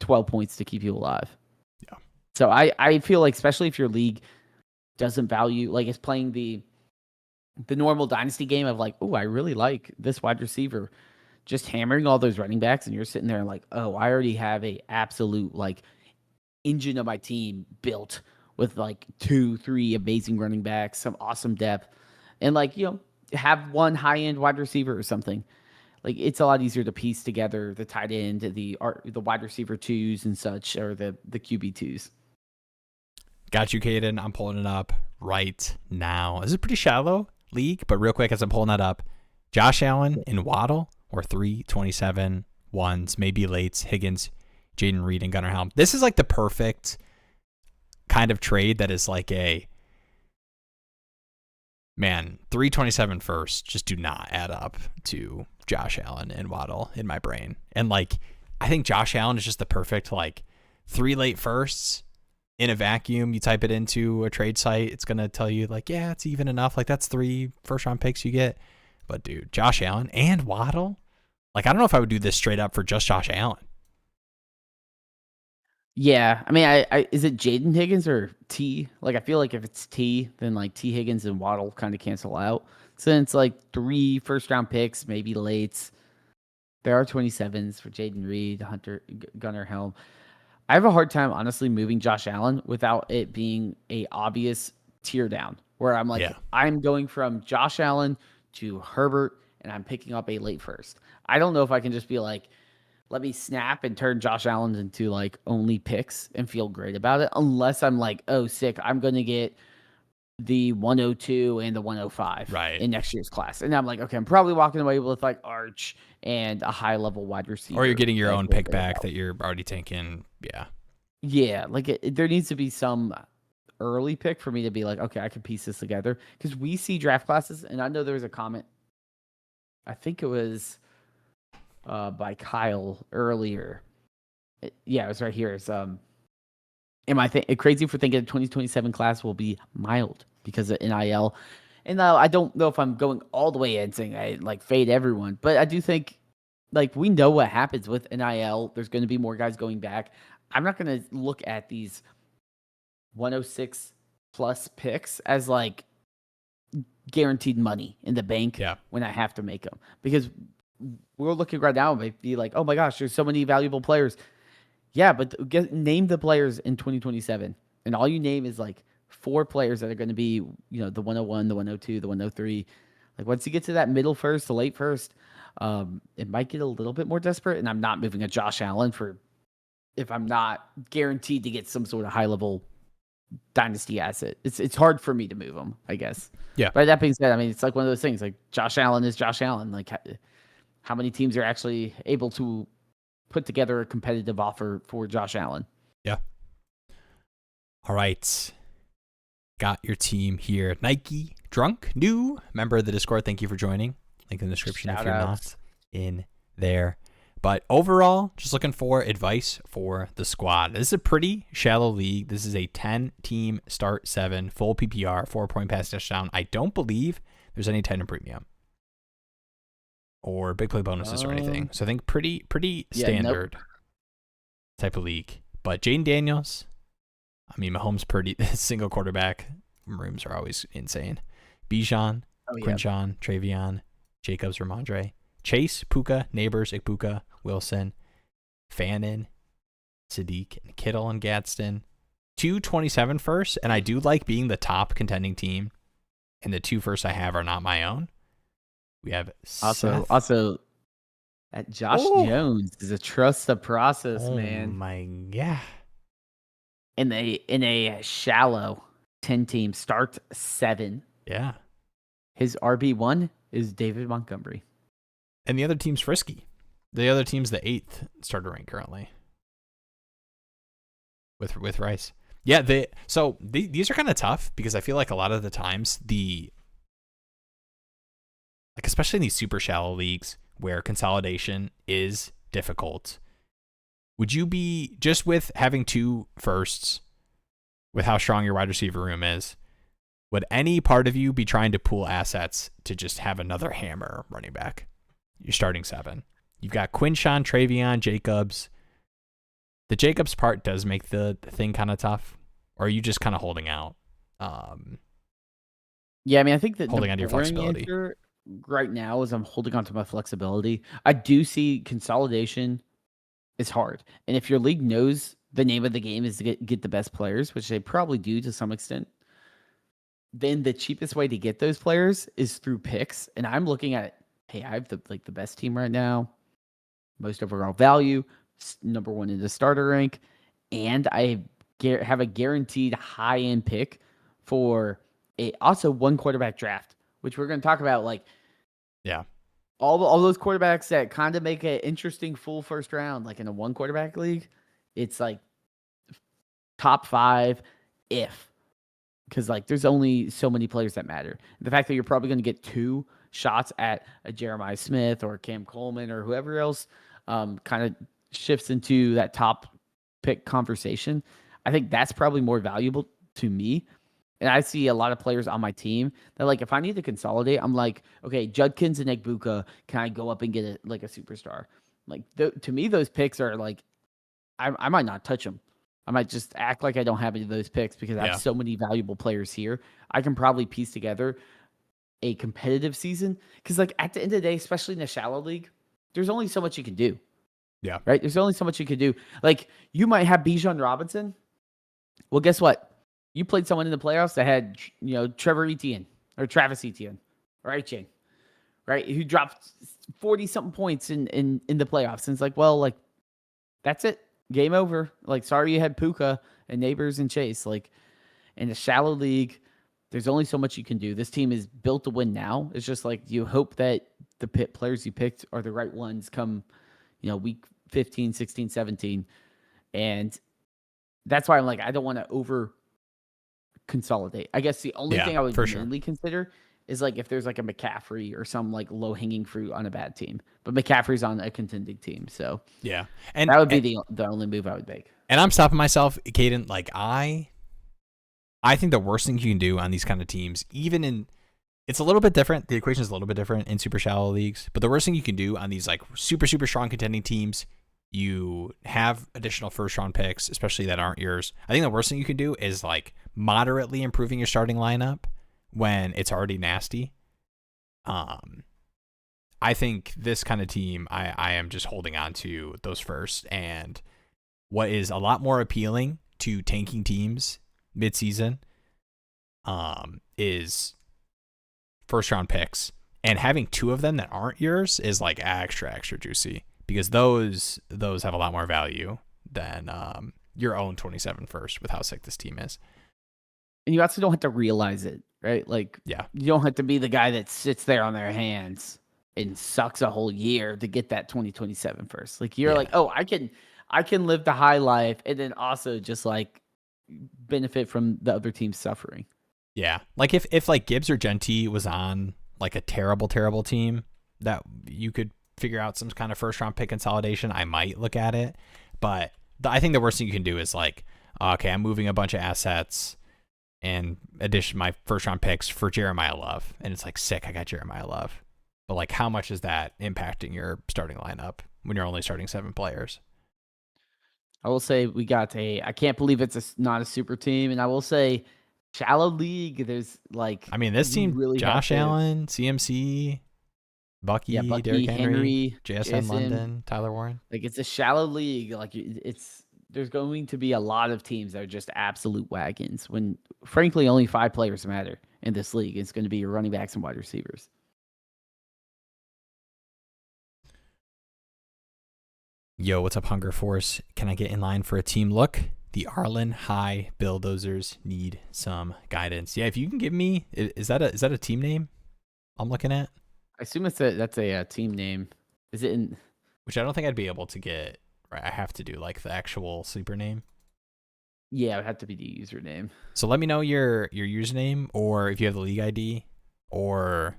12 points to keep you alive. Yeah. So I feel like, especially if your league doesn't value, like, it's playing the normal dynasty game of like, oh, I really like this wide receiver, just hammering all those running backs, and you're sitting there like, oh, I already have a absolute like engine of my team built with like 2-3 amazing running backs, some awesome depth, and like, you know, have one high end wide receiver or something. Like, it's a lot easier to piece together the tight end, the wide receiver 2s and such, or the QB 2s. Got you, Caden. I'm pulling it up right now. This is a pretty shallow league, but real quick as I'm pulling that up, Josh Allen and Waddle or 327 ones, maybe lates, Higgins, Jaden Reed, and Gunnar Helm. This is like the perfect kind of trade that is like a, man, 327 first just do not add up to Josh Allen and Waddle in my brain. And like, I think Josh Allen is just the perfect like 3 late firsts in a vacuum. You type it into a trade site, it's going to tell you like, yeah, it's even enough. Like that's 3 first round picks you get. But dude, Josh Allen and Waddle, like I don't know if I would do this straight up for just Josh Allen. Yeah, I mean, I is it Jaden Higgins or T? Like, I feel like if it's T, then like T Higgins and Waddle kind of cancel out. So then it's like 3 first round picks, maybe lates. There are 27s for Jaden Reed, Hunter, Gunnar Helm. I have a hard time honestly moving Josh Allen without it being a obvious tear down where I'm like, I'm going from Josh Allen to Herbert and I'm picking up a late first. I don't know if I can just be like, let me snap and turn Josh Allen into like only picks and feel great about it. Unless I'm like, oh, sick, I'm going to get the 102 and the 105 in next year's class. And I'm like, okay, I'm probably walking away with like Arch and a high level wide receiver. Or you're getting your own pick back that you're already taking. Yeah. Yeah. Like there needs to be some early pick for me to be like, okay, I can piece this together. Because we see draft classes, and I know there was a comment. I think it was by Kyle earlier. It was right here. It's am I crazy for thinking the 2027 class will be mild because of NIL? And I don't know if I'm going all the way in saying I like fade everyone, but I do think like we know what happens with NIL. There's going to be more guys going back. I'm not going to look at these 106 plus picks as like guaranteed money in the bank when I have to make them, because we're looking right now and be like, oh my gosh, there's so many valuable players. Yeah, but name the players in 2027, and all you name is like 4 players that are going to be, the 101, the 102, the 103. Like once you get to that middle first, the late first, it might get a little bit more desperate. And I'm not moving a Josh Allen if I'm not guaranteed to get some sort of high level dynasty asset. It's hard for me to move them, I guess. Yeah. But that being said, I mean, it's like one of those things. Like Josh Allen is Josh Allen. Like how many teams are actually able to put together a competitive offer for Josh Allen? Yeah. All right. Got your team here. Nike Drunk, new member of the Discord. Thank you for joining. Link in the description if you're not in there. But overall, just looking for advice for the squad. This is a pretty shallow league. This is a 10-team start 7, full PPR, 4-point pass touchdown. I don't believe there's any tight end premium or big play bonuses or anything. So I think pretty standard type of league. But Jaden Daniels, I mean, Mahomes pretty single quarterback rooms are always insane. Bijan, Quinshon, Travion, Jacobs, Ramondre, Chase, Puka, Neighbors, Ikbuka, Wilson, Fannin, Sadiq, and Kittle and Gadsden. 227 first, and I do like being the top contending team, and the 2 firsts I have are not my own. We have also that Josh Jones is a trust the process, man. Oh my god. In a shallow 10-team start 7. Yeah. His RB1 is David Montgomery. And the other team's frisky. The other team's the 8th starter rank currently. With Rice. Yeah, these are kind of tough because I feel like a lot of the times especially in these super shallow leagues where consolidation is difficult, would you be, just with having 2 firsts, with how strong your wide receiver room is, would any part of you be trying to pool assets to just have another hammer running back? You're starting 7. You've got Quinshon, Travion, Jacobs. The Jacobs part does make the thing kind of tough. Or are you just kind of holding out? Yeah, I mean, I think that holding on to your flexibility right now is I'm holding on to my flexibility. I do see consolidation is hard. And if your league knows the name of the game is to get the best players, which they probably do to some extent, then the cheapest way to get those players is through picks. And I'm looking at, hey, I have the best team right now, most overall value, number 1 in the starter rank, and I have a guaranteed high-end pick for also one quarterback draft, which we're going to talk about. Like, Yeah. all those quarterbacks that kind of make an interesting full first round, like in a one quarterback league, it's like top 5 if, because like there's only so many players that matter. The fact that you're probably going to get 2 shots at a Jeremiah Smith or Cam Coleman or whoever else kind of shifts into that top pick conversation. I think that's probably more valuable to me. And I see a lot of players on my team that, like, if I need to consolidate, I'm like, okay, Judkins and Egbuka, can I go up and get a superstar? Like, to me, those picks are like, I might not touch them. I might just act like I don't have any of those picks because I have so many valuable players here. I can probably piece together a competitive season because, like, at the end of the day, especially in the shallow league, there's only so much you can do. Yeah. Right? There's only so much you can do. Like, you might have Bijan Robinson. Well, guess what? You played someone in the playoffs that had, Trevor Etienne or Travis Etienne or Etienne, right? Who dropped 40-something points in the playoffs. And it's like, well, like, that's it. Game over. Like, sorry you had Puka and Neighbors and Chase. Like, in a shallow league, there's only so much you can do. This team is built to win now. It's just like you hope that the players you picked are the right ones come, week 15, 16, 17. And that's why I'm like, I don't want to over consolidate. I guess the only thing I would mainly consider is like if there's like a McCaffrey or some like low hanging fruit on a bad team, but McCaffrey's on a contending team, so yeah, and that would be the only move I would make. And I'm stopping myself, Caden. Like I think the worst thing you can do on these kind of teams, it's a little bit different. The equation is a little bit different in super shallow leagues, but the worst thing you can do on these like super super strong contending teams, you have additional first round picks, especially that aren't yours. I think the worst thing you can do is like moderately improving your starting lineup when it's already nasty. I think this kind of team, I am just holding on to those first. And what is a lot more appealing to tanking teams midseason is first round picks. And having 2 of them that aren't yours is like extra juicy because those have a lot more value than your own 27 first with how sick this team is. And you also don't have to realize it, right? Like, you don't have to be the guy that sits there on their hands and sucks a whole year to get that 2027 first. Like, you're like, oh, I can live the high life and then also just like benefit from the other team's suffering. Yeah. Like if like Gibbs or Genty was on like a terrible team that you could figure out some kind of first round pick consolidation, I might look at it. But I think the worst thing you can do is like, okay, I'm moving a bunch of assets and addition my first round picks for Jeremiah Love. And it's like, sick, I got Jeremiah Love. But like, how much is that impacting your starting lineup when you're only starting 7 players? I will say I can't believe it's not a super team. And I will say shallow league, there's like, I mean, this team, really Josh Allen, CMC, Bucky, Derrick Henry, JSN London, Tyler Warren. Like, it's a shallow league. Like, there's going to be a lot of teams that are just absolute wagons when, frankly, only 5 players matter in this league. It's going to be your running backs and wide receivers. Yo, what's up, Hunger Force? Can I get in line for a team look? The Arlen High Bulldozers need some guidance. Yeah, if you can give me, is that a team name I'm looking at? I assume that's a team name. Is it in? Which I don't think I'd be able to get. Right, I have to do like the actual sleeper name. Yeah, it would have to be the username. So let me know your username, or if you have the league ID, or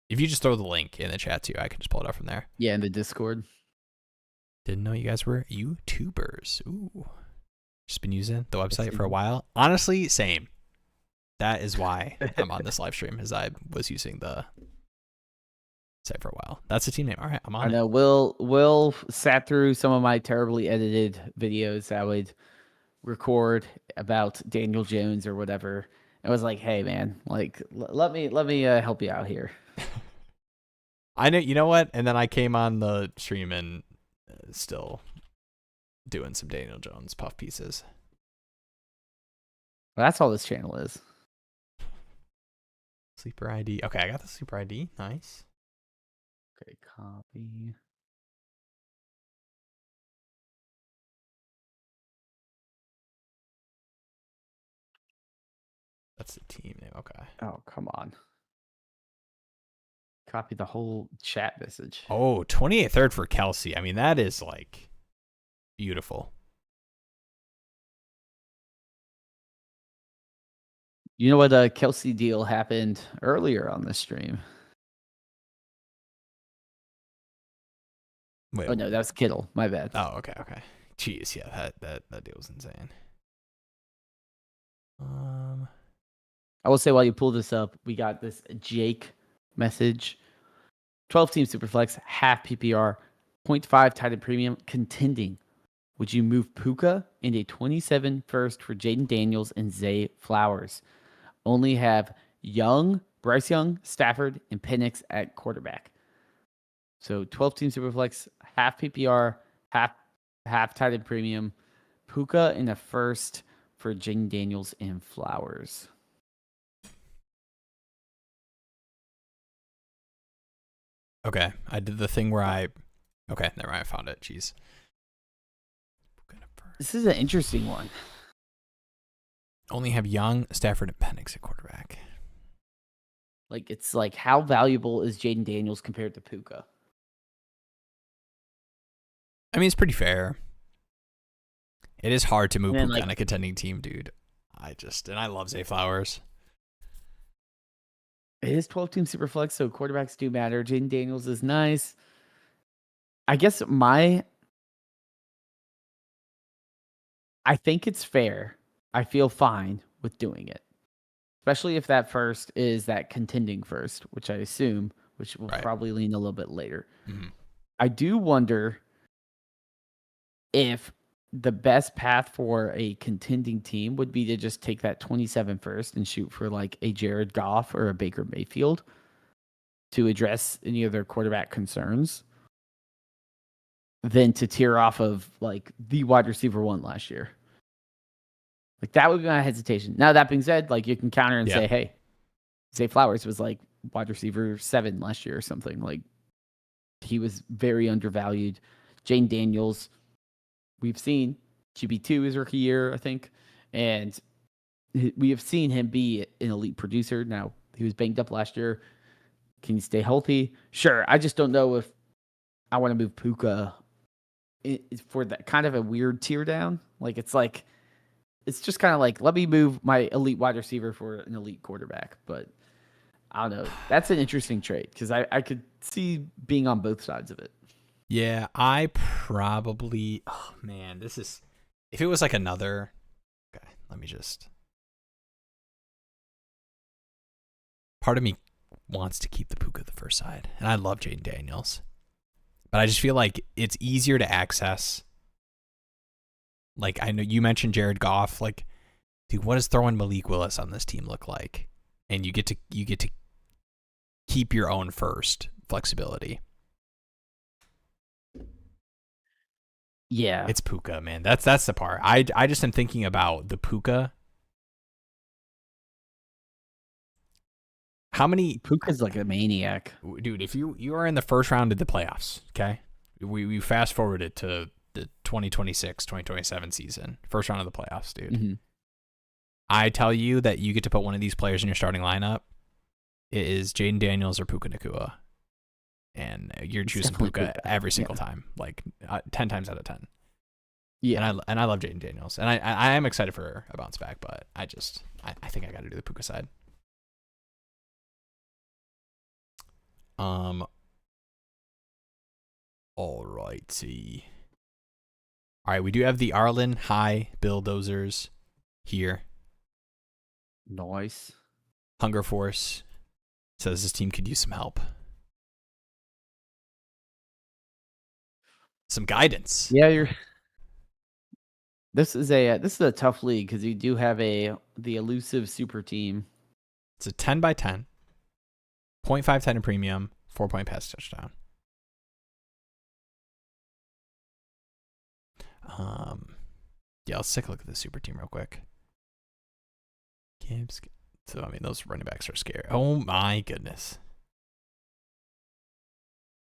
if you just throw the link in the chat too, I can just pull it up from there. Yeah, in the Discord. Didn't know you guys were YouTubers. Ooh. Just been using the website for a while. Honestly, same. That is why I'm on this live stream, as I was using the site for a while. That's the team name. All right, I'm on it. I know. Will sat through some of my terribly edited videos I would record about Daniel Jones or whatever. I was like, hey man, like let me help you out here. I know, you know what? And then I came on the stream and still doing some Daniel Jones puff pieces. Well, that's all this channel is. Sleeper ID. Okay, I got the sleeper ID. Nice. Okay, copy. that's the team name. Okay. Oh, come on. Copy the whole chat message. Oh, 28 third for Kelsey. I mean, that is like beautiful. You know what? Kelsey deal happened earlier on the stream. Wait. Oh no, that was Kittle. My bad. Oh, okay. Jeez, yeah, that deal was insane. I will say while you pull this up, we got this Jake message. 12-team Superflex, half PPR, 0.5 tight end premium, contending. Would you move Puka and a 27 first for Jaden Daniels and Zay Flowers? Only have Bryce Young, Stafford, and Penix at quarterback. So 12-team Superflex, half PPR, half tight end premium, Puka and a first for Jaden Daniels and Flowers. Okay, I did the thing where okay, never mind, I found it. Jeez. This is an interesting one. Only have Young, Stafford, and Penix at quarterback. Like, it's like, how valuable is Jaden Daniels compared to Puka? I mean, it's pretty fair. It is hard to move Puka like, on a contending team, dude. I love Zay Flowers. It is 12-team Superflex, so quarterbacks do matter. Jaden Daniels is nice. I guess I think it's fair. I feel fine with doing it. Especially if that first is that contending first, which I assume, which will probably lean a little bit later. Mm-hmm. I do wonder if the best path for a contending team would be to just take that 27 first and shoot for like a Jared Goff or a Baker Mayfield to address any of their quarterback concerns, than to tear off of like the wide receiver one last year. Like, that would be my hesitation. Now, that being said, like, you can counter and say, hey, Zay Flowers was like wide receiver 7 last year or something. Like, he was very undervalued. Jaden Daniels, we've seen QB2 his rookie year, I think. And we have seen him be an elite producer. Now, he was banged up last year. Can he stay healthy? Sure. I just don't know if I want to move Puka for that kind of a weird tear down. Like, it's just kind of like, let me move my elite wide receiver for an elite quarterback. But I don't know. That's an interesting trade because I could see being on both sides of it. Yeah, I probably... Oh, man, this is... If it was like another... Okay, let me just... Part of me wants to keep the Puka the first side, and I love Jaden Daniels. But I just feel like it's easier to access. Like, I know you mentioned Jared Goff. Like, dude, what does throwing Malik Willis on this team look like? And you get to keep your own first flexibility. Yeah, It's Puka, man. That's the part. I just am thinking about the Puka. How many... Puka's like a maniac. Dude, if you are in the first round of the playoffs, okay? We fast forwarded to the 2026, 2027 season. First round of the playoffs, dude. Mm-hmm. I tell you that you get to put one of these players in your starting lineup. It is Jaden Daniels or Puka Nacua. And you're choosing Puka every single time, like 10 times out of 10. Yeah, and I love Jaden Daniels, and I am excited for a bounce back, but I think I got to do the Puka side. Alrighty. All right, we do have the Arlen High Bulldozers here. Nice. Hunger Force says this team could use some help. Some guidance. Yeah, This is a tough league because you do have the elusive super team. It's a 10 by 10, 0.5 tight end premium, 4-point pass touchdown. Yeah, let's take a look at the super team real quick. So I mean, those running backs are scary. Oh my goodness.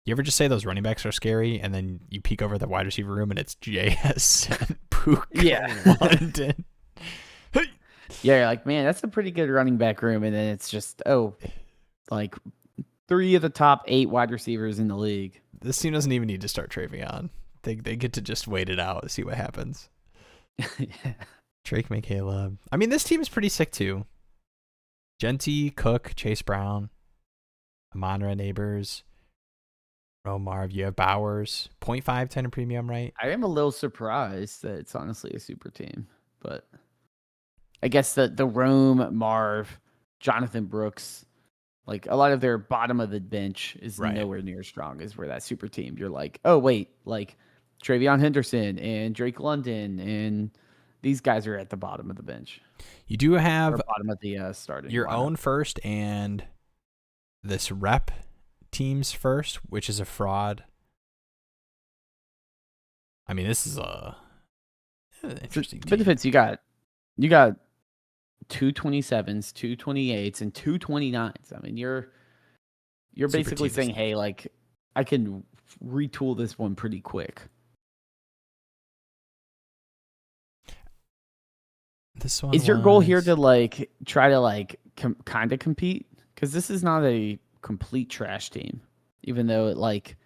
You ever just say those running backs are scary, and then you peek over the wide receiver room, and it's JS and Puka London. Yeah, you're like, man, that's a pretty good running back room. And then it's just, like 3 of the top 8 wide receivers in the league. This team doesn't even need to start Travion. They get to just wait it out and see what happens. Yeah. Drake McCaleb. I mean, this team is pretty sick too. Genty, Cook, Chase Brown, Amon-Ra Neighbors, Marv. You have Bowers, 0.5 10 premium, right? I am a little surprised that it's honestly a super team, but I guess the Rome, Marv, Jonathan Brooks, like a lot of their bottom of the bench is nowhere near as strong as where that super team. You're like, oh wait, like Travion Henderson and Drake London and these guys are at the bottom of the bench. You do have bottom of the starting your lineup. own first and this rep team's first, which is a fraud. I mean, this is a interesting team. Benefits you got 227s, 228s, and 229s. I mean, you're basically saying, hey, like I can retool this one pretty quick. This one is your goal here to like try to like kind of compete? Because this is not a complete trash team, even though it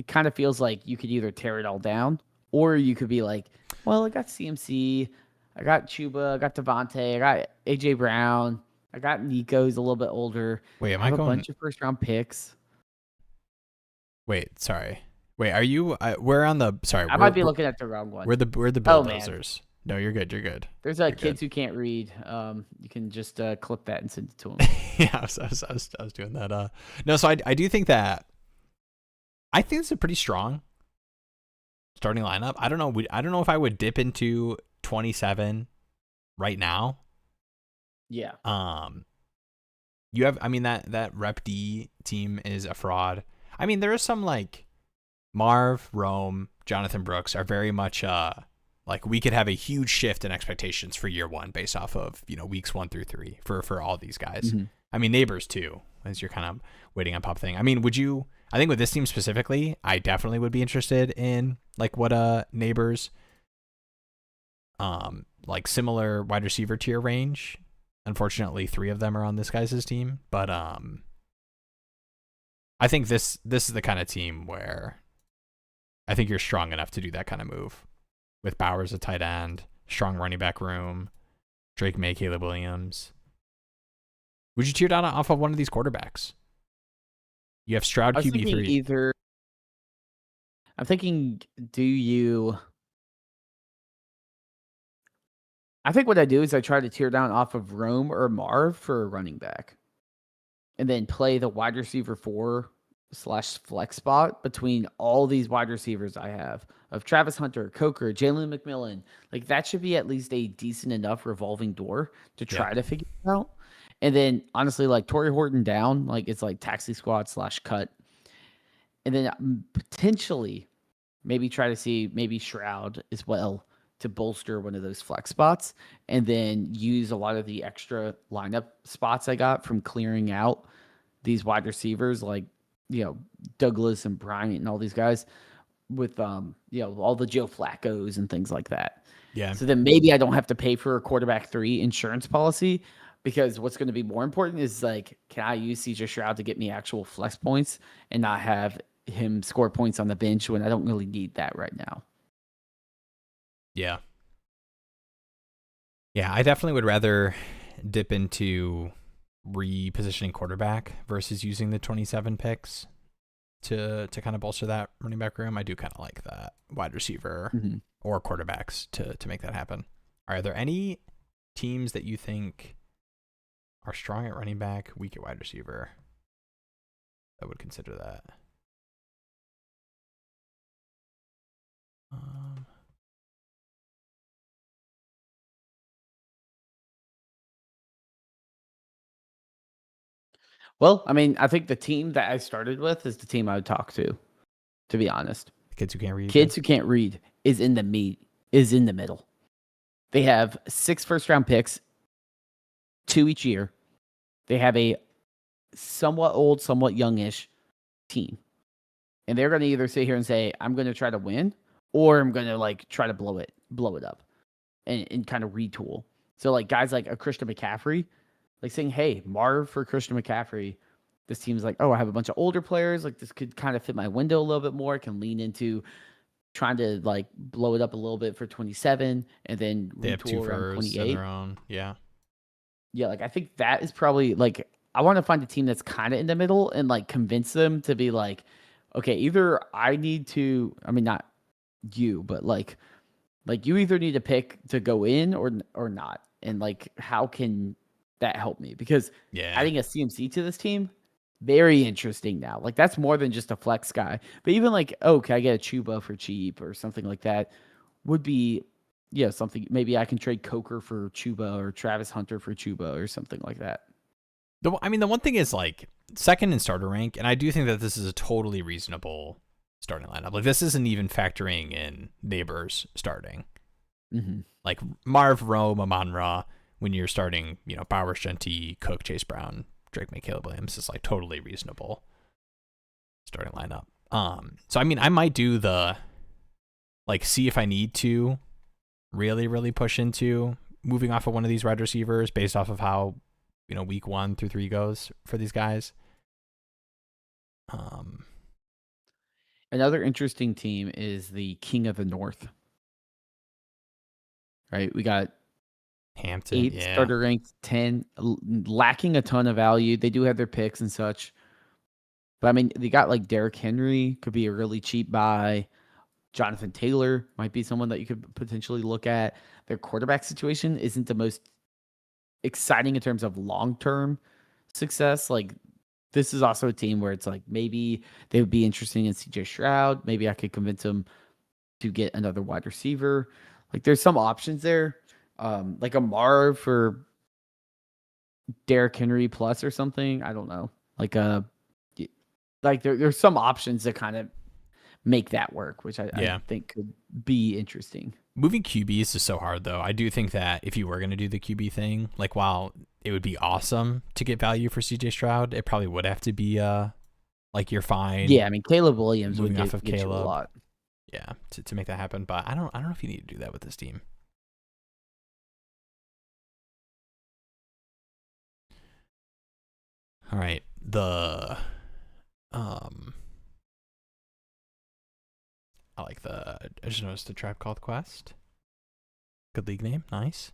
kind of feels like you could either tear it all down or you could be like, well, I got CMC, I got Chuba, I got Devontae, I got AJ Brown, I got Nico, who's a little bit older. Wait, I have a bunch of first round picks. Wait, sorry. Wait, are you? We're on the. Sorry, I might be looking at the wrong one. We're the Bill Builders. No, you're good. You're good. There's kids who can't read. You can just clip that and send it to them. Yeah, I was doing that. No, so I do think that. I think it's a pretty strong starting lineup. I don't know if I would dip into 27 right now. Yeah. You have. I mean that Rep D team is a fraud. I mean, there is some like Marv, Rome, Jonathan Brooks are very much like we could have a huge shift in expectations for year one based off of, weeks 1 through 3 for all these guys. Mm-hmm. I mean, Neighbors too, as you're kind of waiting on pop thing. I mean, I think with this team specifically, I definitely would be interested in like what Neighbors like similar wide receiver tier range. Unfortunately, 3 of them are on this guy's team, but I think this is the kind of team where I think you're strong enough to do that kind of move with Bowers a tight end, strong running back room, Drake May, Caleb Williams. Would you tear down off of one of these quarterbacks? You have Stroud QB3. I'm thinking, I think what I do is I try to tear down off of Rome or Marv for a running back. And then play the wide receiver 4/flex spot between all these wide receivers I have of Travis Hunter, Coker, Jalen McMillan. Like that should be at least a decent enough revolving door to try to figure it out. And then honestly, like Torrey Horton down, like it's like taxi squad /cut. And then potentially maybe try to see maybe Shroud as well to bolster one of those flex spots, and then use a lot of the extra lineup spots I got from clearing out these wide receivers like, Douglas and Bryant and all these guys with, all the Joe Flaccos and things like that. Yeah. So then maybe I don't have to pay for a quarterback 3 insurance policy, because what's going to be more important is like, can I use CJ Stroud to get me actual flex points and not have him score points on the bench when I don't really need that right now? Yeah. Yeah, I definitely would rather dip into repositioning quarterback versus using the 27 picks to kind of bolster that running back room. I do kind of like that wide receiver or quarterbacks to make that happen. Are there any teams that you think are strong at running back, weak at wide receiver that would consider that? Well, I mean, I think the team that I started with is the team I would talk to be honest. Kids who can't read. Kids who can't read is in the middle. They have 6 first-round picks, 2 each year. They have a somewhat old, somewhat youngish team. And they're going to either sit here and say, I'm going to try to win, or I'm going to like try to blow it up and kind of retool. So like guys like a Christian McCaffrey, like saying, hey, Marv for Christian McCaffrey. This team's like, oh, I have a bunch of older players. Like this could kind of fit my window a little bit more. I can lean into trying to like blow it up a little bit for 27 and then They have two retool around firsts in 28. their own. Yeah. Yeah, like I think that is probably like I want to find a team that's kind of in the middle and like convince them to be like, okay, either I need to, I mean, not you, but like you either need to pick to go in or not, and like how can that help me? Because Yeah. adding a CMC to this team, very interesting now. Like that's more than just a flex guy, but even like, oh, can I get a Chuba for cheap or something like that? Would be something. Maybe I can trade Coker for Chuba or Travis Hunter for Chuba or something like that. I mean, the one thing is like second in starter rank, and I do think that this is a totally reasonable starting lineup. Like this isn't even factoring in neighbors starting. Mm-hmm. Like Marv, Rome, Amon-Ra, when you're starting, Bowers, Genty, Cook, Chase Brown, Drake May, Caleb Williams is like totally reasonable starting lineup. So I mean, I might do the like see if I need to really, really push into moving off of one of these wide receivers based off of how week 1 through 3 goes for these guys. Another interesting team is the King of the North. Right, we got Hampton, 8 yeah. starter ranked, 10 lacking a ton of value. They do have their picks and such, but I mean, they got like Derrick Henry could be a really cheap buy. Jonathan Taylor might be someone that you could potentially look at. Their quarterback situation isn't the most exciting in terms of long-term success. Like this is also a team where it's like maybe they would be interesting in CJ Stroud. Maybe I could convince them to get another wide receiver. Like there's some options there. Like a Marv for Derrick Henry plus or something. I don't know. Like there's some options that kind of make that work, which I think could be interesting. Moving QBs is so hard, though. I do think that if you were going to do the QB thing, like while it would be awesome to get value for CJ Stroud, it probably would have to be like you're fine. Yeah, I mean Caleb Williams moving would off of get Caleb you a lot. Yeah, to make that happen. But I don't know if you need to do that with this team. All right, I like I just noticed the Tribe Called Quest. Good league name, nice.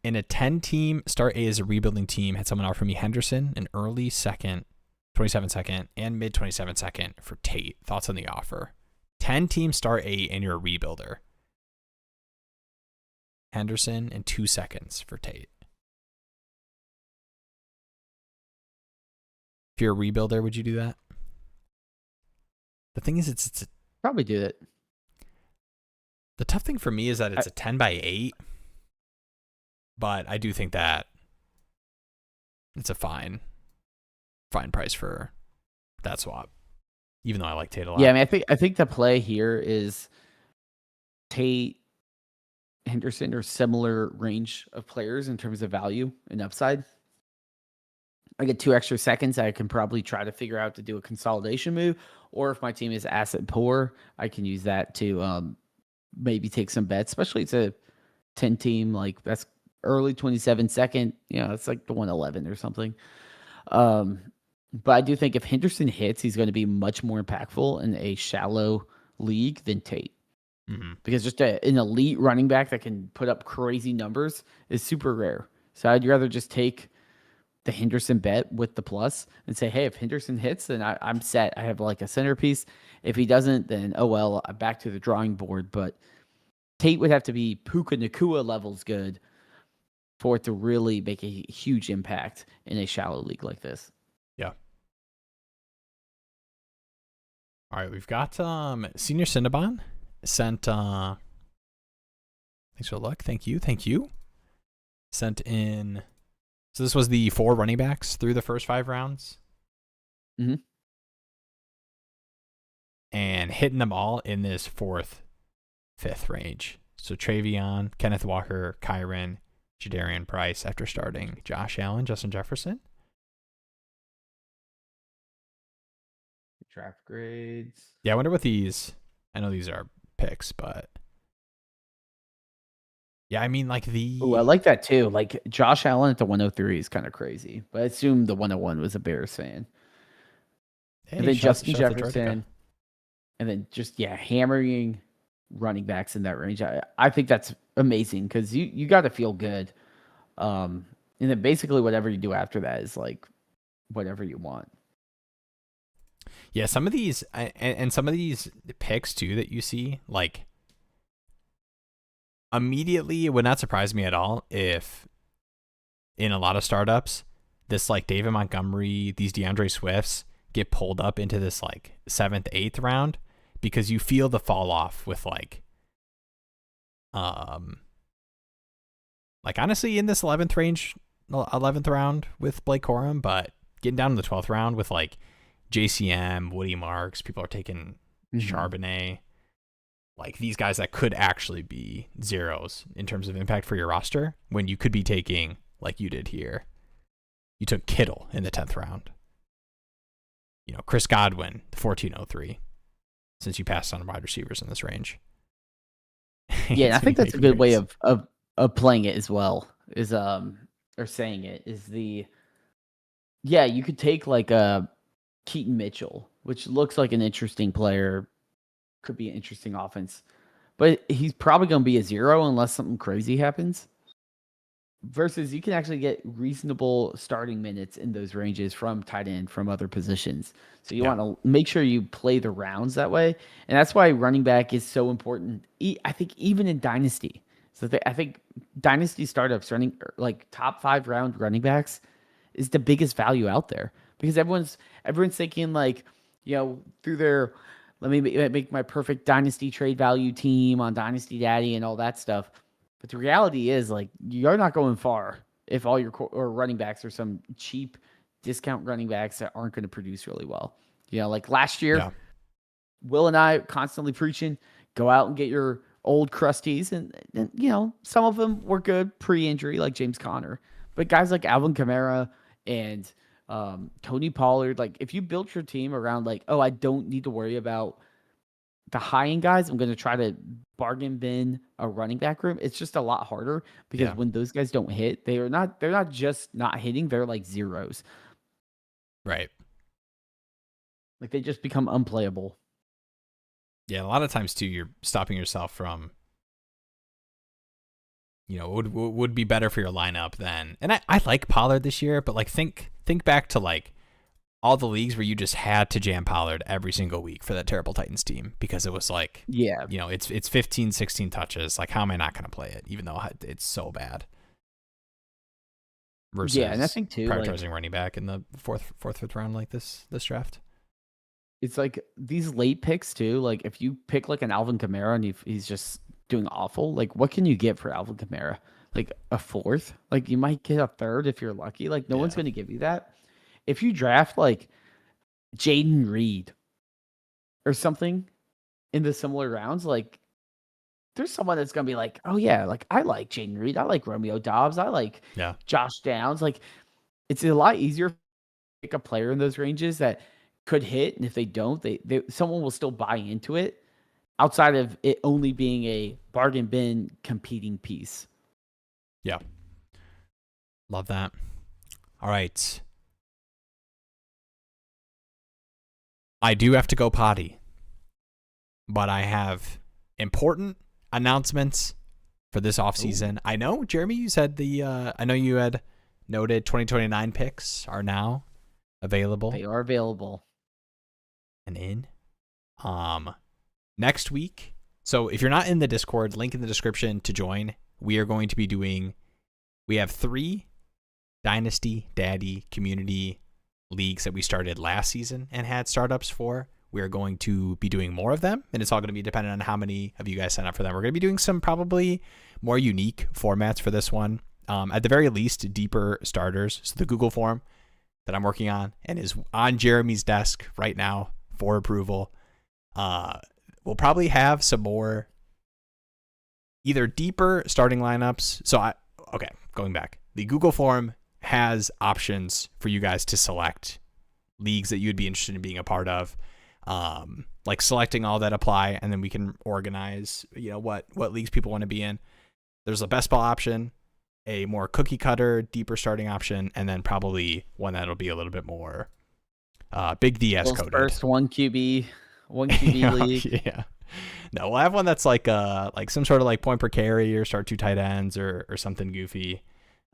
In a 10-team, Start A is a rebuilding team. Had someone offer me Henderson, an early second, 27 second, and mid 27 second for Tate. Thoughts on the offer? 10-team Start A and you're a rebuilder. Henderson and 2 seconds for Tate. If you're a rebuilder, would you do that? The thing is, it's Probably do it. the tough thing for me is that it's a 10 by 8, but I do think that it's a fine price for that swap, even though I like Tate a lot. Yeah, I mean, I think the play here is Tate, Henderson are similar range of players in terms of value and upside. I get 2 extra seconds. I can probably try to figure out to do a consolidation move, or if my team is asset poor, I can use that to maybe take some bets. Especially it's a 10 team, like that's early 27 second. It's like the 111 or something. But I do think if Henderson hits, he's going to be much more impactful in a shallow league than Tate. Mm-hmm. Because just an elite running back that can put up crazy numbers is super rare. So I'd rather just take the Henderson bet with the plus and say, hey, if Henderson hits, then I'm set. I have like a centerpiece. If he doesn't, then oh well, I'm back to the drawing board. But Tate would have to be Puka Nakua levels good for it to really make a huge impact in a shallow league like this. Yeah. All right, we've got Senior Cinnabon sent thanks for the luck. Thank you. Sent in. So this was the 4 running backs through the first 5 rounds. Mm-hmm. And hitting them all in this 4th, 5th range. So Travion, Kenneth Walker, Kyron, Jadarian Price after starting Josh Allen, Justin Jefferson. Draft grades. Yeah, I wonder what these. I know these are picks, but Yeah, I mean, Oh, I like that too. Like Josh Allen at the 103 is kind of crazy, but I assume the 101 was a Bears fan. And hey, then shout Justin out to Trotica. Jefferson, and then just hammering running backs in that range. I think that's amazing because you got to feel good. And then basically whatever you do after that is like whatever you want. Yeah, some of these and some of these picks too that you see, like immediately, it would not surprise me at all if in a lot of startups, this like David Montgomery, these DeAndre Swifts get pulled up into this like 7th, 8th round because you feel the fall off with like honestly in this 11th range, 11th round with Blake Corum, but getting down to the 12th round with like JCM, Woody Marks, people are taking Charbonnet, like these guys that could actually be zeros in terms of impact for your roster when you could be taking, like you did here, you took Kittle in the 10th round. You know, Chris Godwin, 1403, since you passed on wide receivers in this range. Yeah, and I think that's a good way of playing it as well. Is or saying it is you could take like a Keaton Mitchell, which looks like an interesting player, could be an interesting offense, but he's probably going to be a zero unless something crazy happens. Versus you can actually get reasonable starting minutes in those ranges from tight end, from other positions. So you want to make sure you play the rounds that way. And that's why running back is so important. I think even in Dynasty. So I think Dynasty startups running like top 5 round running backs is the biggest value out there because everyone's thinking like, through their, let me make my perfect Dynasty trade value team on Dynasty Daddy and all that stuff. But the reality is, like, you're not going far if all your or running backs are some cheap discount running backs that aren't going to produce really well. Like last year, Will and I constantly preaching, go out and get your old crusties. And some of them were good pre-injury, like James Conner. But guys like Alvin Kamara and Tony Pollard, like, if you built your team around, like, oh, I don't need to worry about the high-end guys, I'm going to try to bargain bin a running back room. It's just a lot harder because when those guys don't hit, they're not just not hitting, they're like zeros. Right. Like they just become unplayable. Yeah, a lot of times too, you're stopping yourself from, would be better for your lineup than, and I like Pollard this year, but like think back to like all the leagues where you just had to jam Pollard every single week for that terrible Titans team because it was like, it's 15, 16 touches. Like, how am I not going to play it, even though it's so bad? Versus and I think too, prioritizing running back in the fourth, fifth round like this draft. It's like these late picks too. Like if you pick like an Alvin Kamara and he's just doing awful, like what can you get for Alvin Kamara? Like a 4th? Like you might get a 3rd if you're lucky. Like no one's going to give you that. If you draft like Jaden Reed or something in the similar rounds, like there's someone that's going to be like, oh yeah, like I like Jaden Reed. I like Romeo Dobbs. I like Josh Downs. Like it's a lot easier to pick a player in those ranges that could hit. And if they don't, someone will still buy into it outside of it only being a bargain bin competing piece. Yeah. Love that. All right. I do have to go potty, but I have important announcements for this offseason. I know, Jeremy, you said I know you had noted 2029 picks are now available. They are available. And in next week. So if you're not in the Discord, link in the description to join. We are going to be we have 3 Dynasty Daddy community leagues that we started last season and had startups for. We are going to be doing more of them, and it's all going to be dependent on how many of you guys sign up for them. We're going to be doing some probably more unique formats for this one. At the very least, deeper starters. So the Google form that I'm working on and is on Jeremy's desk right now for approval. We'll probably have some more either deeper starting lineups. So going back. The Google form has options for you guys to select leagues that you'd be interested in being a part of. Like selecting all that apply, and then we can organize, what leagues people want to be in. there's a best ball option, a more cookie cutter, deeper starting option, and then probably one that'll be a little bit more big DS coded. First one QB league. Yeah. No, we'll have one that's like some sort of like point per carry or start 2 tight ends or something goofy.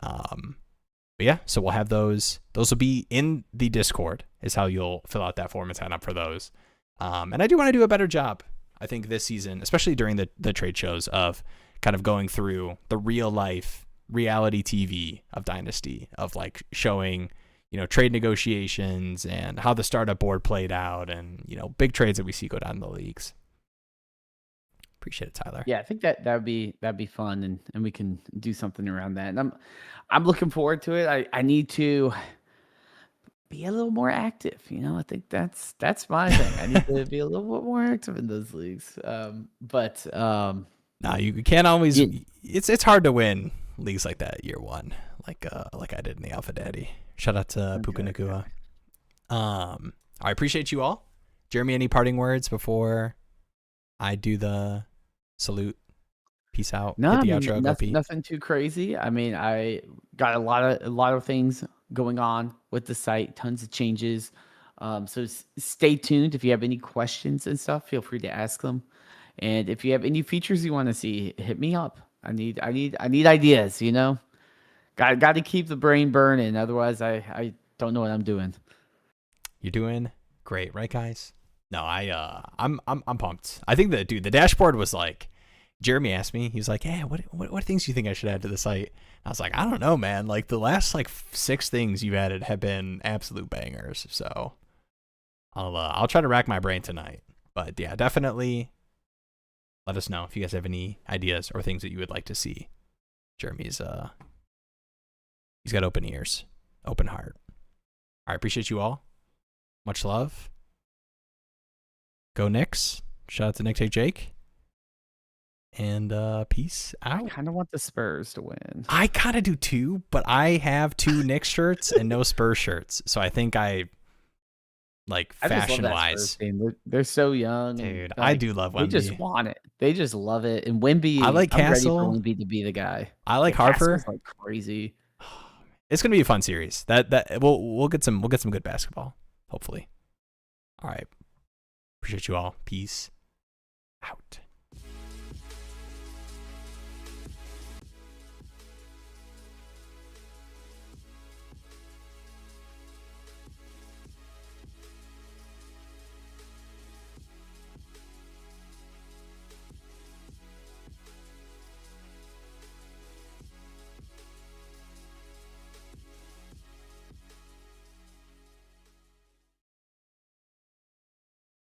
But yeah, so we'll have those. Those will be in the Discord is how you'll fill out that form and sign up for those. And I do want to do a better job, I think, this season, especially during the trade shows, of kind of going through the real life reality TV of Dynasty, of like showing, trade negotiations and how the startup board played out and, big trades that we see go down in the leagues. Appreciate it, Tyler. Yeah, I think that'd be fun, and we can do something around that. And I'm looking forward to it. I need to be a little more active. I think that's my thing. I need to be a little bit more active in those leagues. No, you can't always. It's hard to win leagues like that year one, like I did in the Alpha Daddy. Shout out to Puka Nakua. I appreciate you all. Jeremy, any parting words before I do the salute? Peace out. No, Hit the outro. Nothing too crazy. I mean, I got a lot of things going on with the site, tons of changes. So stay tuned. If you have any questions and stuff, feel free to ask them. And if you have any features you want to see, hit me up. I need ideas. Got to keep the brain burning. Otherwise, I don't know what I'm doing. You're doing great, right, guys? No, I'm pumped. I think the dashboard was like, Jeremy asked me, he was like, "Hey, what things do you think I should add to the site?" I was like, "I don't know, man. Like the last 6 things you've added have been absolute bangers." So I'll try to rack my brain tonight. But yeah, definitely let us know if you guys have any ideas or things that you would like to see. Jeremy's he's got open ears, open heart. I appreciate you all. Much love. Go Knicks. Shout out to Nick Take Jake. And peace out. I kind of want the Spurs to win. I kind of do too, but I have 2 Knicks shirts and no Spurs shirts. So I think fashion-wise. They're so young. Dude, I do love Wemby. They just want it. They just love it. And Wemby, I like Castle. I'm ready for Wemby to be the guy. I like Harper. Castle's like crazy. It's gonna be a fun series. We'll get some good basketball, hopefully. All right. Appreciate you all. Peace out.